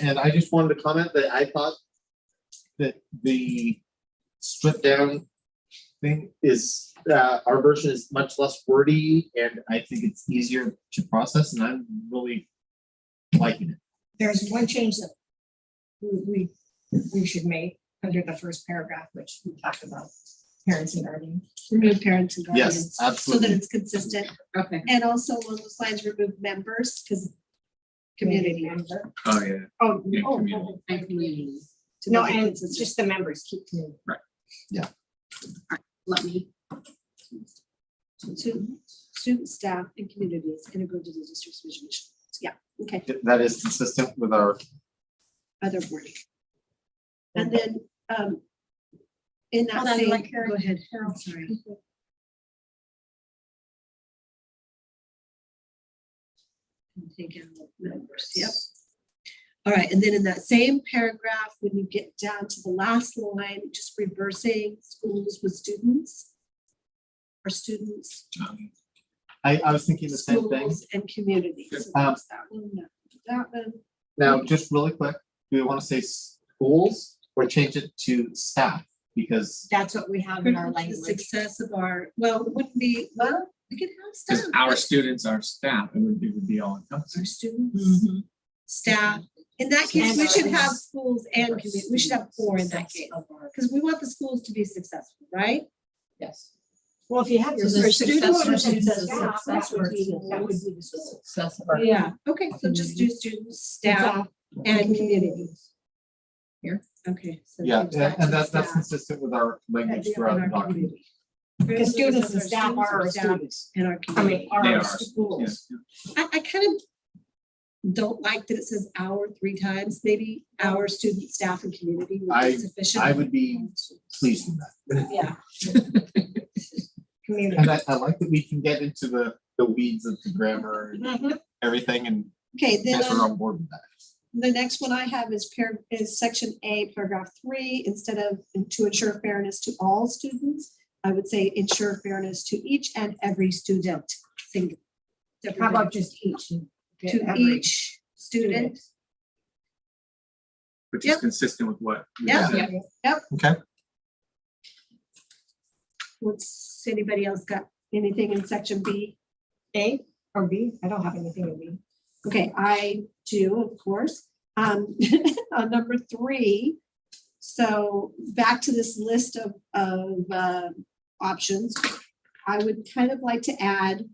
And I just wanted to comment that I thought that the stripped down thing is, our version is much less wordy, and I think it's easier to process, and I'm really liking it. There's one change that we should make under the first paragraph, which we talked about, parents and guardians. Remove parents and guardians. Yes, So that absolutely. it's consistent. Okay. And also along those lines, remove members, because community. member. Oh, yeah. Oh, Yeah, oh, community. oh, And community. to no, make it and consistent. just the members keep community. Let me, Student, staff, and communities integral to the district's vision mission. Yeah, okay, That is consistent with our, other wording. And then, in that Hold on, same, like Carol- go ahead, Carol. I'm sorry. Take out members, yep. All right, and then in that same paragraph, when you get down to the last line, just reversing schools with students. Or students, I was thinking the same thing. schools and communities. So Um, that's that one, that one. Now, just really quick, do we want to say schools or change it to staff? Because That's what we have in our The language. success of our, well, it wouldn't be, well, we could have staff. Because our students are staff, it would be all encompassing. Our students, Mhm. staff. In that case, And we our should have students. schools and community. We should have 4 in that case. Because we want the schools to be successful, right? yes. Well, if you have your So the first student success and rate is the the staff, success that would be, rate. that would be the Success of our. Yeah, okay, so just do students, staff, and communities. Here. Okay. So yeah, change that and to that's staff. consistent with our language And throughout the our document. community. Because students and Our staff are our staff students. And our I mean, community. are They our are, schools. I kind of don't like that it says our 3 times, maybe our student, staff, and community would be sufficient. I would be pleased with that. Yeah. Community. And I like that we can get into the weeds of the grammar and Mhm. everything, and Okay, then guys are on board with that. the next one I have is section A, paragraph 3, instead of to ensure fairness to all students, I would say ensure fairness to each and every student. Single. How about just each? To each student. Which Yep. is consistent with what. we Yep. said. Okay, What's, anybody else got anything in section B? A or B? I don't have anything in B. Okay, I do, of course. On number 3, so back to this list of options, I would kind of like to add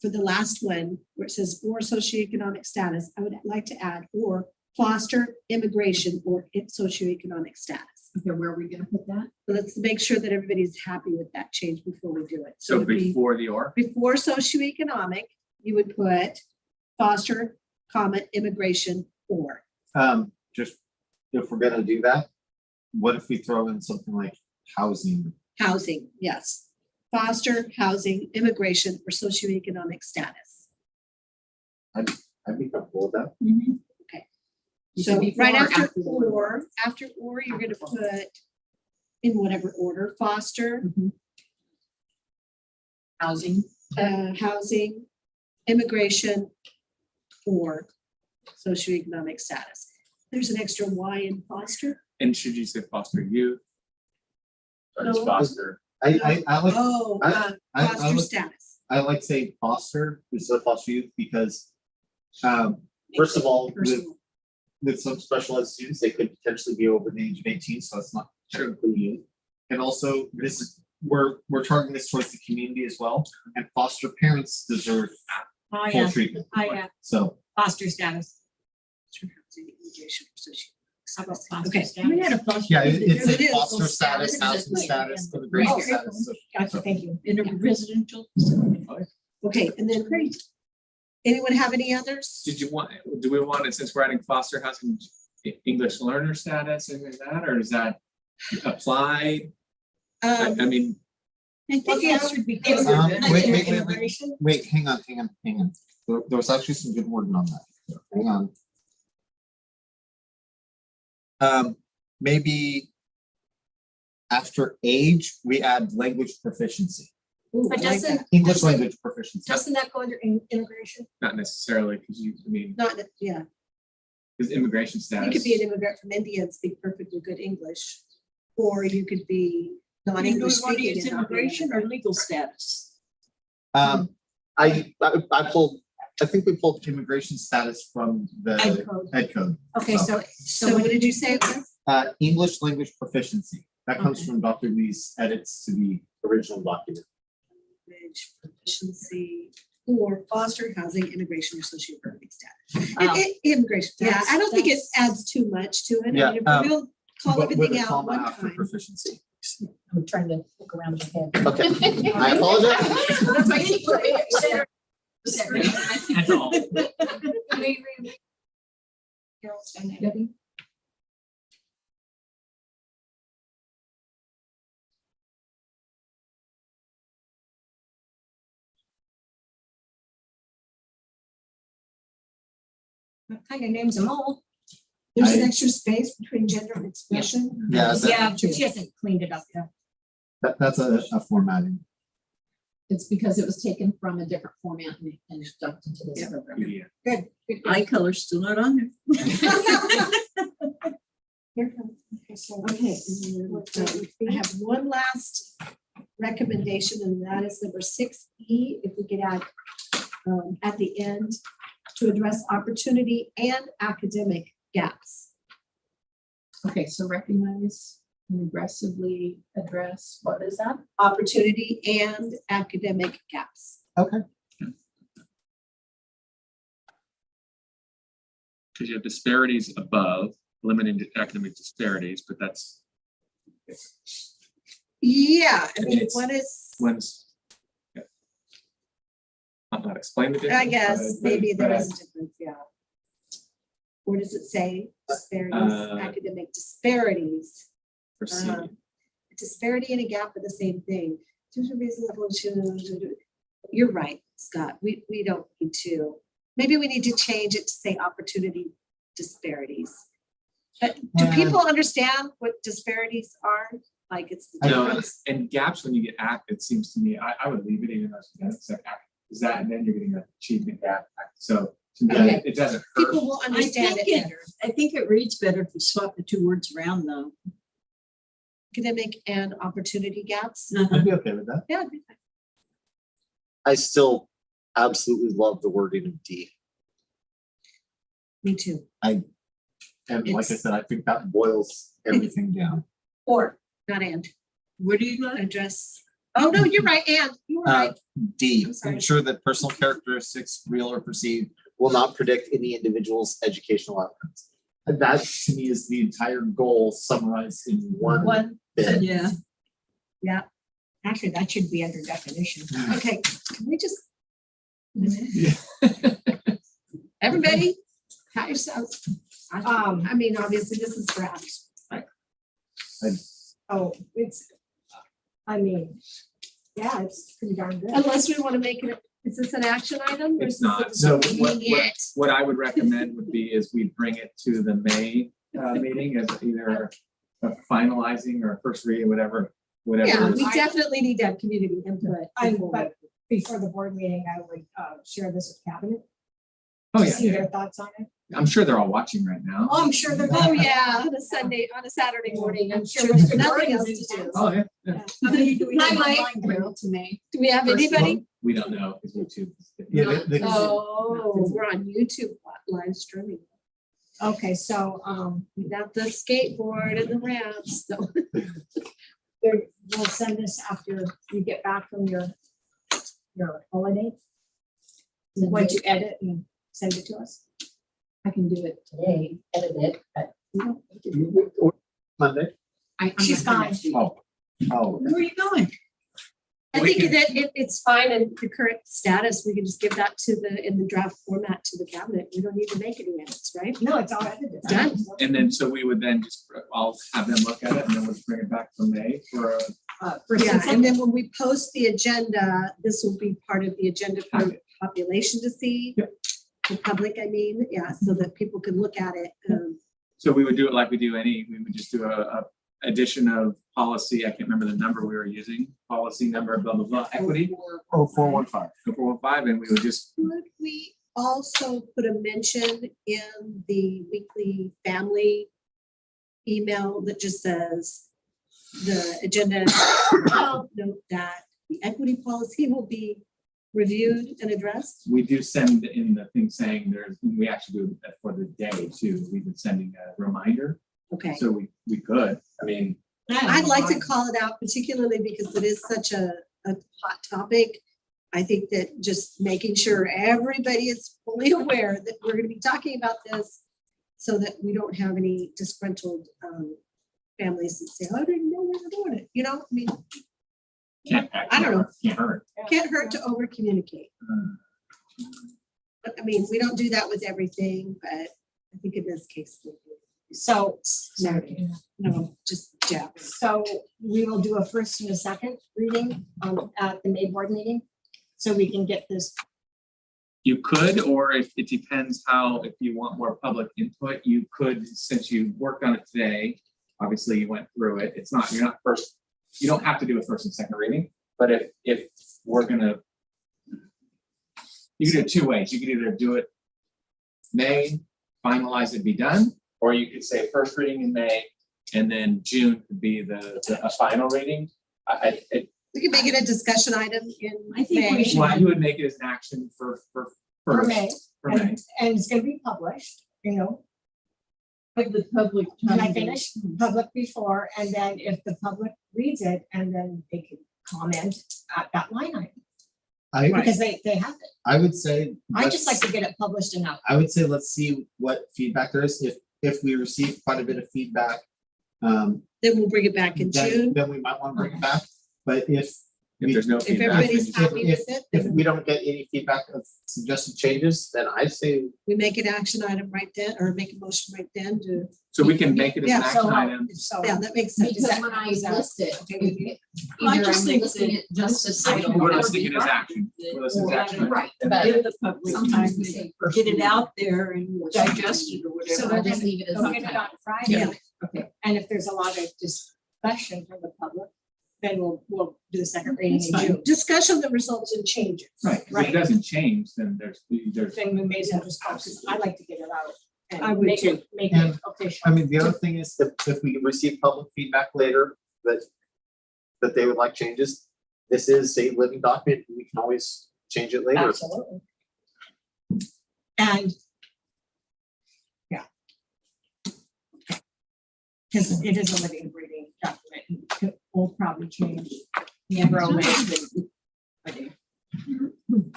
for the last one, where it says or socioeconomic status, I would like to add or foster immigration or socioeconomic status. Okay, where are we gonna put that? Let's make sure that everybody's happy with that change before we do it. So it'd be- before the or, before socioeconomic, you would put foster, comma, immigration, or. just if we're gonna do that, what if we throw in something like housing? Housing, yes. Foster, housing, immigration, or socioeconomic status. I'd be comfortable with that. You So said before right or after the word? or, you're gonna put in whatever order, foster, Housing. housing, immigration, or socioeconomic status. There's an extra Y in foster. and should you say foster youth? Or just No. foster? I like, Oh, foster would- status. I like saying foster instead of foster youth because, first of all, Personal. with some special ed students, they could potentially be over the age of 18, so it's not technically youth. And also, this is, we're targeting this towards the community as well, and foster parents deserve Oh, full yeah. treatment. Oh, yeah. So, Foster status. Housing, immigration, or How about socioeconomic. foster Okay. status? We had a foster. yeah, it's It is. a foster status, Status. housing status, immigration Oh, status. So- Gotcha, thank you. In a residential facility. Okay, and then anyone have any others? Do we want it, since we're adding foster housing, English learner status, anything like that, or does that apply? I mean, I think The it's, answer would be. wait. Immigration. Wait, hang on. There was actually some good wording on that. So, hang on. Maybe After age, we add language proficiency, Ooh, But I like doesn't- that. English language proficiency. Doesn't that go under immigration? Not necessarily, because Not, that- yeah, because immigration you status. could be an immigrant from India and speak perfectly good English, or you could be Do we non-English want to speaking. use and not be an immigration or immigrant. legal status? I pulled, I think we pulled immigration status from the Ed code. ed code. Okay, so So what did you say it was? English language proficiency. That comes from Dr. Lee's edits to the original document. Language proficiency or foster housing, immigration, or socio-economic status. Oh. Immigration, yeah, I don't think it That's- adds too much to it. I Yeah, mean, if we'll call But with everything a out comma one after time. proficiency. I'm trying to look around your head. Okay, I apologize. That's why I keep putting it center. That's all. Carol's done it. Debbie? That kind of names them all. There's an extra space between gender and expression. Yeah, Yeah, but she hasn't cleaned it up yet. that's a formatting. It's because it was taken from a different format and dumped into this program. Yeah. Good. Good, good. Eye color's still not on there. Here comes- okay, so- Okay, I have one last recommendation, and that is number 6E, if we could add at the end to address opportunity and academic gaps. Okay, so recognize and aggressively address, what is that? Opportunity and academic gaps. Okay. Because you have disparities above, limiting academic disparities, but that's, Yeah, I And mean, it's- what is, When's. Yeah. Not explain the difference. I guess, but- maybe there but is a difference, yeah. Or does it say disparities, academic disparities? proceed. Disparity and a gap are the same thing. You're right, Scott. We don't need to. Maybe we need to change it to say opportunity disparities. But do Yeah. people understand what disparities are? Like it's the No, difference? and gaps, when you get act, it seems to me, I would leave it even though it's like act, is that, and then you're getting an achievement gap. So to me, Okay. it doesn't hurt. People will understand think it better. I think it reads better if we swap the two words around though. Academic and opportunity gaps. I'd be okay with that. Yeah. I still absolutely love the wording of D. Me too. And like I said, I think that boils everything down. Or not and. What do you like? Address. Oh, no, you're right. And you were right. D, I'm sorry. ensure that personal characteristics, real or perceived, will not predict any individual's educational outcomes. And that to me is the entire goal summarized in one bit. Yeah. Yeah. Actually, that should be under definition. Okay. Can we just? Everybody, pat yourself. I mean, obviously, this is draft. Oh, it's, I mean, yeah, it's pretty darn good. Unless we want to make it, is this an action item? or It's is this not. just So reading it? what I would recommend would be is we bring it to the May meeting as either a finalizing or first reading, whatever. Yeah, we definitely need to have community input. But before the board meeting, I would share this with cabinet. Oh, to See yeah. their thoughts on it. I'm sure they're all watching right now. Oh, I'm sure they're. Oh, yeah, on a Sunday, on a Saturday morning, I'm sure Sure, there's Mr. nothing Gordon else is to do. too. Oh, yeah, yeah. How many do we My have mic. online, Carol? To me. Do we have anybody? We don't know, because YouTube. Yeah, Oh, we're on YouTube live streaming. Okay, so, We got the skateboard and the ramps, so. we'll send this after you get back from your holiday. Once you edit and send it to us. I can do it today, edit it, but we don't need to do Or Monday. I'm She's not gonna gone. actually- Oh, Where are you going? I We think can- that it's fine in the current status. We can just give that to in the draft format to the cabinet. We don't need to make any edits, right? No, it's all edited. It's done. And then, so we would then just, I'll have them look at it and then we'll bring it back for May for Yeah, and then when we post the agenda, this will be part of the agenda for population to see. Yep. The public, I mean, yeah, so that people can look at it. So we would do it like we do we would just do a addition of policy, I can't remember the number we were using, policy number, blah, blah, blah, equity, 0415. 0415, and we would just, Could we also put a mention in the weekly family email that just says the agenda note that the equity policy will be reviewed and addressed? we do send in the thing saying there's, we actually do that for the day too. We've been sending a reminder, Okay. so we could, I mean, I'd like to call it out particularly because it is such a hot topic. I think that just making sure everybody is fully aware that we're gonna be talking about this so that we don't have any disgruntled families that say, "Oh, I didn't know we were doing it." You know, I mean, can't. I don't know. Can't hurt. can't hurt to over communicate. But I mean, we don't do that with everything, but I think in this case, we do. So, No, just yeah. so we will do a first and a second reading at the May board meeting. So we can get this, You could, or if it depends how, if you want more public input, you could, since you worked on it today, obviously you went through it, it's not, you're not first, you don't have to do a first and second reading, but if we're gonna, you can do it two ways, you could either do it May, finalize it, be done, or you could say first reading in May, and then June could be a final reading. We can make it a discussion item in I think we May. should- Well, you would make it as an action for for first, May, for May. and it's gonna be published, you know, But the public. when I finish, public before, and then if the public reads it, and then they can comment at that line item, because they have it. I would say. I just like let's- to get it published and out. I would say, let's see what feedback there is. If we receive quite a bit of feedback, Then we'll bring it back in June. then we might want to bring it back. But if If there's no If feedback. everybody's happy with it, if then we don't get any feedback of suggested changes, then I say we make an action item right then, or make a motion right then to, So we can make it as an Yeah, action So, item. so, yeah, that makes sense. Because when I list it, okay with you? I either just I'm think listing that it just as title. We're or listing it as the- action. We're listing it as action. item. Right, And but Give the public time sometimes we to say first get it reading. out there and digest it or So whatever. we'll just leave it as We'll a get it title. on Friday. Yeah. Okay. And if there's a lot of discussion from the public, then we'll do the second reading That's in fine. June. Discussion that results in changes. Right, 'cause if Right. it doesn't change, then there's, Then we may as well just post it. I like to get it out I and would make it And, official. I mean, the other thing is if we receive public feedback later that they would like changes, this is a living document. We can always change it later. Absolutely. And yeah. Because it is a living, breathing document. It will probably change. Never always.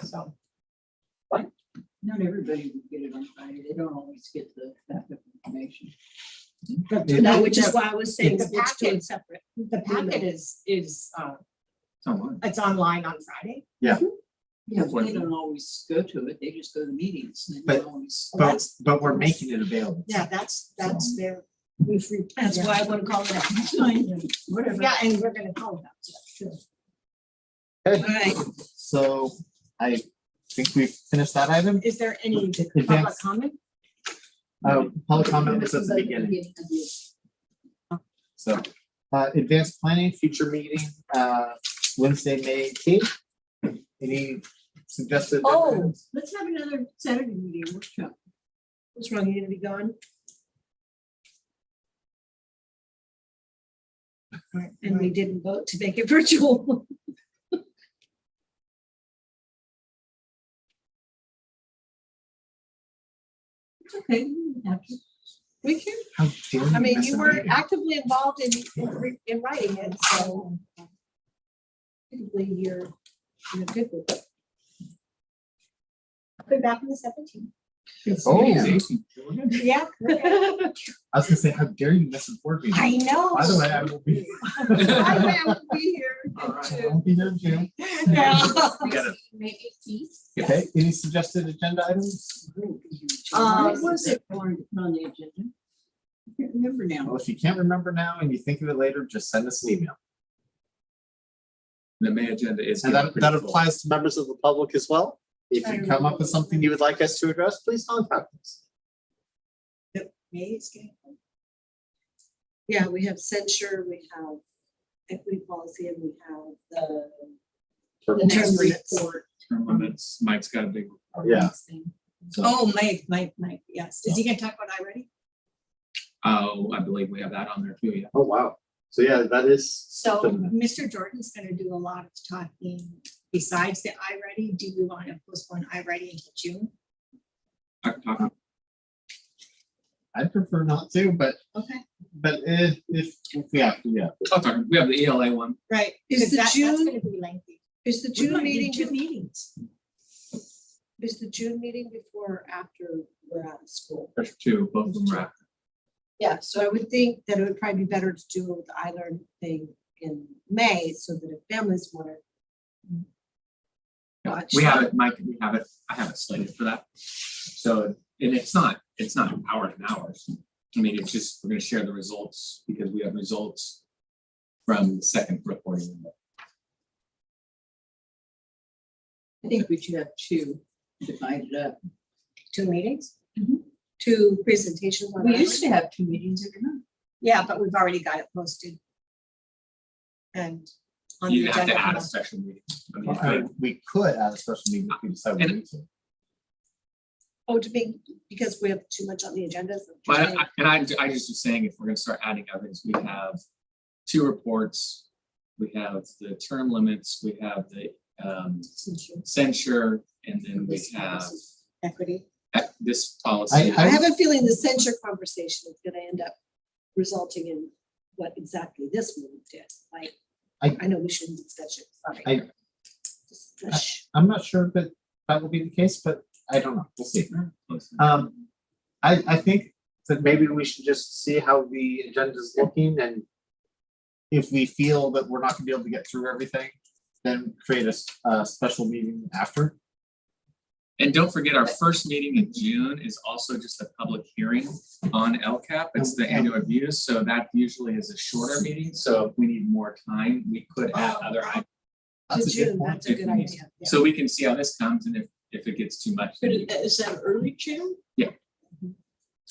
So, Not everybody will get it on Friday. They don't always get the backup information. No, which is why I was saying The that let's do it packet- separate. the packet is someone. it's online on Friday. Yeah, What- they don't always go to it. They just go to the meetings. and they But- don't always. But we're making it available. Yeah, that's their, we've. That's why I want to call it out. Whatever. Yeah, and we're gonna call it out, yeah, sure. Okay, All right, so I think we've finished that item. Is there any public Advance. comment? Public comment was at the beginning. So, advanced planning, future meeting, Wednesday, May 18th. Any suggested? Oh, let's have another Saturday meeting workshop. what's wrong? You gonna be gone? And we didn't vote to make it virtual. Okay. we have to- We can, How dare I mean, miss you a were meeting? actively involved in writing it, so. Typically, you're good with it. I'll be back on the 17th. Oh, Yeah. I was gonna say, how dare you miss a board meeting? I know. By the way, I will be. I will be here. All right, I won't be here in June. Yeah. We gotta- May 18th. Okay, any suggested agenda items? What was it on the agenda? I can't remember Well, now. if you can't remember now and you think of it later, just send us an email. The May agenda is. And getting that pretty full. applies to members of the public as well. If you come up with something you would like us to address, please contact us. May is good. Yeah, we have censure, we have equity policy, and we have the The next term limits. report. Term limits, Mike's got a big. Yeah. Oh, Mike, yes. Is he gonna talk about iReady? Oh, I believe we have that on there too, yeah. Oh, wow. So yeah, that is. So something that- Mr. Jordan's gonna do a lot of talking besides the iReady. Do we want to postpone iReady until June? I'd prefer not to, but Okay. if we have to, yeah. I'll talk, we have the ELA one. Right. Is because the that's June- gonna be lengthy. Is the We June might need meeting, two meetings. is the June meeting before or after we're out of school? There's two, both of them are after. Yeah, so I would think that it would probably be better to do the iLearn thing in May, so that if families want to. Watch. We have it, Mike, we have it, I have it slated for that. So, and it's not hours and hours. I mean, it's just, we're gonna share the results because we have results from the second reporting window. I think we should have two divided up. Two meetings? Mhm. Two presentations on We iLearn? used to have two meetings every month. Yeah, but we've already got it posted. And on the You have to agenda. add for a us. special meeting. I mean, We could add a special meeting if we decide we need to. Oh, to be, because we have too much on the agenda. is that what you're But I just was saying, if we're gonna start adding others, we have two reports. We have the term limits, we have the censure, and then we have Equity. this policy. I have a feeling the censure conversation is gonna end up resulting in what exactly this one did. Like, I know we shouldn't discuss it, sorry. I'm not sure that that will be the case, but I don't know. We'll see. I think that maybe we should just see how the agenda is looking, and if we feel that we're not gonna be able to get through everything, then create a special meeting after. And don't forget, our first meeting in June is also just a public hearing on LCAP. It's the annual review, so that usually is a shorter meeting. So if we need more time, we could add other items. That's a good June, point. that's a good idea. Yeah. So we can see how this comes, and if it gets too much. But then we- is that early June?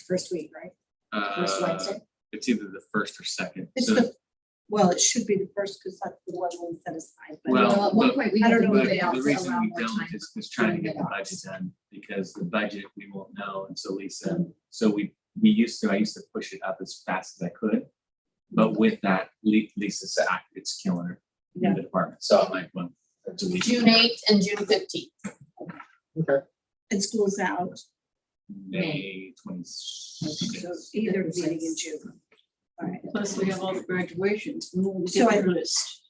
First week, right? First Uh, Wednesday? it's either the first or second. It's So, the, well, it should be the first, because that's the one we set aside, but. Well, At one point, we I had don't to know move but it out the to reason allow we more don't time. is trying to get the budget done, because the budget we won't know until Lisa. So I used to push it up as fast as I could. But with that, Lisa said, it's killing her in the department. So I'm like, well, delete. June 8th and June 15th. And school's out, May so 26th. either meeting in June. All right. Plus we have all the graduations. We'll So get I- the list.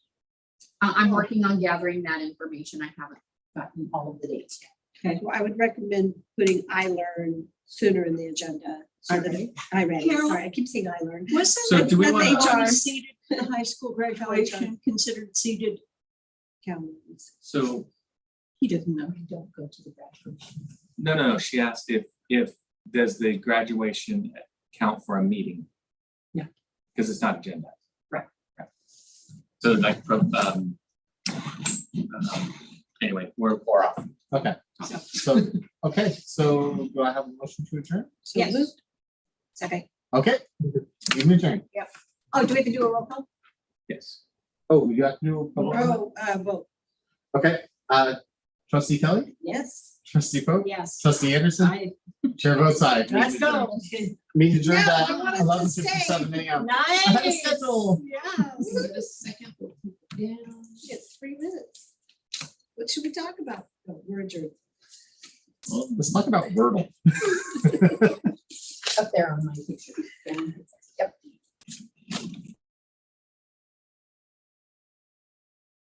I'm working on gathering that information. I haven't gotten all of the dates yet. Okay, well, I would recommend putting iLearn sooner in the agenda. So that iReady, Carol? sorry, I keep saying iLearn. Wasn't So do we that want- already HR. seated, the high school graduation considered seated? Calendars. So, He doesn't know, he don't go to the graduation. no, she asked if does the graduation count for a meeting? Yeah. Because it's not agenda. Right. So like, anyway, we're off. Okay, so do I have a motion to adjourn? So Yes. moved. Second. Okay, you can adjourn. Oh, do we have to do a roll call? Yes. Oh, you have to do. Vote, Okay, trustee Kelly, yes. trustee Pope, Yes. trustee Anderson, I- chair votes aye. Let's go. Meeting adjourned Yeah, at I want us to 11:57 a.m. Nice. Ahead of schedule. Yes. Just a second. It's 3 minutes. What should we talk about? Oh, we're adjourned. Let's talk about Wordle. Up there on my picture.